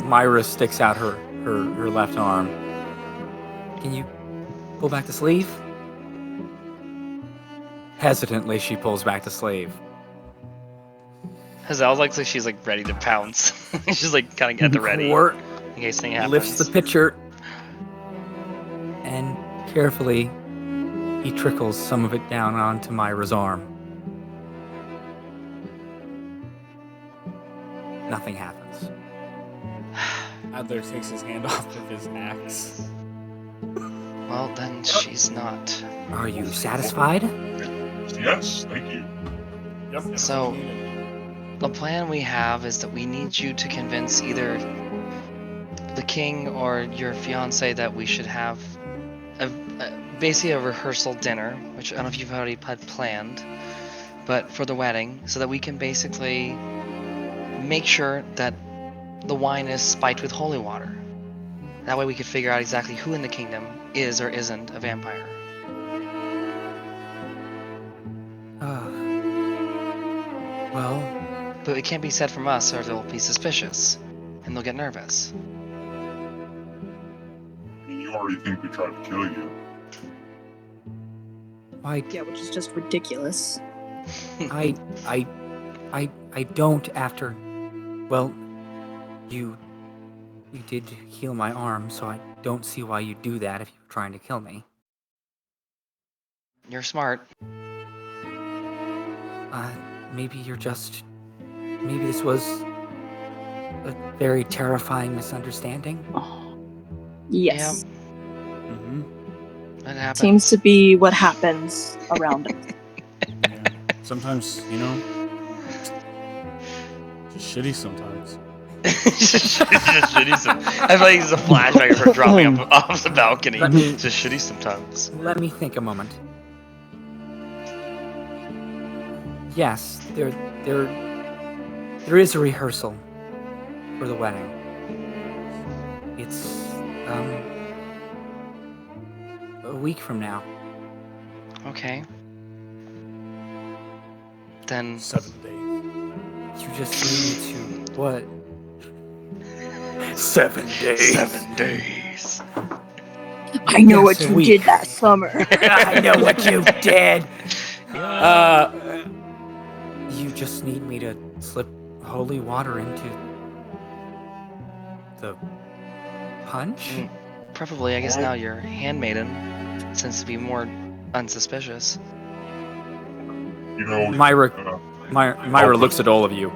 Myra sticks out her left arm. Can you pull back the sleeve? Hesitantly, she pulls back the sleeve. Hazel looks like she's like ready to pounce. She's like kind of at the ready Quirt in case anything happens. lifts the pitcher and carefully he trickles some of it down onto Myra's arm. Nothing happens. Adler takes his hand off of his axe. Well, then she's not. Are you satisfied? Yes, thank you. Yep. So, the plan we have is that we need you to convince either the king or your fiance that we should have basically a rehearsal dinner, which I don't know if you've already had planned, but for the wedding, so that we can basically make sure that the wine is spiked with holy water. That way we could figure out exactly who in the kingdom is or isn't a vampire. Well, But it can't be said from us or they'll be suspicious, and they'll get nervous. I mean, you already think we tried to kill you. I Yeah, which is just ridiculous. I don't after. Well, you did heal my arm, so I don't see why you'd do that if you were trying to kill me. You're smart. Maybe you're just. Maybe this was a very terrifying misunderstanding. Yes. Mm-hmm. That happens. Seems to be what happens around us. Yeah. Sometimes, just shitty sometimes. Just shitty I feel like it's a flashback of her dropping off the balcony. Let me- Just shitty sometimes. Let me think a moment. Yes, there is a rehearsal for the wedding. It's a week from now. Okay. Then 7 days. You just need me to what? 7 days. 7 days. I know Yes, what a you week. did that summer. I know what you did. You just need me to slip holy water into the punch? Preferably, I guess now your handmaiden seems to be more unsuspicious. You know, Myra uh, Myra looks at all of you.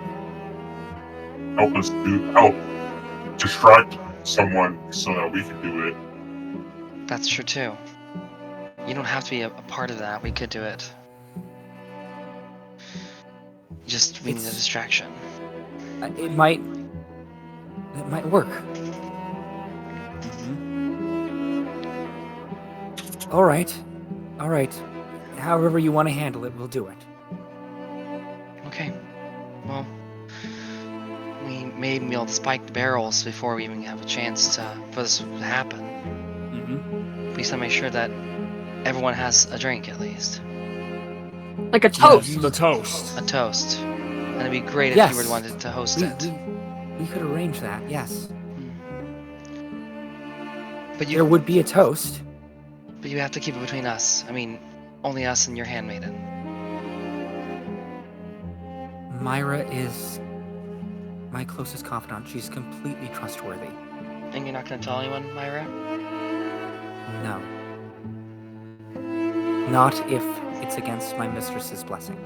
help distract someone so that we can do it. That's true too. You don't have to be a part of that. We could do it. Just we need a It's- distraction. It might work. All right. However you want to handle it, we'll do it. Okay. Well, we may even be able to spike the barrels before we even have a chance for this to happen. Mm-hmm. We just want to make sure that everyone has a drink at least. Like a toast. The toast. A toast. And it'd be great if Yes. you were the one to host it. We could arrange that, yes. But There would be a toast. But you have to keep it between us. I mean, only us and your handmaiden. Myra is my closest confidant. She's completely trustworthy. And you're not going to tell anyone, Myra? No. Not if it's against my mistress's blessing.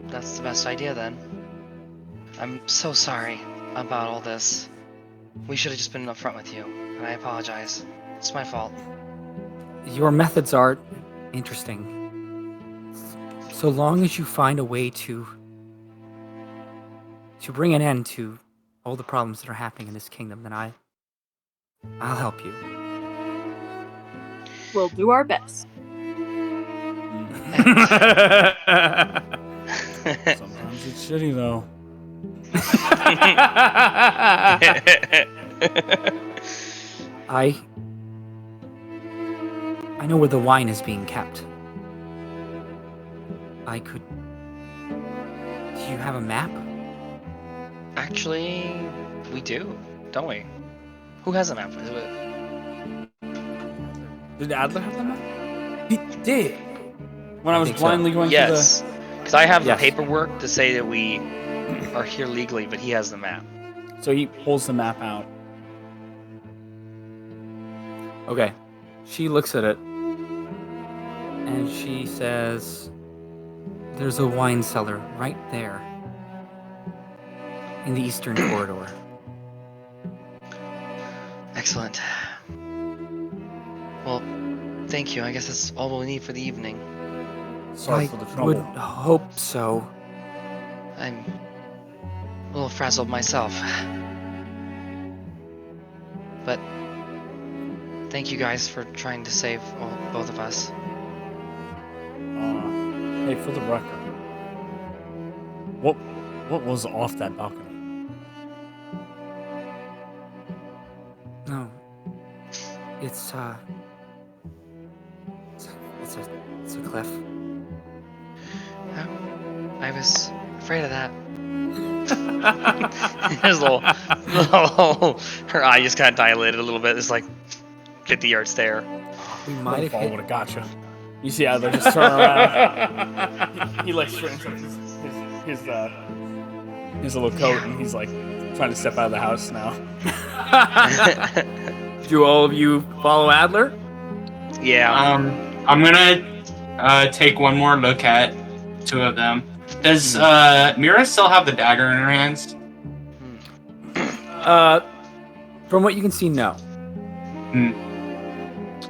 That's the best idea then. I'm so sorry about all this. We should have just been upfront with you, and I apologize. It's my fault. Your methods are interesting. So long as you find a way to bring an end to all the problems that are happening in this kingdom, then I'll help you. We'll do our best. Sometimes it's shitty though. I know where the wine is being kept. I could. Do you have a map? Actually, we do, don't we? Who has a map? Is it? Did Adler have the map? He did. When I was think so. blindly going Yes, because I have Yes. the paperwork to say that we are here legally, but he has the map. through the... So he pulls the map out. Okay. She looks at it and she says, "There's a wine cellar right there in the eastern corridor." Excellent. Well, thank you. I guess that's all we need for the evening. Sorry I for the would trouble. hope so. I'm a little frazzled myself. But thank you guys for trying to save both of us. Hey, for the record, what was off that balcony? No. It's it's a cliff. I was afraid of that. There's a little, her eye just kind of dilated a little bit. It's like 50 yards there. We might have Fall hit. would have got you. You see Adler just turn around. he like straightens up his little coat, and he's like trying to step out of the house now. Do all of you follow Adler? Yeah. I'm gonna take one more look at two of them. Does Mira still have the dagger in her hands? From what you can see, no.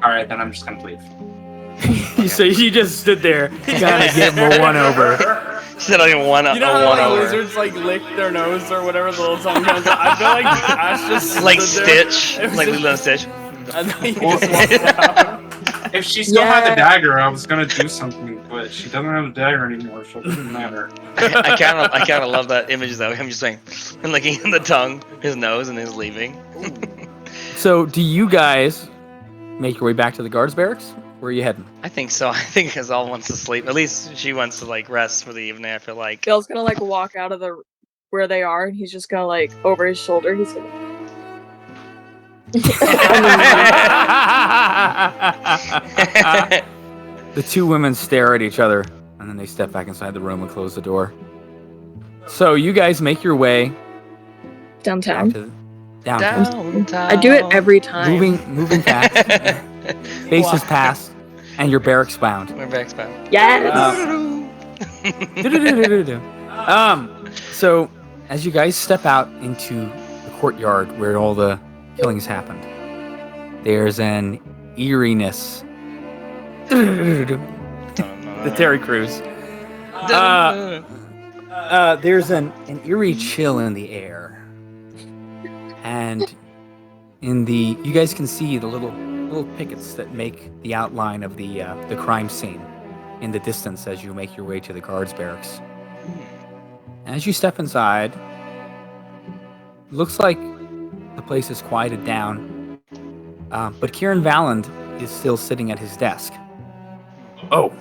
All right, then I'm just gonna leave. So you just stood there, trying to get him a one-over. Said I didn't want You know a how one like over. lizards like lick their nose or whatever the little song comes out? I feel like Ash just Like stood there. Stitch, It was like just- Lilo and Stitch. And then he just walked out. If she still had Yeah. the dagger, I was gonna do something, but she doesn't have the dagger anymore, so it doesn't matter. I kind of love that image though. Him just saying, and licking the tongue, his nose, and he's leaving. So, do you guys make your way back to the guards' barracks? Where are you heading? I think so. I think Azal wants to sleep. At least she wants to like rest for the evening. I feel like. Bill's gonna like walk out of the where they are, and he's just gonna like over his shoulder. He's gonna. The two women stare at each other, and then they step back inside the room and close the door. So you guys make your way back Downtown. to downtown, Downtown. I do it every time. moving fast, faces past, and your barracks bound. We're back spam. Yes. So as you guys step out into the courtyard where all the killings happened, there's an eeriness. The Terry Crews. There's an eerie chill in the air, and you guys can see the little pickets that make the outline of the crime scene in the distance as you make your way to the guards' barracks. As you step inside, looks like the place is quieted down, but Kieran Valland is still sitting at his desk. Oh,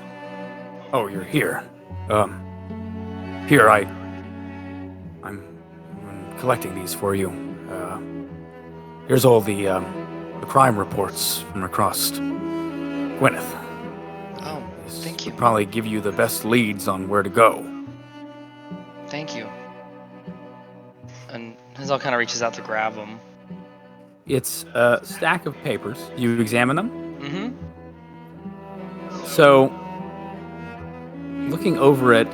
you're here. Here I'm collecting these for you. Here's all the crime reports from across Gwyneth. Oh, This thank you. would probably give you the best leads on where to go. Thank you. And Azal kind of reaches out to grab them. It's a stack of papers. You examine them. Mm-hmm. So, looking over it,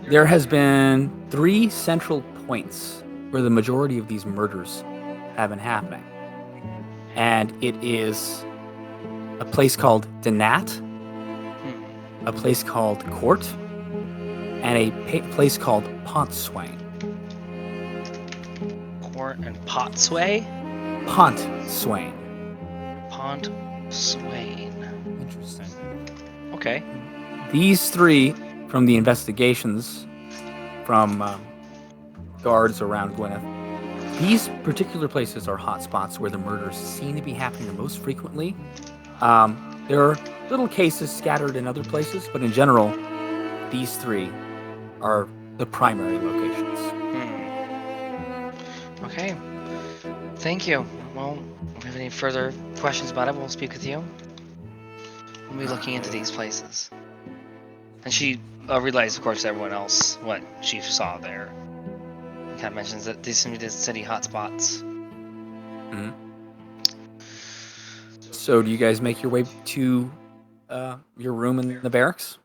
there has been 3 central points where the majority of these murders have been happening. And it is a place called Denat, a place called Court, and a place called Pontswain. Court and Potsway? Pontswain. Pont Swain. Interesting. Okay. These 3 from the investigations from guards around Gwyneth. These particular places are hotspots where the murders seem to be happening the most frequently. There are little cases scattered in other places, but in general, these three are the primary locations. Okay. Thank you. Well, if we have any further questions about it, we'll speak with you. We'll be looking into these places. And she realized, of course, everyone else what she saw there. Kind of mentions that these seem to be the city hotspots. Mm-hmm. So, do you guys make your way to your room in the barracks?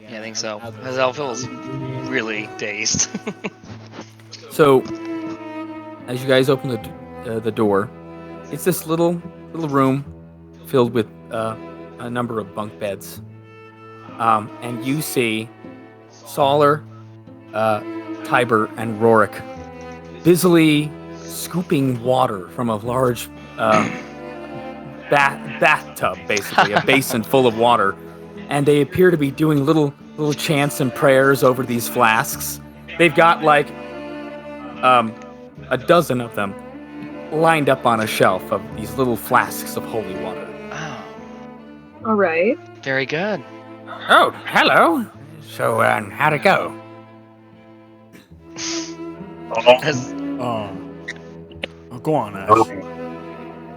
Yeah, I think so. Hazel feels really dazed. So, as you guys open the door, it's this little room filled with a number of bunk beds, and you see Solar, Tiber, and Rorik busily scooping water from a large bathtub, basically a basin full of water, and they appear to be doing little chants and prayers over these flasks. They've got like a dozen of them lined up on a shelf of these little flasks of holy water. Oh, All right. very good. Oh, hello. So, how'd it go? Has- Go on, Ash.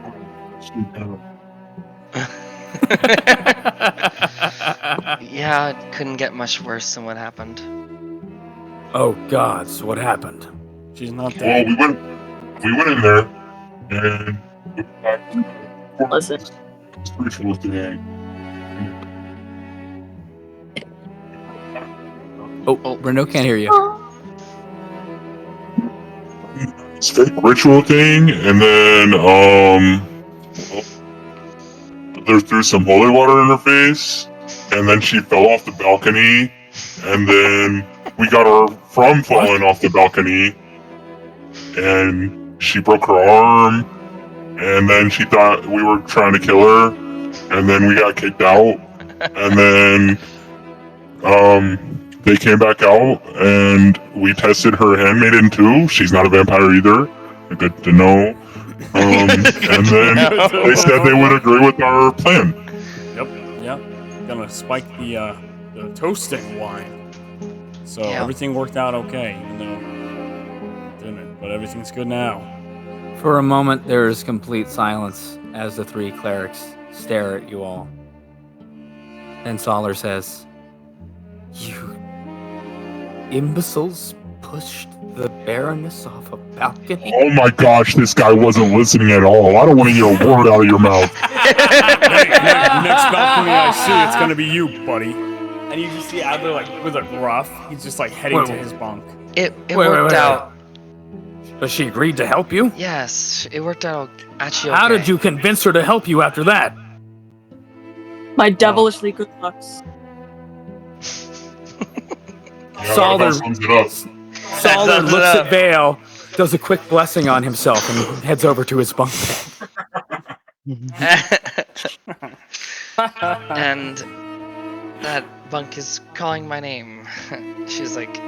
Yeah, it couldn't get much worse than what happened. Oh, gods, what happened? She's not Well, dead. we went in there and Listen. spiritual thing. Oh, Brendo can't hear you. It's fake ritual thing, and then they threw some holy water in her face, and then she fell off the balcony, and then we got her from falling off the balcony, and she broke her arm, and then she thought we were trying to kill her, and then we got kicked out, and then they came back out, and we tested her handmaiden too. She's not a vampire either. Good to know. And then they said they would agree with our plan. Yep. Gonna spike the toasting wine. So Yeah. everything worked out okay, even though it didn't. But everything's good now. For a moment, there is complete silence as the three clerics stare at you all. Then Solar says, "You imbeciles pushed the Baroness off a balcony?" Oh my gosh, this guy wasn't listening at all. I don't want to hear a word out of your mouth. Next balcony I see, it's gonna be you, buddy. And you just see Adler like with a gruff. He's just like heading to his bunk. It Wait, worked out. Has she agreed to help you? Yes, it worked out actually okay. How did you convince her to help you after that? My devilishly good looks. Yeah, Solar- that sums it up. Solar sums it looks up. at Vale, does a quick blessing on himself, and heads over to his bunk bed. And that bunk is calling my name. She's like,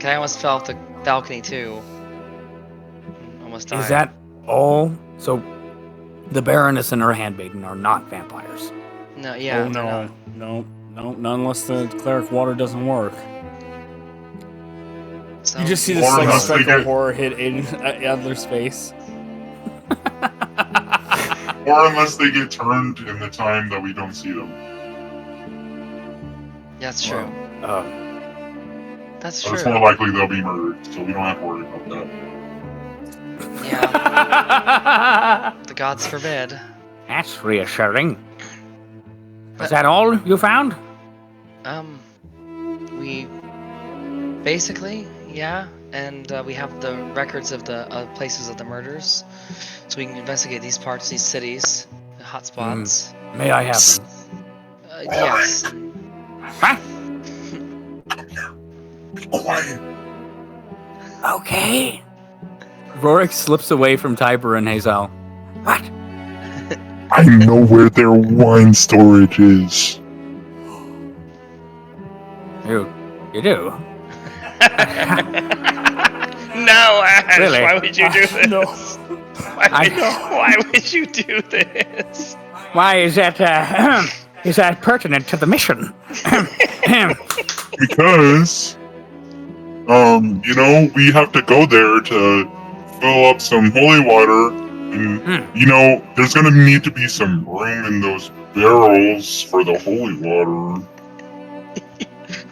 I almost fell off the balcony too. Almost died. Is that all? So, the Baroness and her handmaiden are not vampires. No, yeah. Oh they're no, not. no, not unless the cleric water doesn't work. So, You just see this Or like unless strike they of get- horror hit Adler's face. Or unless they get turned in the time that we don't see them. Yeah, that's true. That's So true. it's more likely they'll be murdered, so we don't have to worry about that. Yeah, the gods forbid. That's reassuring. Was that all you found? We basically, yeah, and we have the records of the places of the murders, so we can investigate these parts, these cities, the hotspots. May I have them? Yes. Huh? Be quiet. Okay. Rorik slips away from Tiber and Hazel. What? I know where their wine storage is. You do? Ash, Really? why would you do this? No. Why would you do this? Why is that pertinent to the mission? Because, we have to go there to fill up some holy water, and, there's gonna need to be some room in those barrels for the holy water.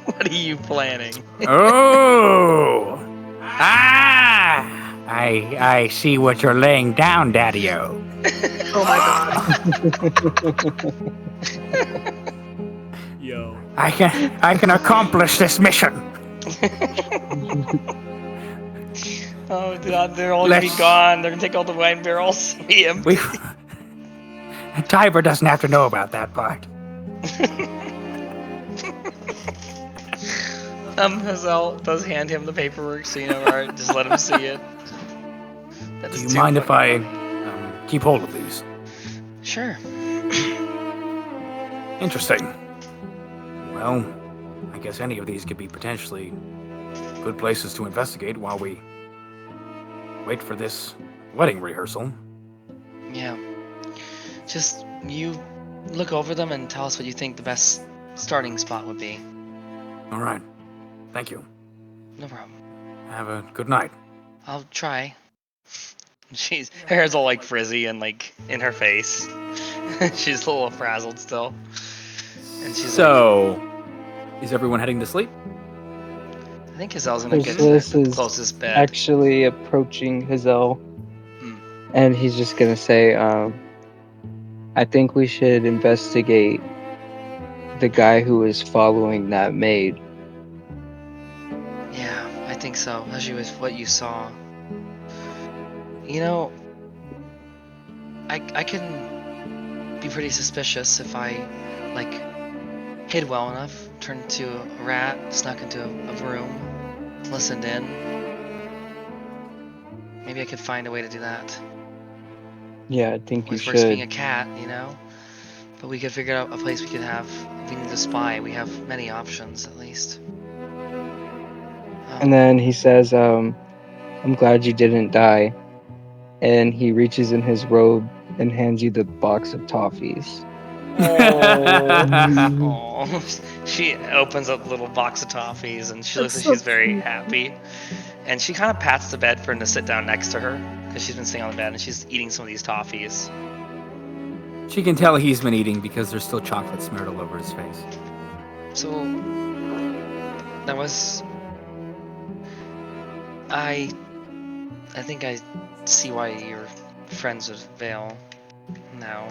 What are you planning? Oh! I see what you're laying down, Daddy-O. Oh my god. Yo. I can accomplish this mission. Oh god, they're all gonna be gone. They're gonna take all the wine barrels. Be empty. Tiber doesn't have to know about that part. Hazel does hand him the paperwork, so alright, just let him see it. That Do is you too mind if funny. I keep hold of these? Sure. Interesting. Well, I guess any of these could be potentially good places to investigate while we wait for this wedding rehearsal. Yeah. Just you look over them and tell us what you think the best starting spot would be. All right. Thank you. No problem. Have a good night. I'll try. Her hair's all like frizzy and like in her face. She's a little frazzled still. And she's is everyone heading to sleep? I think Hazel's gonna get to This the is closest bed. actually approaching Hazel, Hmm. and he's just gonna say, I think we should investigate the guy who is following that maid. Yeah, I think so. Especially with what you saw. I can be pretty suspicious if I, hid well enough, turned into a rat, snuck into a room, listened in. Maybe I could find a way to do that. Yeah, I think you With worse being a should. cat, But we could figure out a place we could have. If we need to spy, we have many options at least. And then he says, I'm glad you didn't die. And he reaches in his robe and hands you the box of toffees. Oh, she opens up a little box of toffees and she looks like That's so she's very cute. happy. And she kind of pats the bed for him to sit down next to her because she's been sitting on the bed and she's eating some of these toffees. She can tell he's been eating because there's still chocolate smeared all over his face. So that was. I think I see why you're friends with Vale now.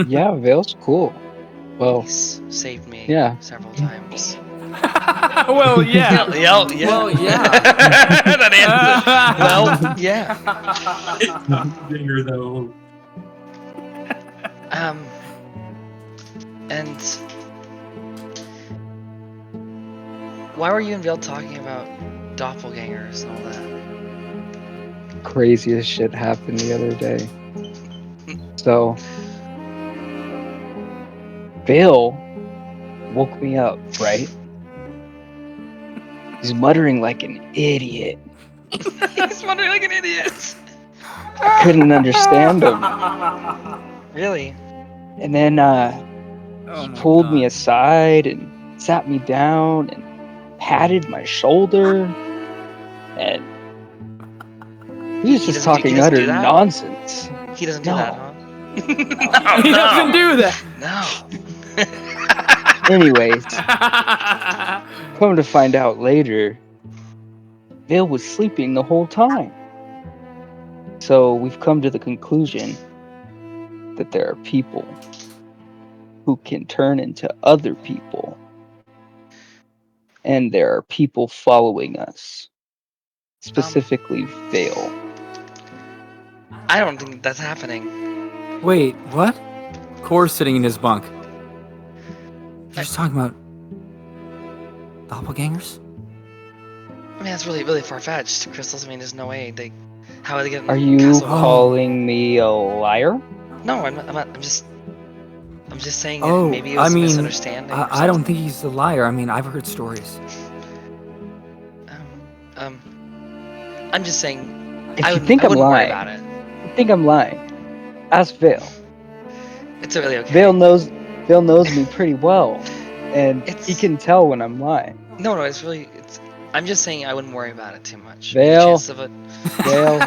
Yeah, Vale's cool. Well, He's saved me yeah. several times. Well, yeah. Yeah. Well, yeah. That answer. Well, yeah. Dinger though. And why were you and Vale talking about doppelgangers and all that? Craziest shit happened the other day. So, Vale woke me up, right? He's muttering like an idiot. He's wondering like an idiot. I couldn't understand him. Really? And then he pulled me aside and sat me down and patted my shoulder. And he was just talking doesn't utter do that? nonsense. He doesn't do No. that, huh? He doesn't do that. No. Anyways, come to find out later, Vale was sleeping the whole time. So we've come to the conclusion that there are people who can turn into other people. And there are people following us. Specifically, Vale. I don't think that's happening. Wait, what? Core's sitting in his bunk. You're just talking about doppelgangers? I mean, that's really, really far-fetched, Crystals. I mean, there's no way how are they getting? Are you Castle? calling me a liar? No, I'm not. I'm just saying that Oh, maybe it was I a mean, misunderstanding. or I don't something. think he's a liar. I mean, I've heard stories. I'm just saying. If I you wouldn't, think I I'm wouldn't worry lying, about it. you think I'm lying. Ask Vale. It's really okay. Vale knows me pretty well, and he It's- can tell when I'm lying. No, it's really. I'm just saying I wouldn't worry about it too much. The Vale. chances of it. Vale.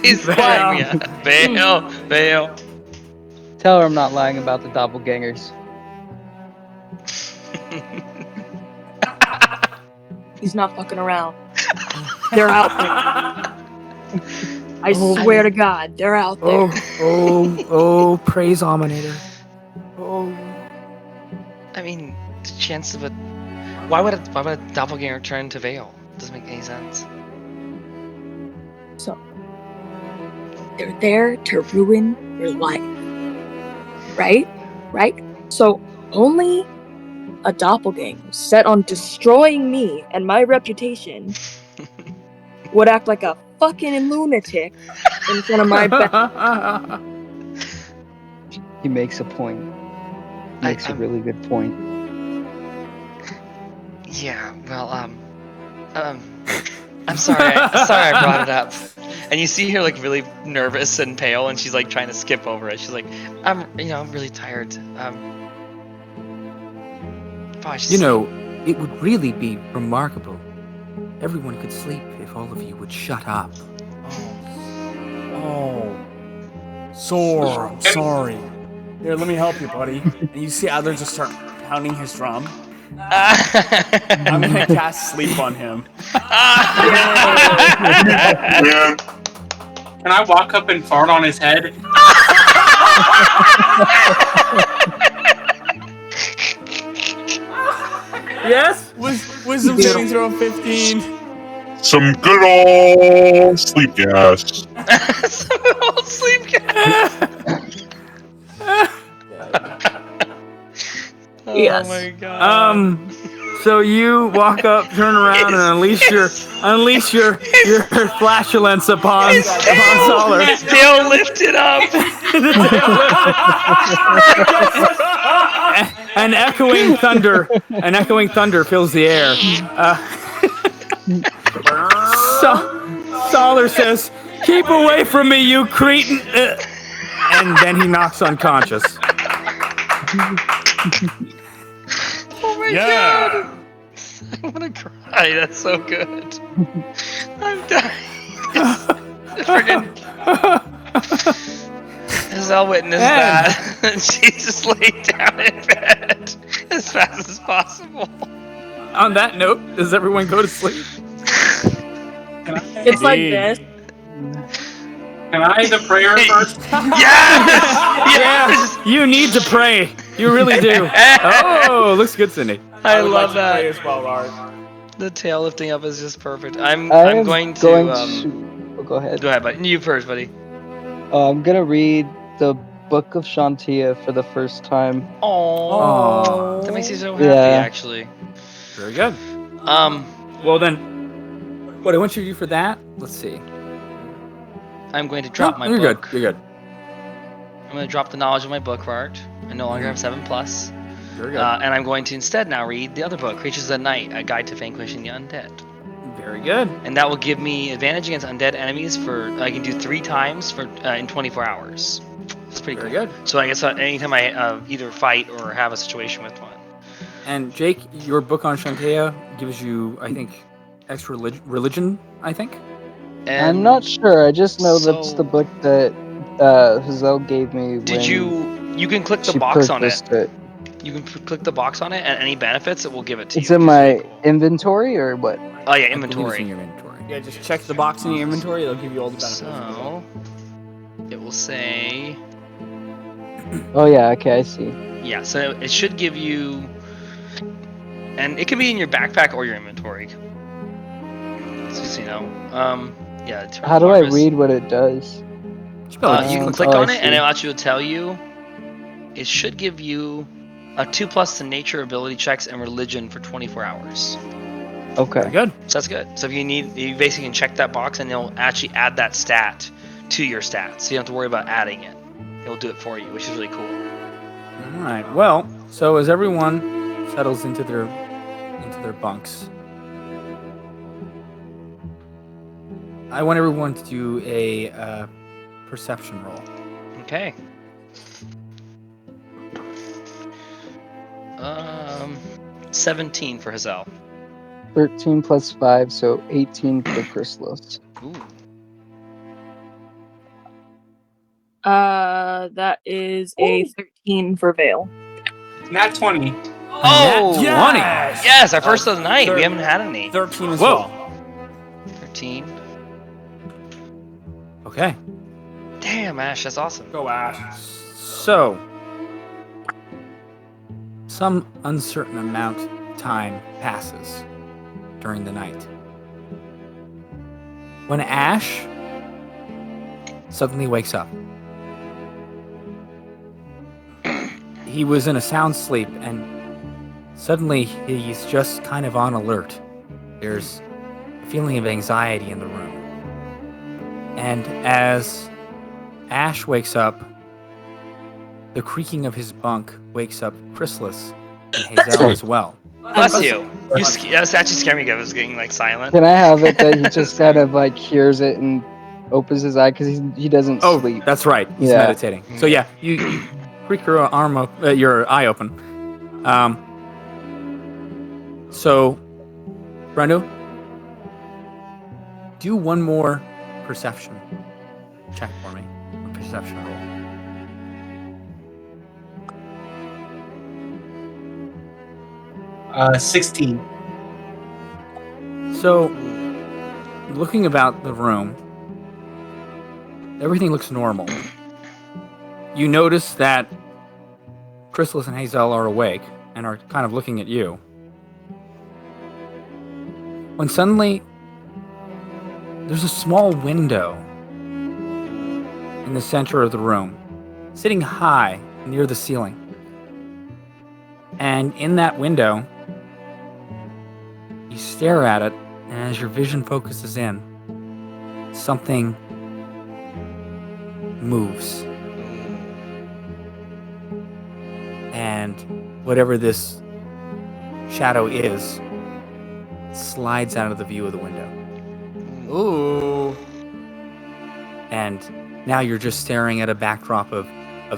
He's calling me out. Vale. Tell her I'm not lying about the doppelgangers. He's not fucking around. They're out there. I swear to God, they're out there. Oh, praise Ominator. Oh. I mean, the chance of it. Why would a doppelganger turn to Vale? Doesn't make any sense. So, they're there to ruin your life. Right? So, only a doppelganger set on destroying me and my reputation would act like a fucking lunatic in front of my back. He makes a point. Makes a really good point. Yeah. Well, I'm sorry. I brought it up. And you see her like really nervous and pale, and she's like trying to skip over it. She's like, I'm really tired. You know, it would really be remarkable. Everyone could sleep if all of you would shut up. Oh. Sore. I'm sorry. Here, let me help you, buddy. And you see Adler just start pounding his drum. I'm gonna cast sleep on him. Man, Can I walk up and fart on his head? Yes? Wisdom saving throw 15. some good old sleep gas. Sleep gas. Yes. Oh my god. So you walk up, turn around, and unleash your flatulence upon Solar. His tail lifted up. An echoing thunder fills the air. Solar says, "Keep away from me, you cretin!" And then he knocks unconscious. Oh my god. I want to cry. That's so good. I'm dying. Friggin' Azelle witnessed that. And she just laid down in bed as fast as possible. On that note, does everyone go to sleep? It's like this. Can I the prayer first? Yes! Yes! Yeah, you need to pray. You really do. Oh, looks good, Cindy. I would love like to play that. as well, Art. The tail lifting up is just perfect. I'm I'm going to Oh, go ahead. go ahead, buddy. You first, buddy. I'm gonna read the Book of Shantia for the first time. Oh, that makes you so happy, Yeah. actually. Very good. Well then, what I want you to do for that? Let's see. I'm going to drop my You're book. good. You're good. I'm going to drop the knowledge of my book for art. I no longer have 7+. Very good. And I'm going to instead now read the other book, Creatures of the Night, A Guide to Vanquishing the Undead. Very good. And that will give me advantage against undead enemies I can do 3 times in 24 hours. It's pretty Very cool. good. So I guess anytime I either fight or have a situation with one. And Jake, your book on Shantea gives you, I think, extra religion. I think. And I'm not sure. I just know that's so- the book that Hazel gave me. Did you can click the she box on it. purchased it. You can click the box on it, and any benefits, it will give it to It's you. in which is my really cool. inventory or what? Oh yeah, I believe it's inventory. in your inventory. Yeah, just check the box in your inventory. It'll give you all the benefits. So it will say, Oh yeah, okay, I see. yeah. So it should give you, and it can be in your backpack or your inventory. So you know, yeah. How do I read what it does? You can click Oh, I on it, and see. it'll actually tell you. It should give you a 2+ to nature ability checks and religion for 24 hours. Okay. Very good. So that's good. So if you basically can check that box, and it'll actually add that stat to your stats. So you don't have to worry about adding it. It'll do it for you, which is really cool. All right. Well, so as everyone settles into their bunks, I want everyone to do a perception roll. Okay. 17 for Hazel. 13 plus 5, so 18 for Chrysalis. Ooh. That is a 13 for Vale. Nat 20. Oh! Nat 20! Yes, our first of the night. We haven't had any. 13 as Whoa. well. 13. Okay. Damn, Ash, that's awesome. Go Ash. So, some uncertain amount of time passes during the night. When Ash suddenly wakes up, he was in a sound sleep and suddenly he's just kind of on alert. There's a feeling of anxiety in the room. And as Ash wakes up, the creaking of his bunk wakes up Chrysalis and Hazel as well. Bless you. That's actually scared me. I was getting like silent. Can I have it that he just kind of like hears it and opens his eye because he doesn't sleep? That's right. He's Yeah. meditating. So yeah, you creak your your eye open. So, Brendo, do one more perception check for me. A perception roll. 16. So, looking about the room, everything looks normal. You notice that Chrysalis and Hazel are awake and are kind of looking at you. When suddenly, there's a small window in the center of the room, sitting high near the ceiling. And in that window, you stare at it, and as your vision focuses in, something moves. And whatever this shadow is, slides out of the view of the window. Ooh. And now you're just staring at a backdrop of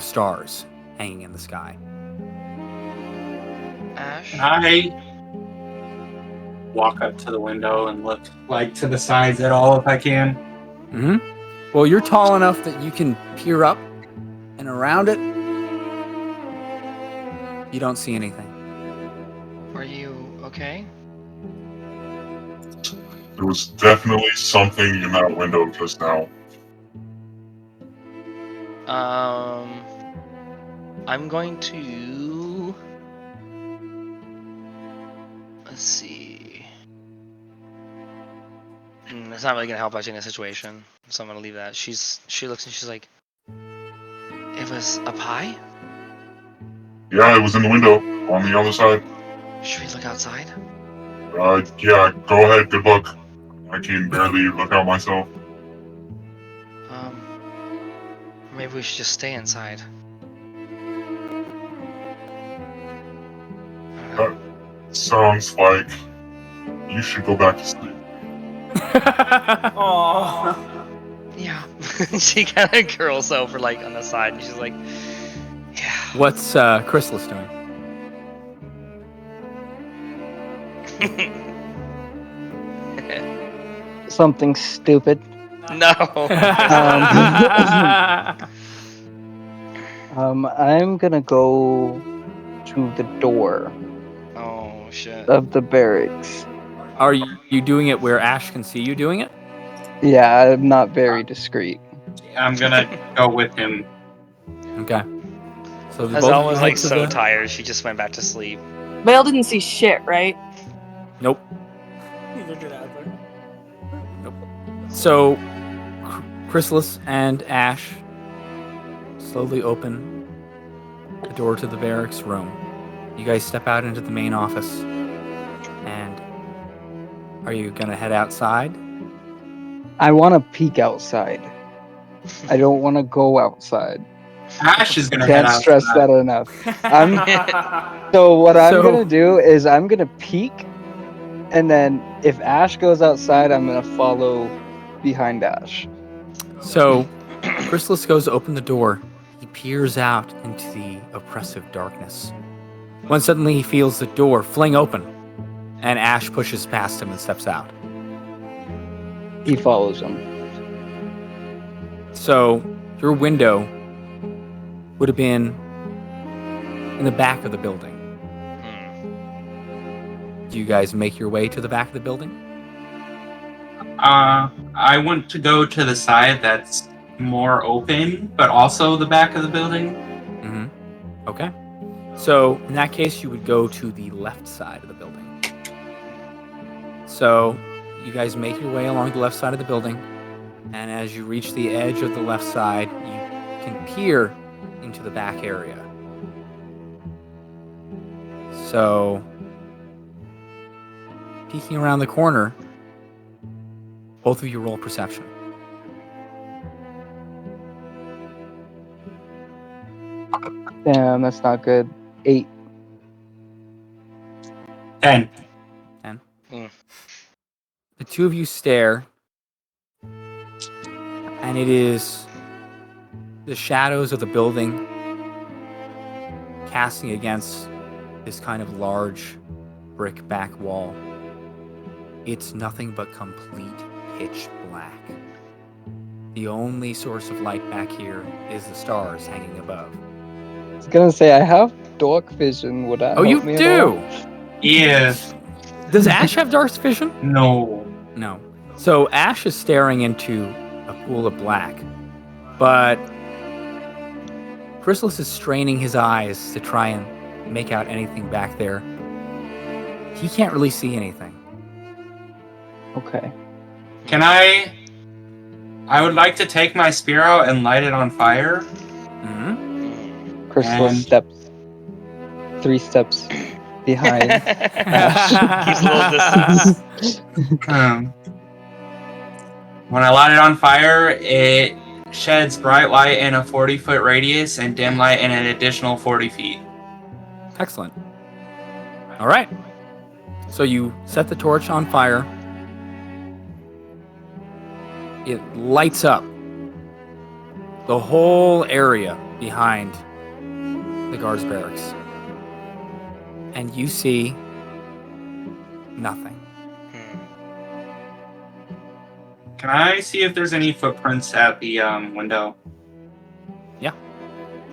stars hanging in the sky. Ash? I walk up to the window and look like to the sides at all if I can. Mm-hmm. Well, you're tall enough that you can peer up, and around it, you don't see anything. Are you okay? There was definitely something in that window just now. I'm going to... Let's see. It's not really gonna help us in this situation, so I'm gonna leave that. She looks and she's like, "It was a pie? Yeah, it was in the window on the other side. Should we look outside?" Yeah, go ahead. Good luck. I can barely look out myself. Maybe we should just stay inside. I don't know. Sounds like you should go back to sleep. Aww. Yeah. She kind of curls over like on the side and she's like, yeah. What's Chrysalis doing? Something stupid. No. I'm gonna go to the door Oh shit. of the barracks. Are you doing it where Ash can see you doing it? Yeah, I'm not very discreet. I'm gonna go with him. Okay. So the As both I of you was head like to so the- tired, she just went back to sleep. Vale didn't see shit, right? Nope. Neither did Adler. So, Chrysalis and Ash slowly open the door to the barracks room. You guys step out into the main office. And are you gonna head outside? I want to peek outside. I don't want to go outside. Ash is gonna head Can't out. stress that enough. So what I'm So- gonna do is I'm gonna peek, and then if Ash goes outside, I'm gonna follow behind Ash. So, Chrysalis goes to open the door. He peers out into the oppressive darkness. When suddenly he feels the door fling open, and Ash pushes past him and steps out. He follows him. So, your window would have been in the back of the building. Do you guys make your way to the back of the building? I want to go to the side that's more open, but also the back of the building. Mm-hmm. Okay. So, in that case, you would go to the left side of the building. So, you guys make your way along the left side of the building, and as you reach the edge of the left side, you can peer into the back area. So, peeking around the corner, both of you roll perception. Damn, that's not good. 8. 10. The two of you stare, and it is the shadows of the building casting against this kind of large brick back wall. It's nothing but complete pitch black. The only source of light back here is the stars hanging above. I was gonna say, I have dark vision. Would that Oh, help you me at do? all? Yeah. Does Ash have dark vision? No. No. So Ash is staring into a pool of black, but Chrysalis is straining his eyes to try and make out anything back there. He can't really see anything. Okay. Can I would like to take my spear out and light it on fire. Mm-hmm. Chrysalis And- steps 3 steps behind. Keeps a little distance. When I light it on fire, it sheds bright light in a 40-foot radius and dim light in an additional 40 feet. Excellent. All right. So you set the torch on fire. It lights up the whole area behind the guards' barracks. And you see nothing. Can I see if there's any footprints at the window?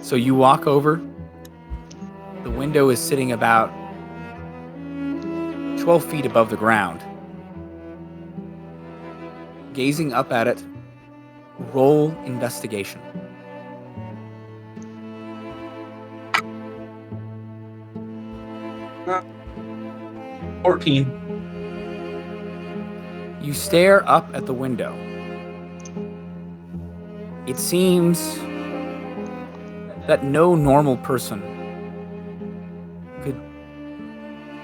So you walk over. The window is sitting about 12 feet above the ground. Gazing up at it, roll investigation. Uh, 14. You stare up at the window. It seems that no normal person could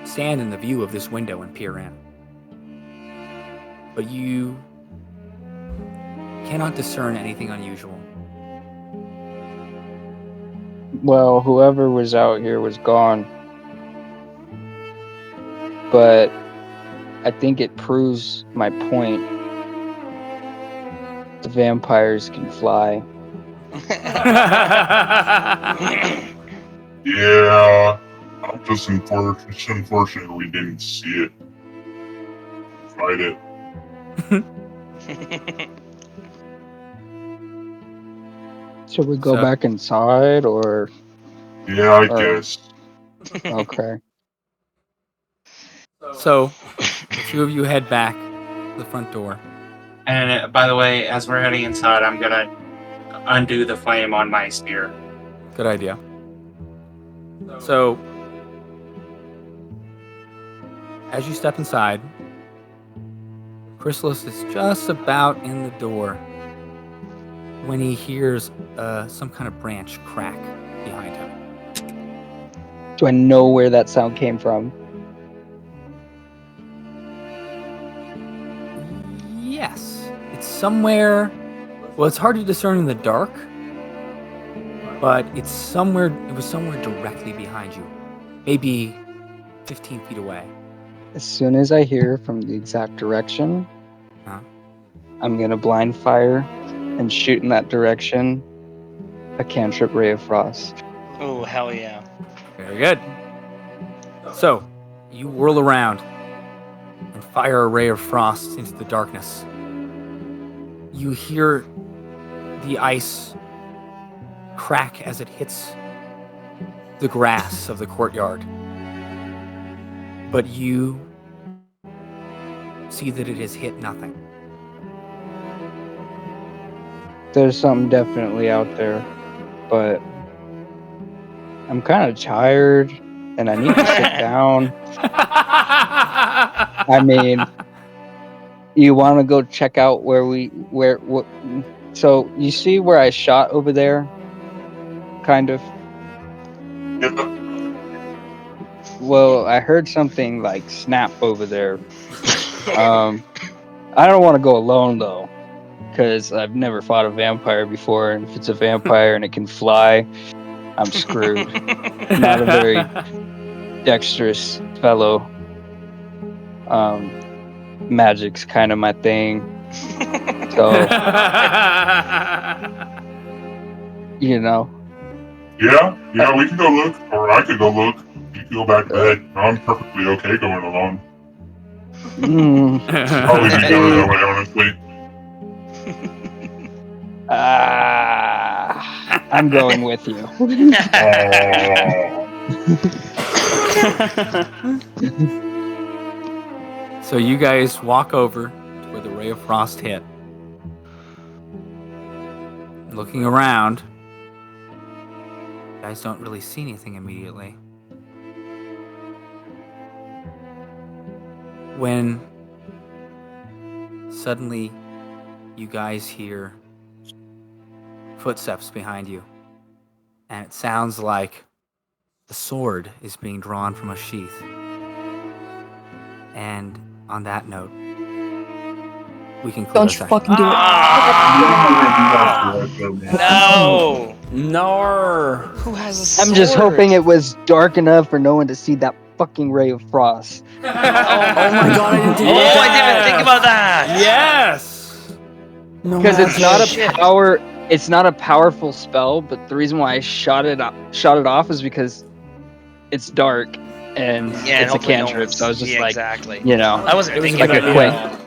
stand in the view of this window and peer in. But you cannot discern anything unusual. Well, whoever was out here was gone. But I think it proves my point. The vampires can fly. Yeah. Just unfortunate we didn't see it. Fight it. Should we go So- back inside or Yeah, I guess. okay? So, the two of you head back to the front door. And by the way, as we're heading inside, I'm gonna undo the flame on my spear. Good idea. So, as you step inside, Chrysalis is just about in the door when he hears some kind of branch crack behind him. Do I know where that sound came from? Yes, it's somewhere. Well, it's hard to discern in the dark, but it's somewhere. It was somewhere directly behind you, maybe 15 feet away. As soon as I hear from the exact direction, Huh? I'm gonna blind fire and shoot in that direction. A cantrip ray of frost. Oh, hell yeah. Very good. So, you whirl around and fire a ray of frost into the darkness. You hear the ice crack as it hits the grass of the courtyard. But you see that it has hit nothing. There's something definitely out there, but I'm kind of tired and I need to sit down. I mean, you want to go check out so you see where I shot over there? Kind of. Yeah. Well, I heard something like snap over there. I don't want to go alone though, because I've never fought a vampire before, and if it's a vampire and it can fly, I'm screwed. Not a very dexterous fellow. Magic's kind of my thing. So, you know. Yeah, we can go look, or I could go look. You can go back to bed. I'm perfectly okay going alone. Probably be better that way, honestly. I'm going with you. So you guys walk over to where the ray of frost hit. Looking around, you guys don't really see anything immediately. When suddenly you guys hear footsteps behind you, and it sounds like a sword is being drawn from a sheath. And on that note, we can close. Don't you fucking do it. No! No. Who has a sword? I'm just hoping it was dark enough for no one to see that fucking ray of frost. Oh my god, I didn't do Oh, that. I didn't think about that! Yes! No Because it's not Shit. it's not a powerful spell, but the reason why I shot it off is because it's dark and Yeah, and it's a hopefully no cantrip. one's- So I was just yeah, like, exactly. you know, I wasn't It was thinking like about a that. quick.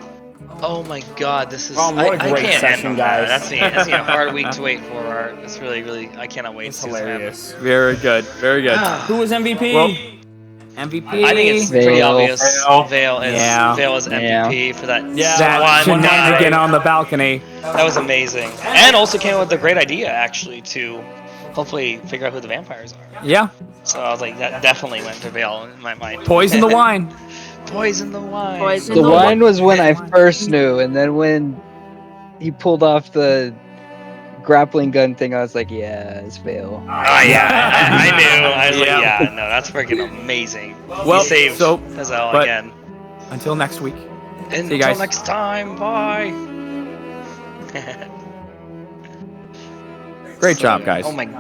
Oh my god, this is. Oh, what a I great can't session, handle that. guys. That's a hard week to wait for, Art. It's really. I cannot wait It's to see what's hilarious. Very good, very good. Who was MVP? Well, MVP. I think it's pretty Vale. obvious. Vale. Vale is Yeah. MVP for that. Yeah. that one shenanigan night. on the balcony. That was amazing, and also came up with a great idea actually to hopefully figure out who the vampires are. Yeah, So I was like, that definitely went to Vale in my mind. poison the wine. Poison the wine. Poison The the wine was when I first knew, and then when he pulled off the grappling gun thing, I was like, yeah, it's Vale. Oh yeah, I knew. I was Yeah. like, yeah, no, that's freaking amazing. Well, He saved so, Hazel but- again. Until next week. Until guys. next time, bye. Great job, guys. Oh my